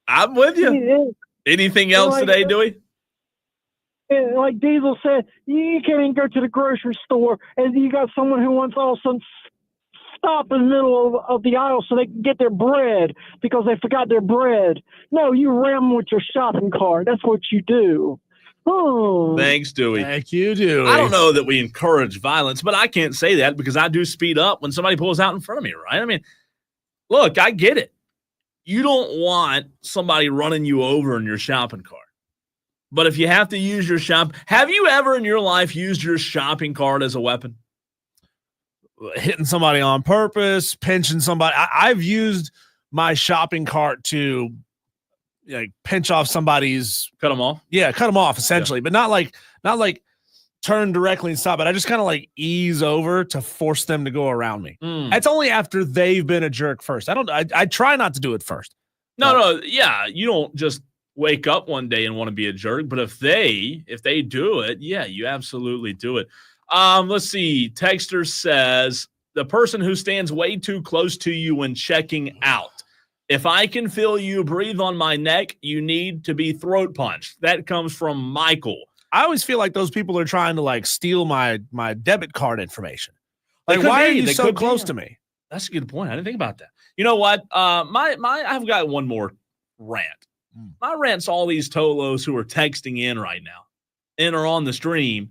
I'm with you. Anything else today, Dewey? Like Diesel said, you can't even go to the grocery store, and you got someone who wants all of a sudden stop in the middle of the aisle so they can get their bread because they forgot their bread. No, you ram with your shopping cart. That's what you do. Oh. Thanks, Dewey. Thank you, Dewey. I don't know that we encourage violence, but I can't say that because I do speed up when somebody pulls out in front of me, right? I mean, look, I get it. You don't want somebody running you over in your shopping cart. But if you have to use your have you ever in your life used your shopping cart as a weapon? Hitting somebody on purpose, pinching somebody. I've used my shopping cart to pinch off somebody's, cut them off. Yeah, cut them off essentially, but not like turn directly and stop it. I just kind of ease over to force them to go around me. That's only after they've been a jerk first. I try not to do it first. No, yeah, you don't just wake up one day and want to be a jerk, but if they do it, yeah, you absolutely do it. Let's see. Texter says the person who stands way too close to you when checking out. If I can feel you breathe on my neck, you need to be throat punched. That comes from Michael. I always feel like those people are trying to like steal my debit card information. Like, why are you so close to me? That's a good point. I didn't think about that. You know what? I've got one more rant. My rant's all these Tolos who are texting in right now and are on the stream,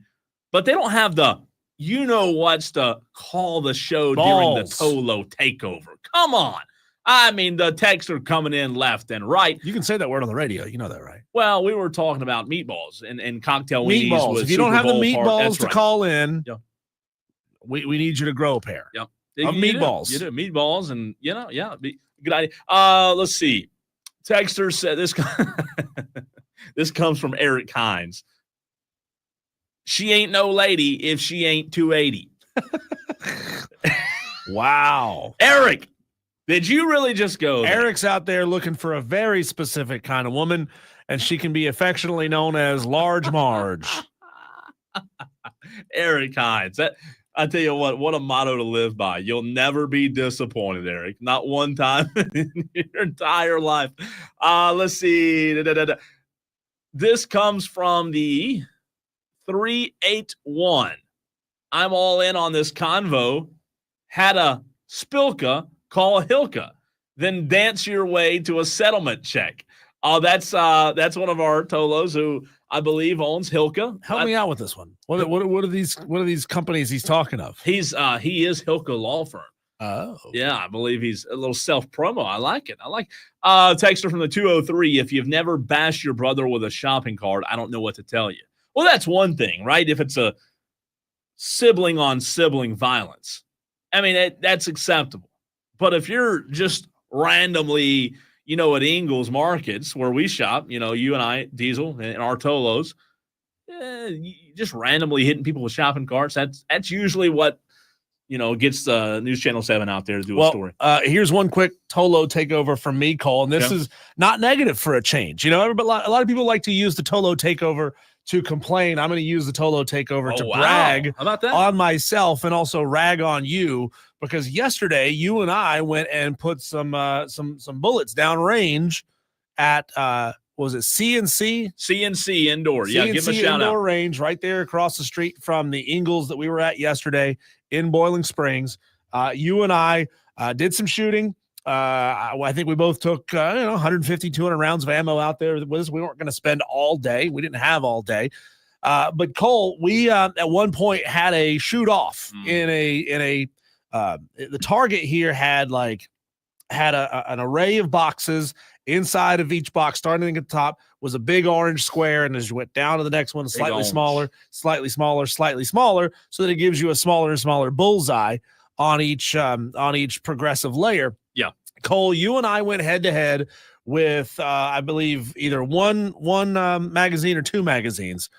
but they don't have the what's to call the show during the Tolo takeover. Come on. I mean, the texts are coming in left and right. You can say that word on the radio. You know that, right? Well, we were talking about meatballs and cocktail weenies. Meatballs. If you don't have the meatballs to call in, yep. we need you to grow a pair. Yep. Of meatballs. You do meatballs, and good idea. Let's see. Texter said this. This comes from Eric Hines. She ain't no lady if she ain't 280. Wow, Eric, did you really just go there? Eric's out there looking for a very specific kind of woman, and she can be affectionately known as Large Marge. Eric Hines. I tell you what a motto to live by. You'll never be disappointed, Eric. Not one time in your entire life. Let's see. This comes from the 381. I'm all in on this convo. Had a Spilka, call Hilka, then dance your way to a settlement check. Oh, that's one of our Tolos who I believe owns Hilka. Help me out with this one. What are these companies he's talking of? He is Hilka Law Firm. Oh, yeah, I believe he's a little self promo. I like it. Texter from the 203. If you've never bashed your brother with a shopping cart, I don't know what to tell you. Well, that's one thing, right? If it's a sibling on sibling violence, I mean that's acceptable. But if you're just randomly, at Ingles Markets where we shop, you and I, Diesel, and our Tolos, just randomly hitting people with shopping carts. That's usually what, gets News Channel 7 out there to do a story. Here's one quick Tolo takeover from me, Cole, and this is not negative for a change. A lot of people like to use the Tolo takeover to complain. I'm going to use the Tolo takeover to brag on myself and also rag on you, because yesterday you and I went and put some bullets down range at was it CNC? CNC Indoor. Yeah, give them a shout Indoor out. Range right there across the street from the Ingles that we were at yesterday in Boiling Springs. You and I did some shooting. I think we both took 150, 200 rounds of ammo out there with us. We weren't going to spend all day. We didn't have all day. But Cole, we at one point had a shoot off in a the target here had an array of boxes. Inside of each box, starting at the top, was a big orange square, and as you went down to the next one, slightly smaller, so that it gives you a smaller and smaller bullseye on each progressive layer. Yeah, Cole, you and I went head to head with I believe either one magazine or two magazines,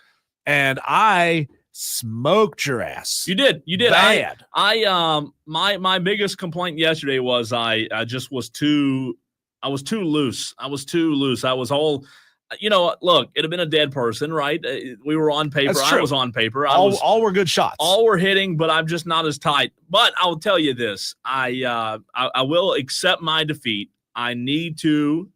and I smoked your ass. You did bad. My biggest complaint yesterday was I was too loose. I was all, look, it'd have been a dead person, right? We were on paper. I was on paper. All were good shots. All were hitting, but I'm just not as tight. But I'll tell you this. I will accept my defeat. I need to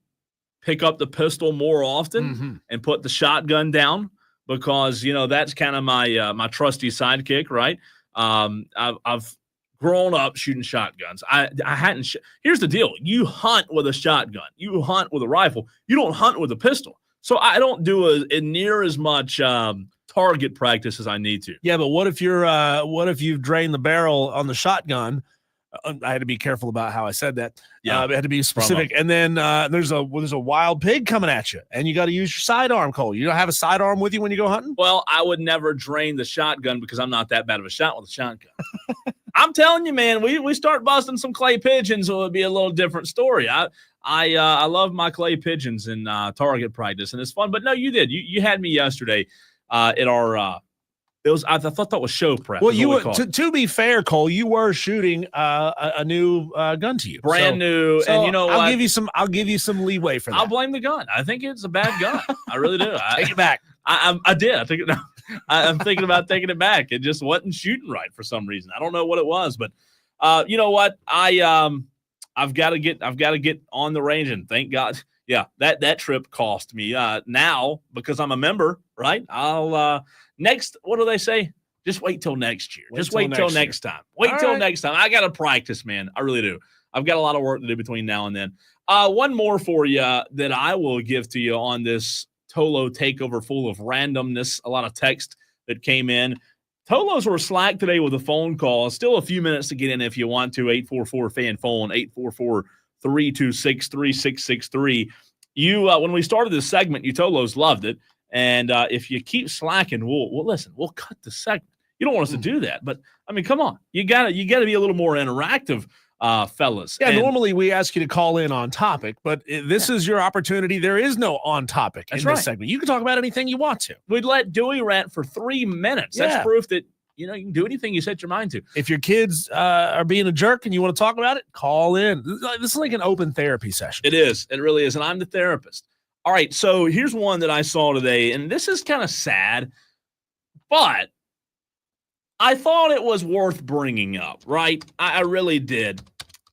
pick up the pistol more often and put the shotgun down, because, that's kind of my trusty sidekick, right? I've grown up shooting shotguns. I hadn't. Here's the deal: you hunt with a shotgun, you hunt with a rifle, you don't hunt with a pistol. So I don't do near as much target practice as I need to. Yeah, but what if you've drained the barrel on the shotgun? I had to be careful about how I said that. Yeah, it had to be specific. Promo. And then there's a wild pig coming at you, and you got to use your sidearm, Cole. You don't have a sidearm with you when you go hunting? Well, I would never drain the shotgun because I'm not that bad of a shot with a shotgun. I'm telling you, man, we start busting some clay pigeons, so it would be a little different story. I love my clay pigeons in target practice, and it's fun. But no, you did. You had me yesterday at our. I thought that was show prep. Well, to be fair, Cole, you were shooting a new gun to you, brand new, and I'll give you some leeway for that. I'll blame the gun. I think it's a bad gun. I really do. Take it back. I did. I think it. I'm thinking about taking it back. It just wasn't shooting right for some reason. I don't know what it was, but you know what? I've got to get on the range, and thank God. Yeah, that trip cost me. Now, because I'm a member, right? I'll next. What do they say? Just wait till next year. Just wait till next time. Wait till next time. I got to practice, man. I really do. I've got a lot of work to do between now and then. One more for you that I will give to you on this Tolo takeover full of randomness. A lot of text that came in. Tolos were slack today with a phone call. Still a few minutes to get in if you want to. 844-FAN-PHONE, 844-326-3663. You, when we started this segment, you Tolos loved it. And if you keep slacking, we'll listen. We'll cut the segment. You don't want us to do that, but I mean, come on. You gotta be a little more interactive, fellas. Yeah, normally we ask you to call in on topic, but this is your opportunity. There is no on topic in this segment. You can talk about anything you want to. We'd let Dewey rant for 3 minutes. Yeah. That's proof that you can do anything you set your mind to. If your kids are being a jerk and you want to talk about it, call in. This is like an open therapy session. It is. It really is. And I'm the therapist. All right. So here's one that I saw today, and this is kind of sad, but I thought it was worth bringing up, right? I really did.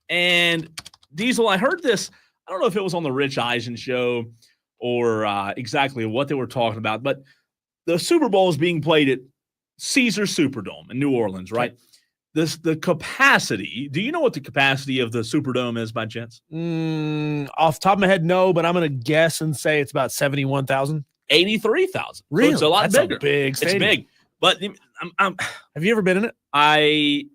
And Diesel, I heard this. I don't know if it was on the Rich Eisen show or exactly what they were talking about, but the Super Bowl is being played at Caesar Superdome in New Orleans, right? The capacity. Do you know what the capacity of the Superdome is by chance? Off the top of my head, no, but I'm going to guess and say it's about 71,000. 83,000. Really? So it's a lot bigger. A big stadium. It's big. But have you ever been in it? I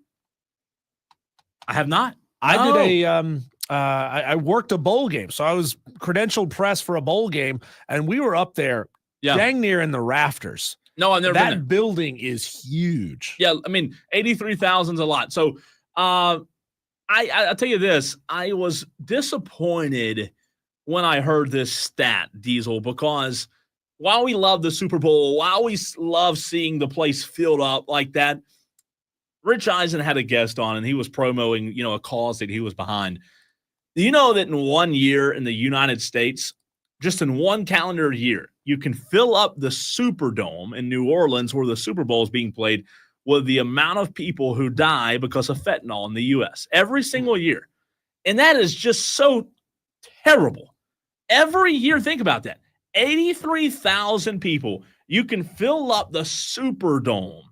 have not. I worked a bowl game, so I was credentialed press for a bowl game, and we were up there, dang near in the rafters. No, I've never been there. That building is huge. Yeah, I mean, 83,000 is a lot. So, I'll tell you this: I was disappointed when I heard this stat, Diesel, because while we love the Super Bowl, while we love seeing the place filled up like that, Rich Eisen had a guest on, and he was promoting, a cause that he was behind. You know that in 1 year in the United States, just in one calendar year, you can fill up the Superdome in New Orleans where the Super Bowl is being played with the amount of people who die because of fentanyl in the U.S. every single year. And that is just so terrible. Every year, think about that. 83,000 people. You can fill up the Superdome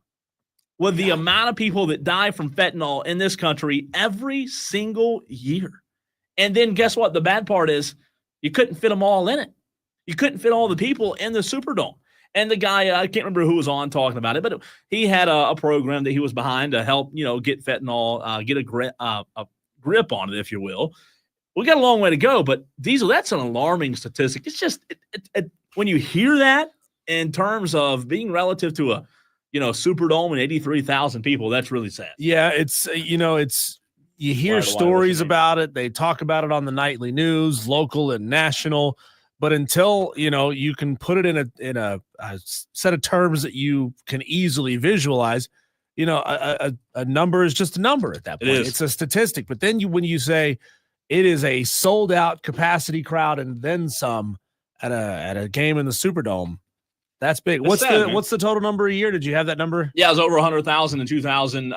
with the amount of people that die from fentanyl in this country every single year. And then guess what? The bad part is you couldn't fit them all in it. You couldn't fit all the people in the Superdome. And the guy, I can't remember who was on talking about it, but he had a program that he was behind to help, get fentanyl, get a grip on it, if you will. We got a long way to go, but Diesel, that's an alarming statistic. It's just when you hear that in terms of being relative to a Superdome and 83,000 people, that's really sad. Yeah, it's you hear stories about it. They talk about it on the nightly news, local and national. But until you can put it in a set of terms that you can easily visualize, a number is just a number at that point. It's a statistic. But then when you say it is a sold out capacity crowd and then some at a game in the Superdome, that's big. What's the total number a year? Did you have that number? Yeah, it was over 100,000 in 2000.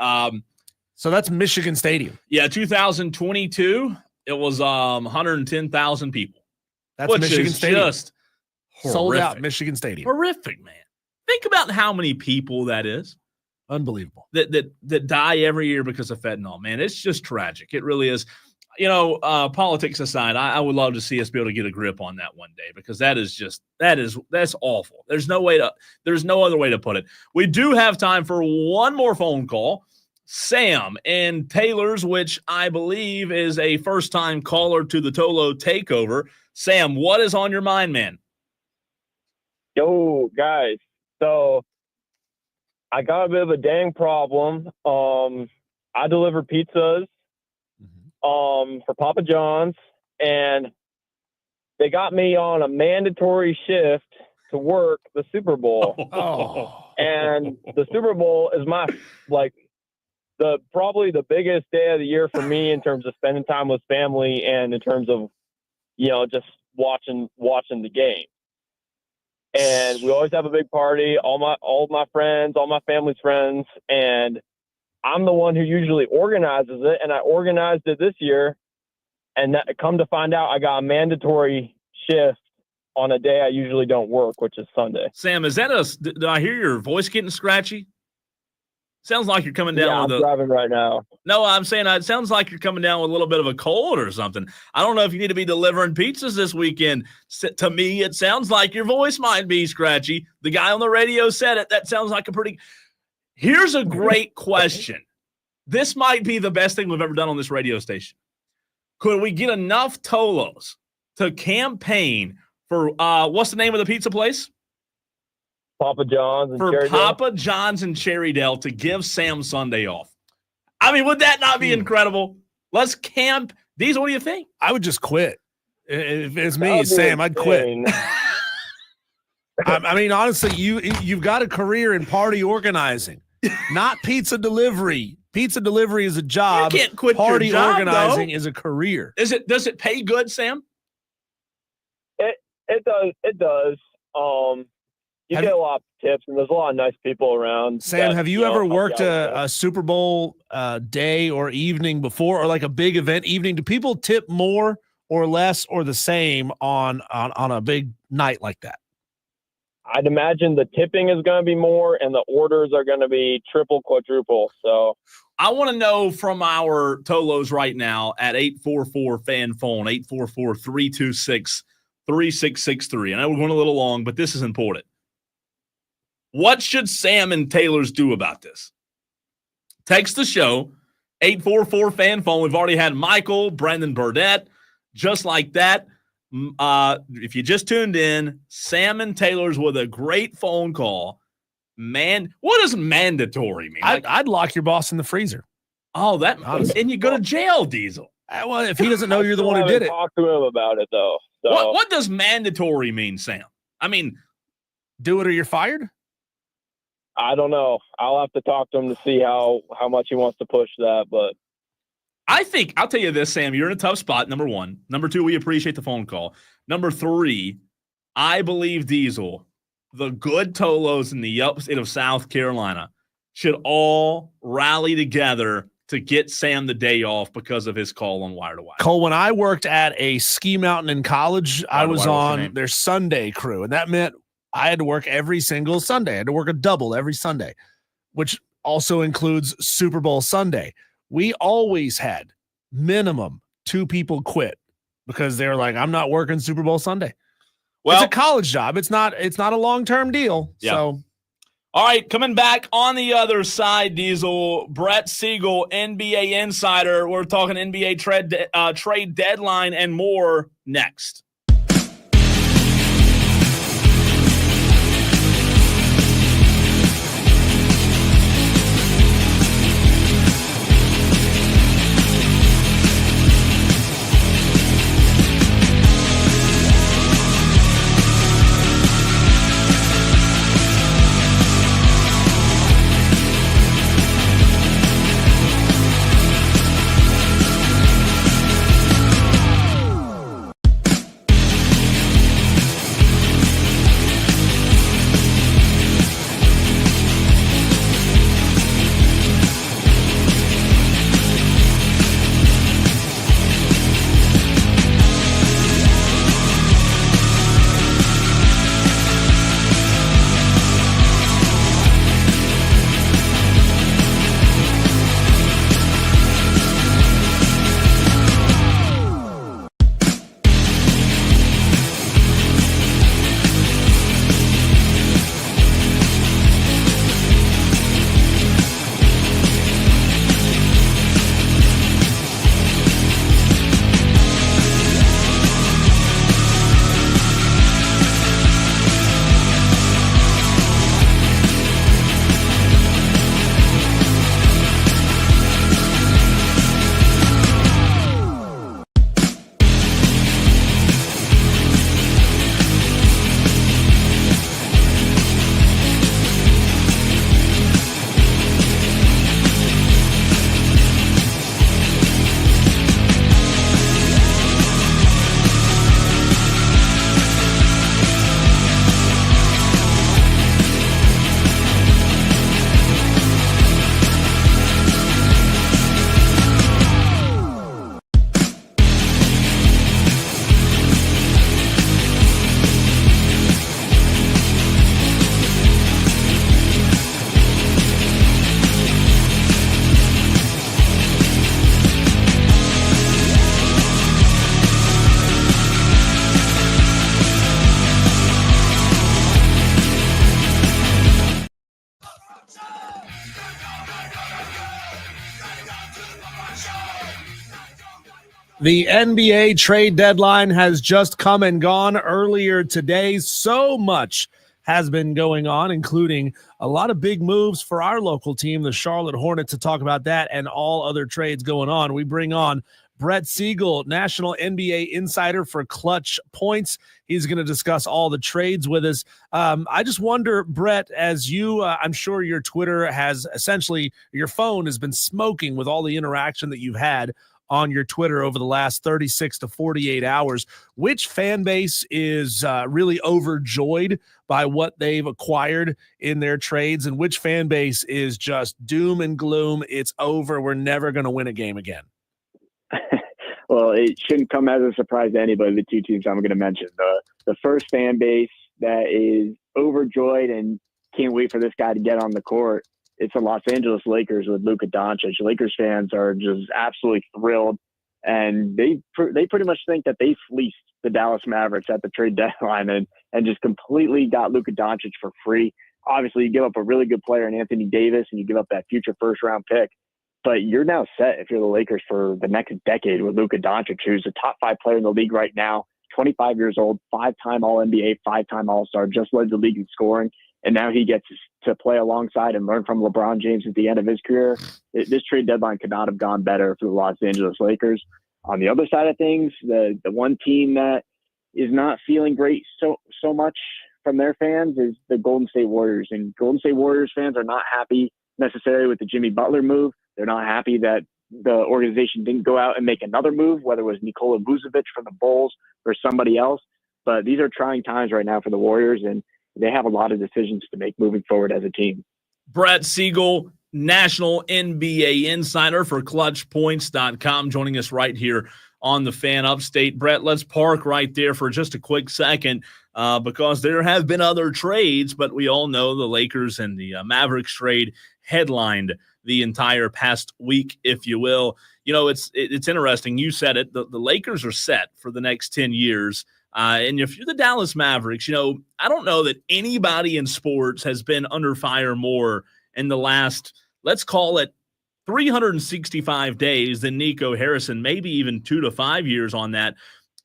So that's Michigan Stadium. Yeah, 2022, it was 110,000 people. That's Michigan Stadium. Just sold out Michigan Stadium. Horrific, man. Think about how many people that is. Unbelievable. That die every year because of fentanyl, man. It's just tragic. It really is. Politics aside, I would love to see us be able to get a grip on that one day, because that's awful. There's no other way to put it. We do have time for one more phone call. Sam in Taylor's, which I believe is a first-time caller to the Tolo Takeover. Sam, what is on your mind, man? Yo, guys. So I got a bit of a dang problem. I deliver pizzas for Papa John's, and they got me on a mandatory shift to work the Super Bowl. And the Super Bowl is probably the biggest day of the year for me in terms of spending time with family and in terms of, just watching the game. And we always have a big party, all my friends, all my family's friends, and I'm the one who usually organizes it. And I organized it this year, And come to find out, I got a mandatory shift on a day I usually don't work, which is Sunday. Sam, is that did I hear your voice getting scratchy? Sounds like you're coming down Yeah, with I'm driving right now. No, I'm saying it sounds like you're coming down with a little bit of a cold or something. I don't know if you need to be delivering pizzas this weekend. To me, it sounds like your voice might be scratchy. The guy on the radio said it. That sounds like a pretty – Here's a great question. This might be the best thing we've ever done on this radio station. Could we get enough TOLO'S to campaign for what's the name of the pizza place? Papa John's and for Cherrydale. Papa John's and Cherrydale to give Sam Sunday off. I mean, would that not be incredible? Let's camp. Diesel, what do you think? I would just quit. If it's me, Sam, I'd quit. I mean, honestly, you've got a career in party organizing, not pizza delivery. Pizza delivery is a job. You can't quit party your job, organizing though. is a career. Does it pay good, Sam? It does. It does. You get a lot of tips, and there's a lot of nice people around. Sam, have you ever worked a Super Bowl day or evening before, or like a big event evening? Do people tip more or less or the same on a big night like that? I'd imagine the tipping is going to be more, and the orders are going to be triple, quadruple. So I want to know from our TOLO'S right now at 844-FAN phone, 844-326-3663. I know we're going a little long, but this is important. What should Sam and Taylor's do about this? Text the show, 844-FAN phone. We've already had Michael, Brendan Burdett, just like that. If you just tuned in, Sam and Taylor's with a great phone call. Man, what does mandatory mean? I'd lock your boss in the freezer. Oh, that and you go to jail, Diesel. Well, if he doesn't know you're the one who did it. Talk to him about it, though. So. What does mandatory mean, Sam? I mean, do it or you're fired? I don't know. I'll have to talk to him to see how much he wants to push that. But I think I'll tell you this, Sam. You're in a tough spot. Number one. Number two, we appreciate the phone call. Number three, I believe Diesel, the good TOLO'S in the upstate of South Carolina, should all rally together to get Sam the day off because of his call on Wire to Wire. Cole, when I worked at a ski mountain in college, I was on their Sunday crew, and that meant I had to work every single Sunday. I had to work a double every Sunday, which also includes Super Bowl Sunday. We always had minimum 2 people quit because they were like, I'm not working Super Bowl Sunday. Well, it's a college job. It's not a long-term deal. Yeah. So, all right, coming back on the other side, Diesel, Brett Siegel, NBA Insider. We're talking NBA trade deadline and more next. The NBA trade deadline has just come and gone earlier today. So much has been going on, including a lot of big moves for our local team, the Charlotte Hornets. To talk about that and all other trades going on, we bring on Brett Siegel, national NBA insider for Clutch Points. He's going to discuss all the trades with us. I just wonder, Brett, as you, I'm sure your Twitter has essentially, your phone has been smoking with all the interaction that you've had on your Twitter over the last 36 to 48 hours. Which fan base is really overjoyed by what they've acquired in their trades, and which fan base is just doom and gloom? It's over. We're never going to win a game again. Well, it shouldn't come as a surprise to anybody, the two teams I'm going to mention. The first fan base that is overjoyed and can't wait for this guy to get on the court, it's the Los Angeles Lakers with Luka Doncic. Lakers fans are just absolutely thrilled, and they pretty much think that they fleeced the Dallas Mavericks at the trade deadline and just completely got Luka Doncic for free. Obviously, you give up a really good player in Anthony Davis, and you give up that future first-round pick. But you're now set if you're the Lakers for the next decade with Luka Doncic, who's a top 5 player in the league right now, 25 years old, 5-time All-NBA, 5-time All-Star, just led the league in scoring. And now he gets to play alongside and learn from LeBron James at the end of his career. This trade deadline could not have gone better for the Los Angeles Lakers. On the other side of things, the one team that is not feeling great so much from their fans is the Golden State Warriors. And Golden State Warriors fans are not happy necessarily with the Jimmy Butler move. They're not happy that the organization didn't go out and make another move, whether it was Nikola Vucevic from the Bulls or somebody else. But these are trying times right now for the Warriors, and they have a lot of decisions to make moving forward as a team. Brett Siegel, national NBA insider for ClutchPoints.com, joining us right here on the Fan Upstate. Brett, let's park right there for just a quick second because there have been other trades, but we all know the Lakers and the Mavericks trade headlined the entire past week, if you will. You know, it's interesting. You said it. The Lakers are set for the next 10 years. And if you're the Dallas Mavericks, you know, I don't know that anybody in sports has been under fire more in the last, let's call it 365 days than Nico Harrison, maybe even 2 to 5 years on that.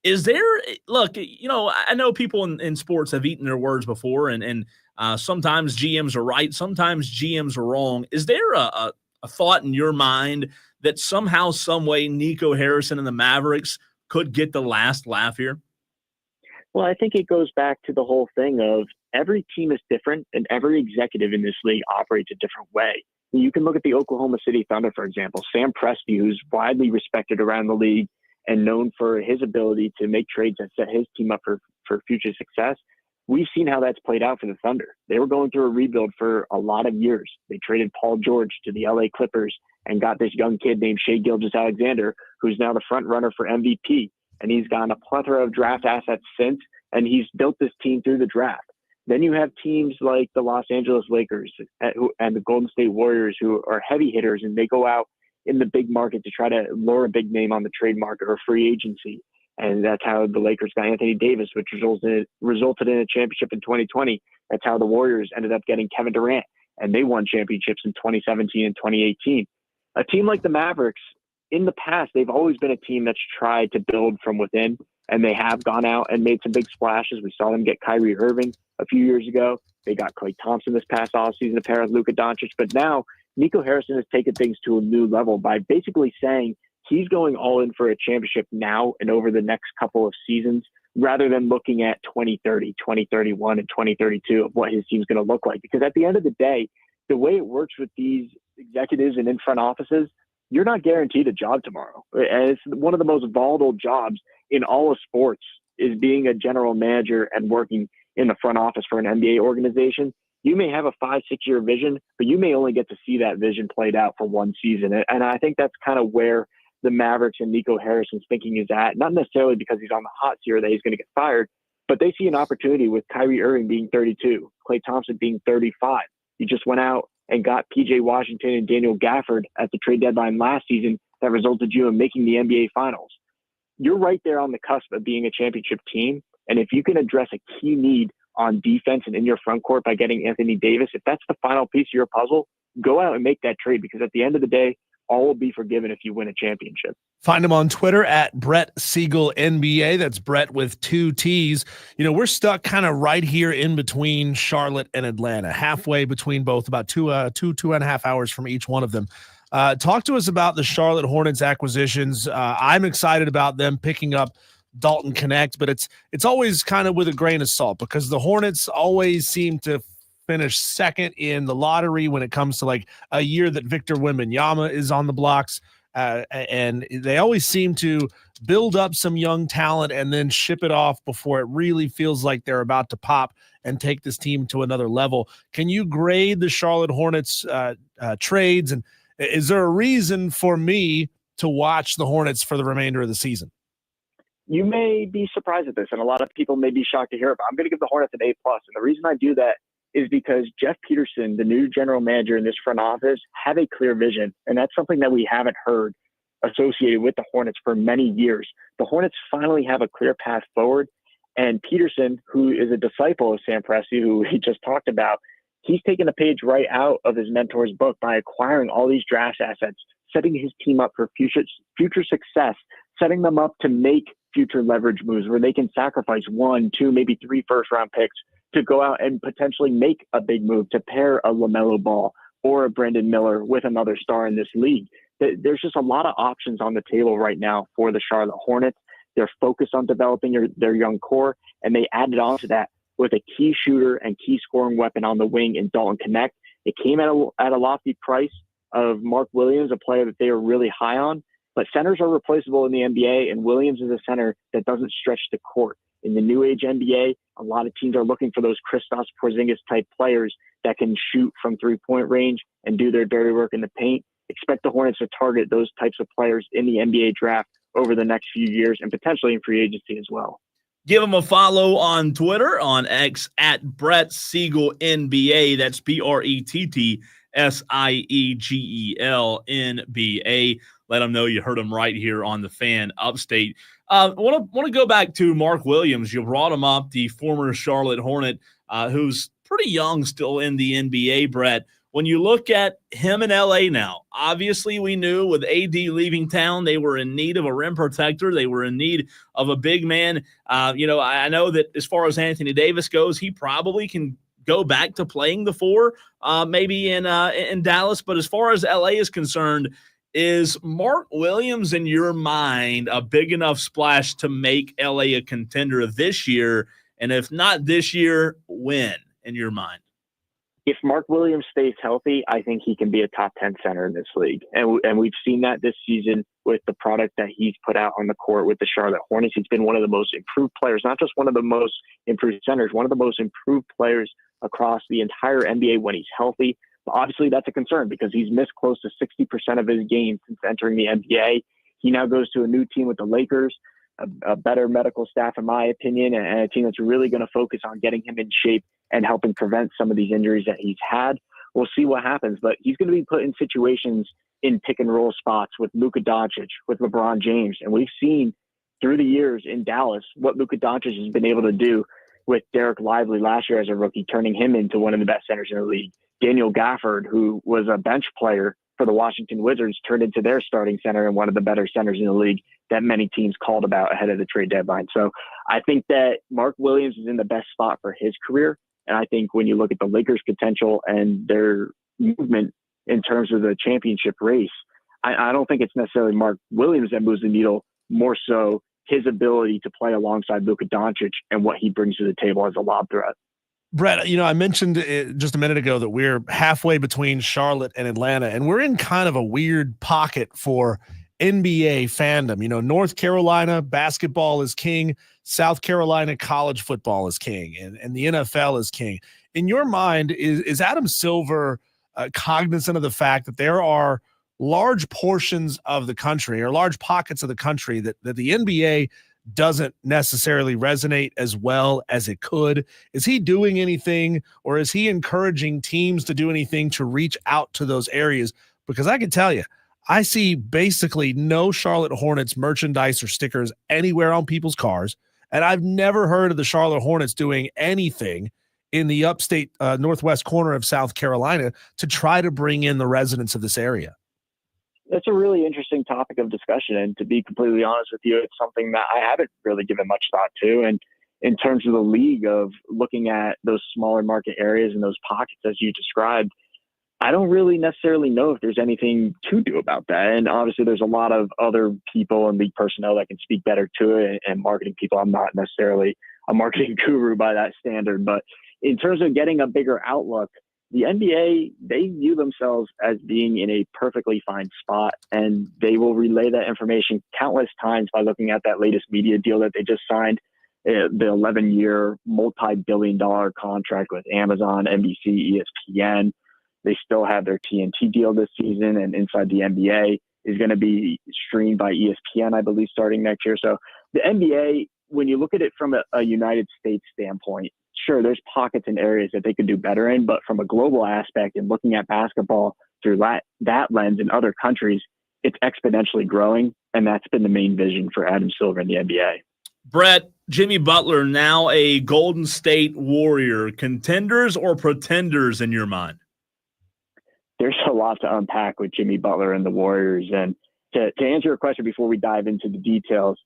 Is there, look, you know, I know people in sports have eaten their words before, and sometimes GMs are right, sometimes GMs are wrong. Is there a thought in your mind that somehow, some way, Nico Harrison and the Mavericks could get the last laugh here? Well, I think it goes back to the whole thing of every team is different, and every executive in this league operates a different way. You can look at the Oklahoma City Thunder, for example. Sam Presti, who's widely respected around the league and known for his ability to make trades and set his team up for future success. We've seen how that's played out for the Thunder. They were going through a rebuild for a lot of years. They traded Paul George to the LA Clippers and got this young kid named Shai Gilgeous-Alexander, who's now the front runner for MVP. And he's gotten a plethora of draft assets since, and he's built this team through the draft. Then you have teams like the Los Angeles Lakers and the Golden State Warriors, who are heavy hitters, and they go out in the big market to try to lure a big name on the trade market or free agency. And that's how the Lakers got Anthony Davis, which resulted in a championship in 2020. That's how the Warriors ended up getting Kevin Durant, and they won championships in 2017 and 2018. A team like the Mavericks, in the past, they've always been a team that's tried to build from within, and they have gone out and made some big splashes. We saw them get Kyrie Irving a few years ago. They got Klay Thompson this past offseason to pair with Luka Doncic. But now Nico Harrison has taken things to a new level by basically saying he's going all in for a championship now and over the next couple of seasons, rather than looking at 2030, 2031, and 2032 of what his team's going to look like. Because at the end of the day, the way it works with these executives and in front offices, you're not guaranteed a job tomorrow. And it's one of the most volatile jobs in all of sports is being a general manager and working in the front office for an NBA organization. You may have a 5-6 year vision, but you may only get to see that vision played out for one season. And I think that's kind of where the Mavericks and Nico Harrison's thinking is at, not necessarily because he's on the hot seat or that he's going to get fired, but they see an opportunity with Kyrie Irving being 32, Klay Thompson being 35. He just went out and got PJ Washington and Daniel Gafford at the trade deadline last season that resulted you in making the NBA Finals. You're right there on the cusp of being a championship team. And if you can address a key need on defense and in your front court by getting Anthony Davis, if that's the final piece of your puzzle, go out and make that trade, because at the end of the day, all will be forgiven if you win a championship. Find him on Twitter at Brett Siegel NBA. That's Brett with 2 T's. You know, we're stuck kind of right here in between Charlotte and Atlanta, halfway between both, about two and a half hours from each one of them. Talk to us about the Charlotte Hornets acquisitions. I'm excited about them picking up Dalton Connect, but it's always kind of with a grain of salt because the Hornets always seem to finish second in the lottery when it comes to like a year that Victor Wembanyama is on the blocks. And they always seem to build up some young talent and then ship it off before it really feels like they're about to pop and take this team to another level. Can you grade the Charlotte Hornets trades? And is there a reason for me to watch the Hornets for the remainder of the season? You may be surprised at this, and a lot of people may be shocked to hear it, but I'm going to give the Hornets an A+. And the reason I do that is because Jeff Peterson, the new general manager in this front office, have a clear vision. And that's something that we haven't heard associated with the Hornets for many years. The Hornets finally have a clear path forward. And Peterson, who is a disciple of Sam Presti, who he just talked about, he's taken a page right out of his mentor's book by acquiring all these draft assets, setting his team up for future success, setting them up to make future leverage moves where they can sacrifice 1, 2, maybe 3 first-round picks to go out and potentially make a big move to pair a LaMelo Ball or a Brandon Miller with another star in this league. There's just a lot of options on the table right now for the Charlotte Hornets. They're focused on developing their young core, and they added on to that with a key shooter and key scoring weapon on the wing in Dalton Connect. It came at a lofty price of Mark Williams, a player that they are really high on, but centers are replaceable in the NBA, and Williams is a center that doesn't stretch the court. In the new age NBA, a lot of teams are looking for those Kristaps Porzingis type players that can shoot from 3-point range and do their dirty work in the paint. Expect the Hornets to target those types of players in the NBA draft over the next few years and potentially in free agency as well. Give him a follow on Twitter, on X at Brett Siegel NBA. That's BRETTSIEGEL NBA. Let him know you heard him right here on the Fan Upstate. Want to go back to Mark Williams. You brought him up, the former Charlotte Hornet, who's pretty young still in the NBA, Brett. When you look at him in LA now, obviously we knew with AD leaving town, they were in need of a rim protector. They were in need of a big man. I know that as far as Anthony Davis goes, he probably can go back to playing the 4, maybe in Dallas. But as far as LA is concerned, is Mark Williams in your mind a big enough splash to make LA a contender this year? And if not this year, when in your mind? If Mark Williams stays healthy, I think he can be a top 10 center in this league. And we've seen that this season with the product that he's put out on the court with the Charlotte Hornets. He's been one of the most improved players, not just one of the most improved centers, one of the most improved players across the entire NBA when he's healthy. But obviously that's a concern because he's missed close to 60% of his games since entering the NBA. He now goes to a new team with the Lakers, a better medical staff, in my opinion, and a team that's really going to focus on getting him in shape and helping prevent some of these injuries that he's had. We'll see what happens, but he's going to be put in situations in pick and roll spots with Luka Doncic, with LeBron James. And we've seen through the years in Dallas what Luka Doncic has been able to do with Derek Lively last year as a rookie, turning him into one of the best centers in the league. Daniel Gafford, who was a bench player for the Washington Wizards, turned into their starting center and one of the better centers in the league that many teams called about ahead of the trade deadline. So I think that Mark Williams is in the best spot for his career. And I think when you look at the Lakers' potential and their movement in terms of the championship race, I don't think it's necessarily Mark Williams that moves the needle, more so his ability to play alongside Luka Doncic and what he brings to the table as a lob threat. Brett, I mentioned just a minute ago that we're halfway between Charlotte and Atlanta, and we're in kind of a weird pocket for NBA fandom. North Carolina basketball is king, South Carolina college football is king, and the NFL is king. In your mind, is Adam Silver cognizant of the fact that there are large portions of the country or large pockets of the country that the NBA doesn't necessarily resonate as well as it could? Is he doing anything, or is he encouraging teams to do anything to reach out to those areas? Because I can tell you, I see basically no Charlotte Hornets merchandise or stickers anywhere on people's cars, and I've never heard of the Charlotte Hornets doing anything in the upstate northwest corner of South Carolina to try to bring in the residents of this area. That's a really interesting topic of discussion. And to be completely honest with you, it's something that I haven't really given much thought to. And in terms of the league of looking at those smaller market areas and those pockets, as you described, I don't really necessarily know if there's anything to do about that. And obviously there's a lot of other people and league personnel that can speak better to it, and marketing people. I'm not necessarily a marketing guru by that standard, but in terms of getting a bigger outlook, the NBA, they view themselves as being in a perfectly fine spot, and they will relay that information countless times by looking at that latest media deal that they just signed, the 11-year multi-billion-dollar contract with Amazon, NBC, ESPN. They still have their TNT deal this season, and Inside the NBA is going to be streamed by ESPN, I believe, starting next year. So the NBA, when you look at it from a United States standpoint, sure, there's pockets and areas that they could do better in, but from a global aspect and looking at basketball through that lens in other countries, it's exponentially growing, and that's been the main vision for Adam Silver in the NBA. Brett, Jimmy Butler now a Golden State Warrior. Contenders or pretenders in your mind? There's a lot to unpack with Jimmy Butler and the Warriors. And to answer your question before we dive into the details,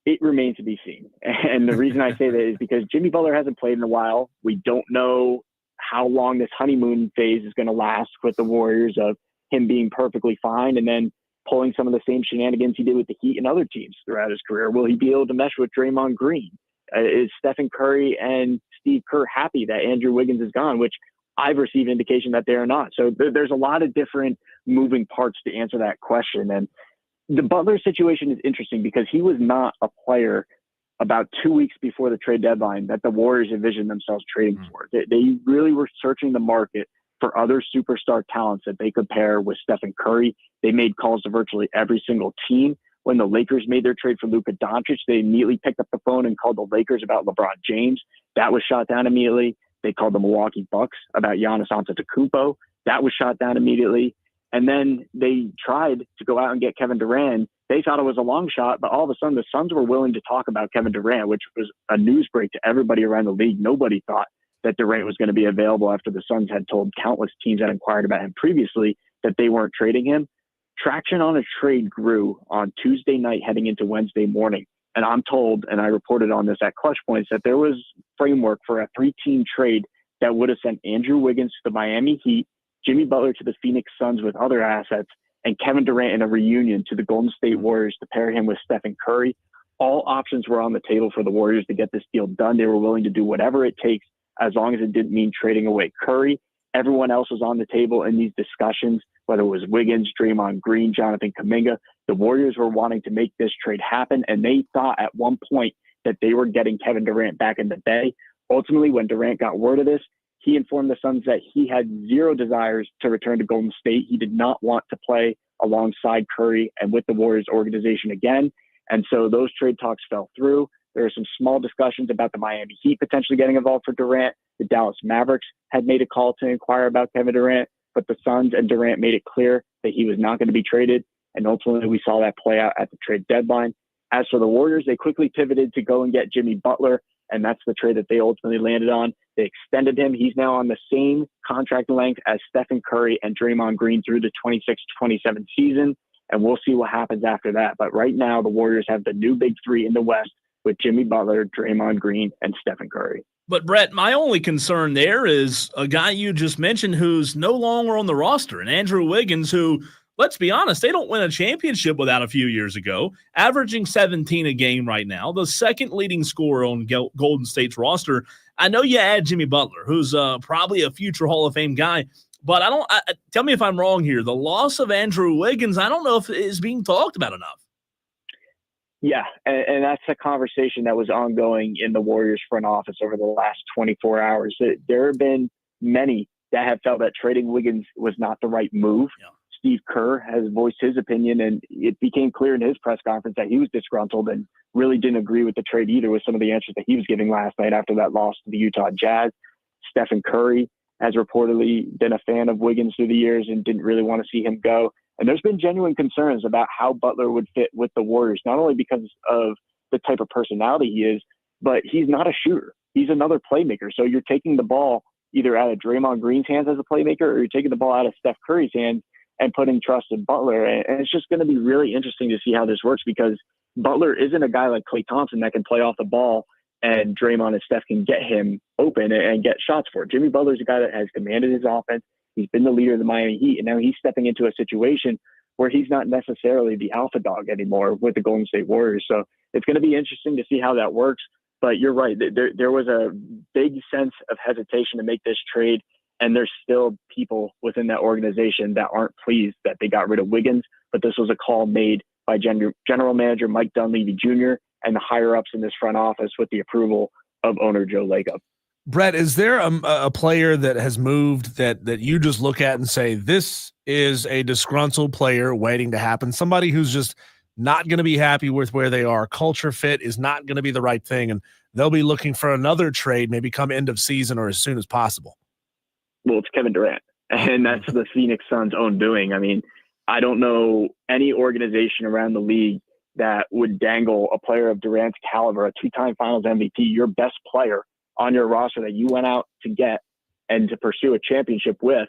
it remains to be seen. And the reason I say that is because Jimmy Butler hasn't played in a while. We don't know how long this honeymoon phase is going to last with the Warriors, of him being perfectly fine and then pulling some of the same shenanigans he did with the Heat and other teams throughout his career. Will he be able to mesh with Draymond Green? Is Stephen Curry and Steve Kerr happy that Andrew Wiggins is gone, which I've received indication that they are not. So there's a lot of different moving parts to answer that question. And the Butler situation is interesting because he was not a player about 2 weeks before the trade deadline that the Warriors envisioned themselves trading for. They really were searching the market for other superstar talents that they could pair with Stephen Curry. They made calls to virtually every single team. When the Lakers made their trade for Luka Doncic, they immediately picked up the phone and called the Lakers about LeBron James. That was shot down immediately. They called the Milwaukee Bucks about Giannis Antetokounmpo. That was shot down immediately. And then they tried to go out and get Kevin Durant. They thought it was a long shot, but all of a sudden the Suns were willing to talk about Kevin Durant, which was a news break to everybody around the league. Nobody thought that Durant was going to be available after the Suns had told countless teams that inquired about him previously that they weren't trading him. Traction on a trade grew on Tuesday night heading into Wednesday morning. And I'm told, and I reported on this at Clutch Points, that there was framework for a 3-team trade that would have sent Andrew Wiggins to the Miami Heat, Jimmy Butler to the Phoenix Suns with other assets, and Kevin Durant in a reunion to the Golden State Warriors to pair him with Stephen Curry. All options were on the table for the Warriors to get this deal done. They were willing to do whatever it takes as long as it didn't mean trading away Curry. Everyone else was on the table in these discussions, whether it was Wiggins, Draymond Green, Jonathan Kuminga. The Warriors were wanting to make this trade happen, and they thought at one point that they were getting Kevin Durant back in the Bay. Ultimately, when Durant got word of this, he informed the Suns that he had zero desires to return to Golden State. He did not want to play alongside Curry and with the Warriors organization again. And so those trade talks fell through. There were some small discussions about the Miami Heat potentially getting involved for Durant. The Dallas Mavericks had made a call to inquire about Kevin Durant, but the Suns and Durant made it clear that he was not going to be traded. And ultimately, we saw that play out at the trade deadline. As for the Warriors, they quickly pivoted to go and get Jimmy Butler, and that's the trade that they ultimately landed on. They extended him. He's now on the same contract length as Stephen Curry and Draymond Green through the 26-27 season, and we'll see what happens after that. But right now, the Warriors have the new big three in the West with Jimmy Butler, Draymond Green, and Stephen Curry. But, Brett, my only concern there is a guy you just mentioned who's no longer on the roster, and Andrew Wiggins, who, let's be honest, they don't win a championship without a few years ago, averaging 17 a game right now, the second leading scorer on Golden State's roster. I know you add Jimmy Butler, who's probably a future Hall of Fame guy, but tell me if I'm wrong here. The loss of Andrew Wiggins, I don't know if it is being talked about enough. Yeah, and that's a conversation that was ongoing in the Warriors front office over the last 24 hours. There have been many that have felt that trading Wiggins was not the right move. Yeah. Steve Kerr has voiced his opinion, and it became clear in his press conference that he was disgruntled and really didn't agree with the trade either with some of the answers that he was giving last night after that loss to the Utah Jazz. Stephen Curry has reportedly been a fan of Wiggins through the years and didn't really want to see him go. And there's been genuine concerns about how Butler would fit with the Warriors, not only because of the type of personality he is, but he's not a shooter. He's another playmaker. So you're taking the ball either out of Draymond Green's hands as a playmaker, or you're taking the ball out of Steph Curry's hands. and putting trust in Butler. And it's just going to be really interesting to see how this works, because Butler isn't a guy like Klay Thompson that can play off the ball and Draymond and Steph can get him open and get shots for it. Jimmy Butler's a guy that has commanded his offense. He's been the leader of the Miami Heat, and now he's stepping into a situation where he's not necessarily the alpha dog anymore with the Golden State Warriors. So it's going to be interesting to see how that works. But you're right. There was a big sense of hesitation to make this trade, and there's still people within that organization that aren't pleased that they got rid of Wiggins. But this was a call made by General Manager Mike Dunleavy Jr. and the higher-ups in this front office with the approval of owner Joe Lacob. Brett, is there a player that has moved that you just look at and say, this is a disgruntled player waiting to happen, somebody who's just not going to be happy with where they are, culture fit is not going to be the right thing, and they'll be looking for another trade maybe come end of season or as soon as possible? Well, it's Kevin Durant, and that's the Phoenix Suns' own doing. I mean, I don't know any organization around the league that would dangle a player of Durant's caliber, a two-time Finals MVP, your best player on your roster that you went out to get and to pursue a championship with.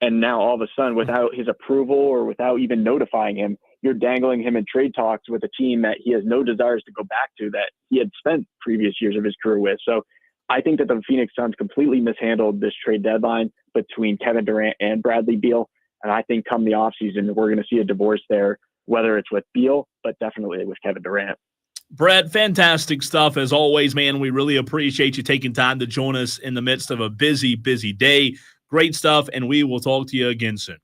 And now all of a sudden, without his approval or without even notifying him, you're dangling him in trade talks with a team that he has no desires to go back to, that he had spent previous years of his career with. So I think that the Phoenix Suns completely mishandled this trade deadline between Kevin Durant and Bradley Beal. And I think come the offseason, we're going to see a divorce there, whether it's with Beal, but definitely with Kevin Durant. Brett, fantastic stuff as always, man. We really appreciate you taking time to join us in the midst of a busy, busy day. Great stuff, and we will talk to you again soon.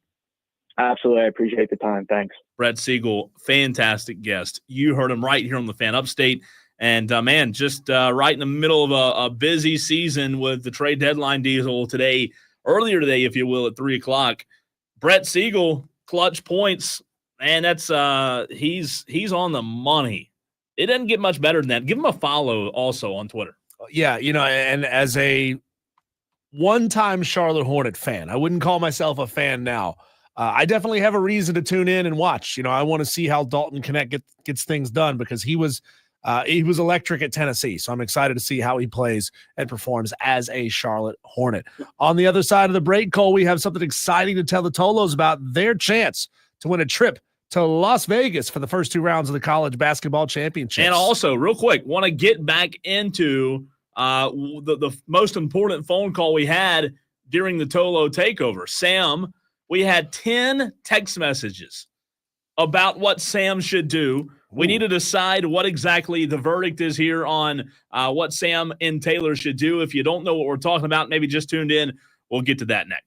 Absolutely. I appreciate the time. Thanks. Brett Siegel, fantastic guest. You heard him right here on the Fan Upstate. And, man, just right in the middle of a busy season with the trade deadline deal today, earlier today, if you will, at 3 o'clock. Brett Siegel, clutch points. Man, that's he's on the money. It doesn't get much better than that. Give him a follow also on Twitter. Yeah, and as a one-time Charlotte Hornet fan, I wouldn't call myself a fan now. I definitely have a reason to tune in and watch. I want to see how Dalton Connect gets things done, because he was electric at Tennessee. So I'm excited to see how he plays and performs as a Charlotte Hornet. On the other side of the break, Cole, we have something exciting to tell the TOLO'S about their chance to win a trip to Las Vegas for the first 2 rounds of the college basketball championships. And also, real quick, want to get back into the most important phone call we had during the Tolo takeover. Sam, we had 10 text messages about what Sam should do. We need to decide what exactly the verdict is here on what Sam and Taylor should do. If you don't know what we're talking about, maybe just tuned in. We'll get to that next.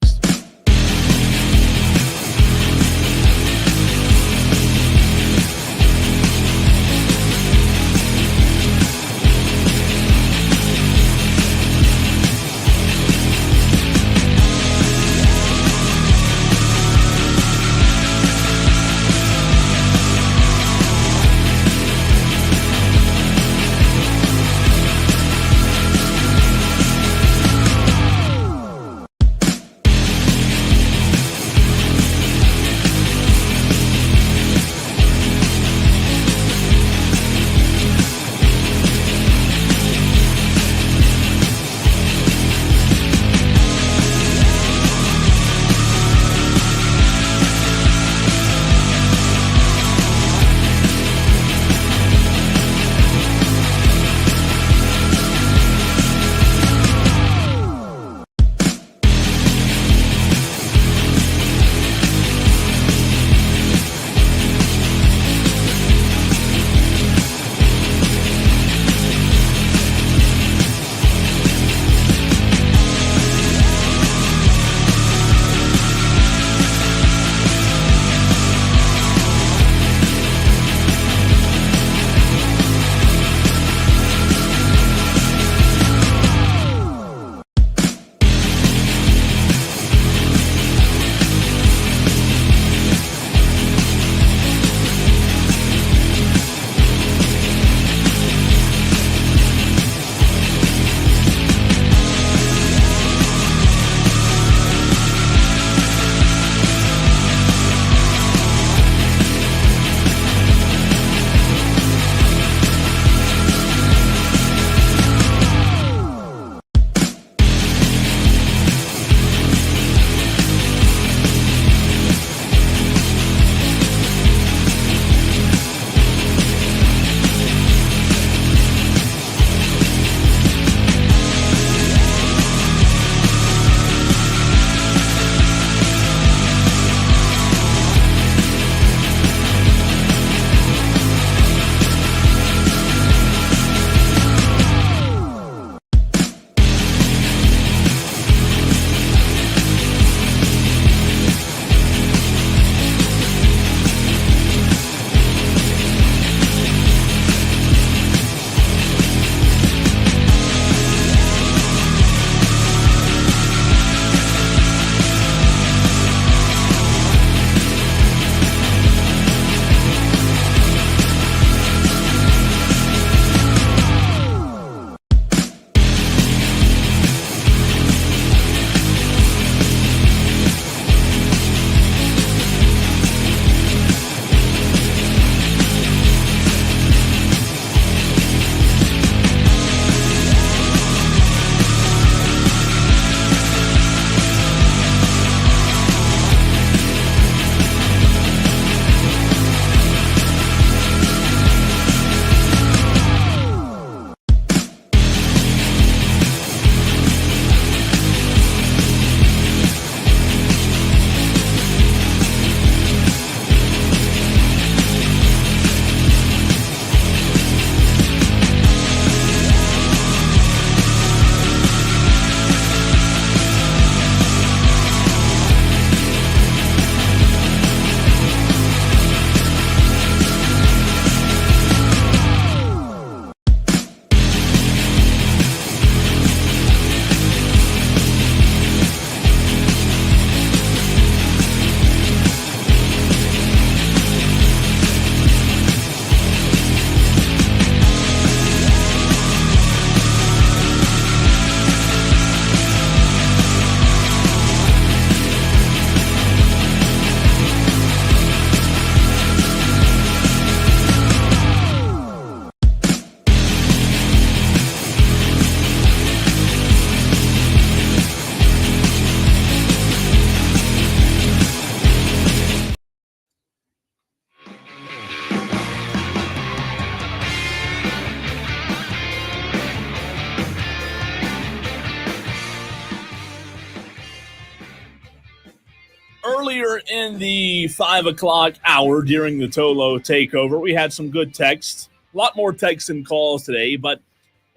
Earlier in the 5 o'clock hour during the Tolo takeover, we had some good texts. A lot more texts and calls today, but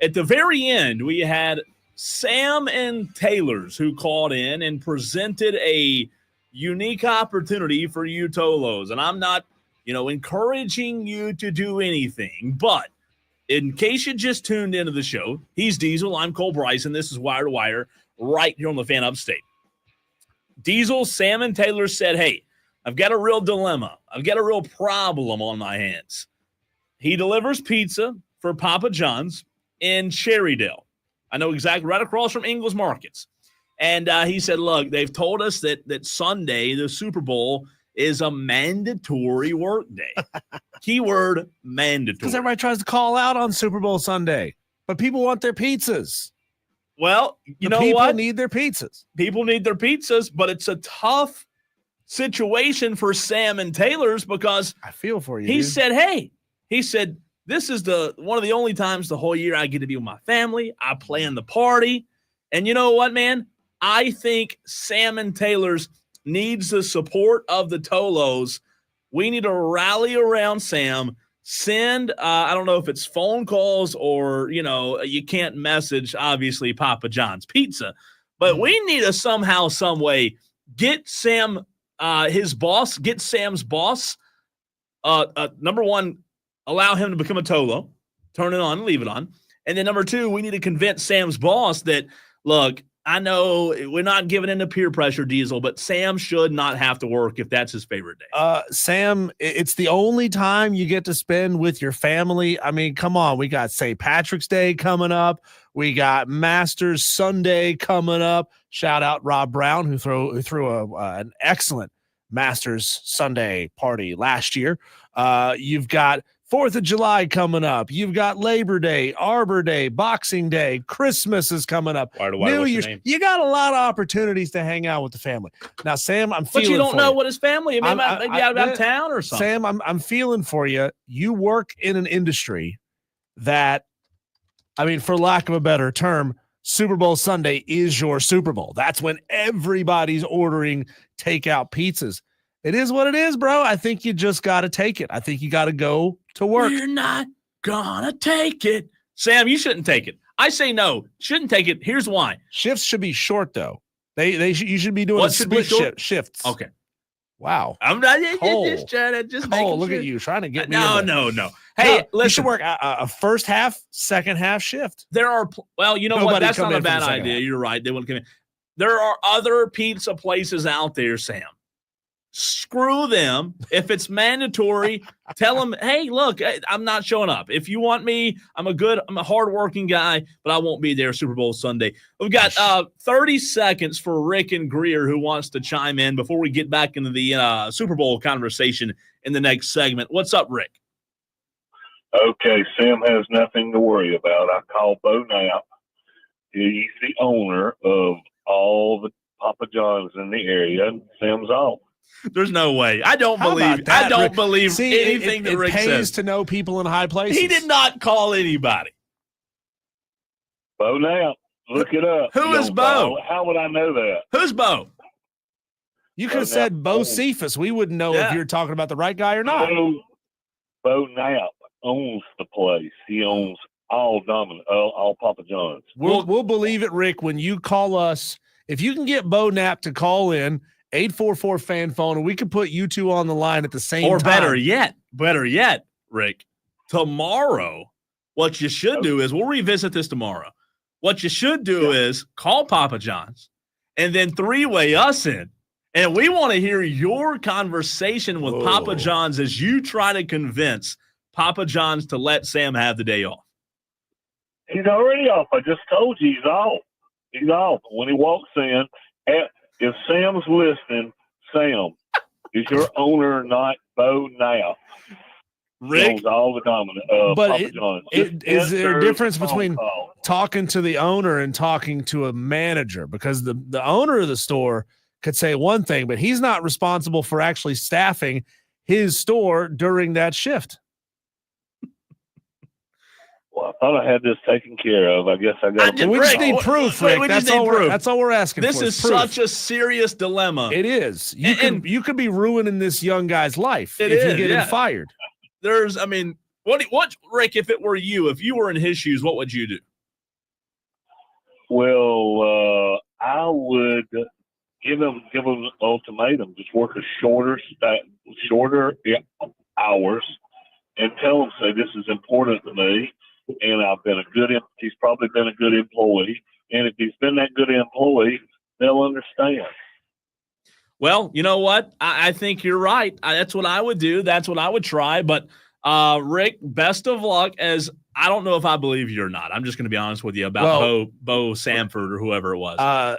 at the very end, we had Sam and Taylor's who called in and presented a unique opportunity for you Tolos. And I'm not, encouraging you to do anything, but in case you just tuned into the show, he's Diesel, I'm Cole Bryson. This is Wire to Wire right here on the Fan Upstate. Diesel, Sam, and Taylor said, hey, I've got a real dilemma. I've got a real problem on my hands. He delivers pizza for Papa John's in Cherrydale. I know exactly, right across from Ingles Markets. And he said, look, they've told us that Sunday, the Super Bowl, is a mandatory work day. Keyword mandatory. Because everybody tries to call out on Super Bowl Sunday, but people want their pizzas. Well, you know people what? Need their pizzas. People need their pizzas, but it's a tough situation for Sam and Taylor's because I feel for you. He said, this is one of the only times the whole year I get to be with my family. I plan the party. And you know what, man? I think Sam and Taylor's needs the support of the Tolos. We need to rally around Sam. Send, I don't know if it's phone calls or, you can't message, obviously, Papa John's Pizza. But we need to somehow, some way, get Sam, Sam's boss, number one, allow him to become a Tolo, turn it on and leave it on. And then number two, we need to convince Sam's boss that, look, I know we're not giving in to peer pressure, Diesel, but Sam should not have to work if that's his favorite day. Sam, it's the only time you get to spend with your family. I mean, come on. We got St. Patrick's Day coming up. We got Masters Sunday coming up. Shout out Rob Brown, who threw an excellent Masters Sunday party last year. You've got 4th of July coming up. You've got Labor Day, Arbor Day, Boxing Day, Christmas is coming up. New Year's. You got a lot of opportunities to hang out with the family. Now, Sam, I'm feeling. But you don't know you. What his family. Maybe out of town or something. Sam, I'm feeling for you. You work in an industry that, I mean, for lack of a better term, Super Bowl Sunday is your Super Bowl. That's when everybody's ordering takeout pizzas. It is what it is, bro. I think you just got to take it. I think you got to go to work. You're not gonna take it. Sam, you shouldn't take it. I say no. Shouldn't take it. Here's why. Shifts should be short, though. You should be doing split shifts. Okay. Wow. I'm not just trying to just make look at you trying to get me. No. Hey, listen. You should work a first half, second half shift. There are you know what? That's not a bad idea. You're right. They wouldn't come in. There are other pizza places out there, Sam. Screw them. If it's mandatory, tell them, hey, look, I'm not showing up. If you want me, I'm a hardworking guy, but I won't be there Super Bowl Sunday. We've got 30 seconds for Rick and Greer who wants to chime in before we get back into the Super Bowl conversation in the next segment. What's up, Rick? Okay, Sam has nothing to worry about. I called Bo Knapp. He's the owner of all the Papa John's in the area, and Sam's off. There's no way. I don't believe anything that Rick says. It pays to know people in high places. He did not call anybody. Bo Knapp. Look it up. Who is Bo? How would I know that? Who's Bo? You could have said Bo Cephas. We wouldn't know if you're talking about the right guy or not. Bo Knapp owns the place. He owns all Papa John's. We'll believe it, Rick, when you call us. If you can get Bo Knapp to call in, 844 fan phone, and we can put you two on the line at the same time. Or better yet, Rick, tomorrow, what you should do is, we'll revisit this tomorrow. What you should do is call Papa John's and then three-way us in. And we want to hear your conversation with Papa John's as you try to convince Papa John's to let Sam have the day off. He's already off. I just told you he's off. He's off. When he walks in, if Sam's listening, Sam, is your owner not Bo Knapp? Rick, all the dominant. But is there a difference between talking to the owner and talking to a manager? Because the owner of the store could say one thing, but he's not responsible for actually staffing his store during that shift. Well, I thought I had this taken care of. I guess I got. We just need proof, Rick. That's all we're asking for. This is proof. such a serious dilemma. It is. You could be ruining this young guy's life if you get him fired. What, Rick? If it were you, if you were in his shoes, what would you do? Well, I would give him an ultimatum. Just work a shorter hours, and tell him, say, this is important to me, and he's probably been a good employee, and if he's been that good employee, they'll understand. Well, you know what? I think you're right. That's what I would do. That's what I would try. But Rick, best of luck. As I don't know if I believe you or not. I'm just going to be honest with you about Bo Samford or whoever it was.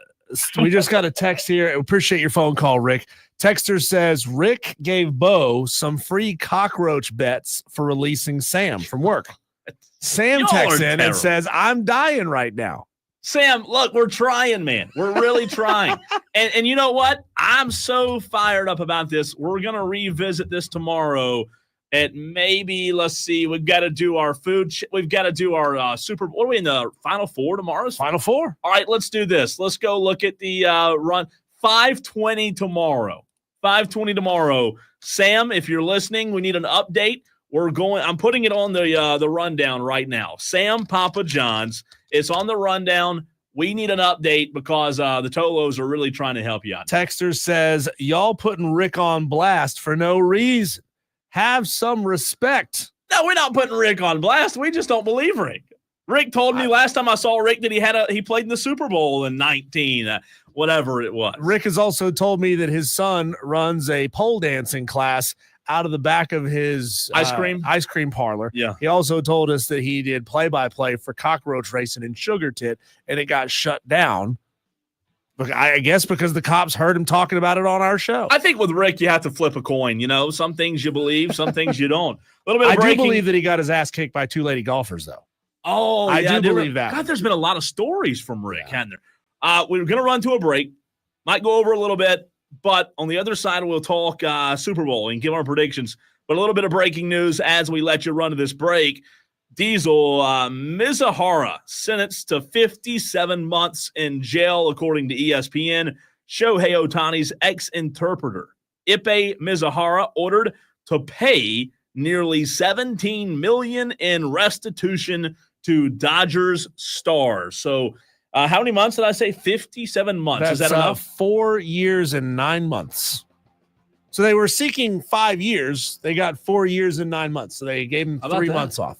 We just got a text here. I appreciate your phone call, Rick. Texter says Rick gave Bo some free cockroach bets for releasing Sam from work. Sam texts in and says, I'm dying right now. Sam, look, we're trying, man. We're really trying. And you know what? I'm so fired up about this. We're going to revisit this tomorrow at maybe, let's see, we've got to do our food. We've got to do our Super Bowl. What are we in the Final Four tomorrow? Final Four. All right, let's do this. Let's go look at the run. 5:20 tomorrow. 5:20 tomorrow. Sam, if you're listening, we need an update. I'm putting it on the rundown right now. Sam Papa John's. It's on the rundown. We need an update because the TOLO'S are really trying to help you out. Texter says, y'all putting Rick on blast for no reason. Have some respect. No, we're not putting Rick on blast. We just don't believe Rick. Rick told me last time I saw Rick that he played in the Super Bowl in 19, whatever it was. Rick has also told me that his son runs a pole dancing class out of the back of his ice cream parlor. Yeah. He also told us that he did play-by-play for cockroach racing in Sugar Tit, and it got shut down. I guess because the cops heard him talking about it on our show. I think with Rick, you have to flip a coin. You know, some things you believe, some things you don't. A little bit of breaking. I do believe that he got his ass kicked by two lady golfers, though. Oh, I do believe that. God, there's been a lot of stories from Rick, hasn't there? We're going to run to a break. Might go over a little bit, but on the other side, we'll talk Super Bowl and give our predictions. But a little bit of breaking news as we let you run to this break. Diesel Mizahara sentenced to 57 months in jail, according to ESPN. Shohei Ohtani's ex-interpreter, Ipe Mizahara, ordered to pay nearly $17 million in restitution to Dodgers stars. So how many months did I say? 57 months. Is that enough? 4 years and 9 months. So they were seeking 5 years. They got 4 years and 9 months. So they gave him 3 months off.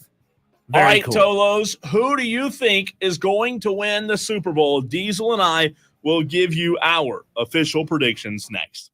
All right, cool. TOLO'S, who do you think is going to win the Super Bowl? Diesel and I will give you our official predictions next.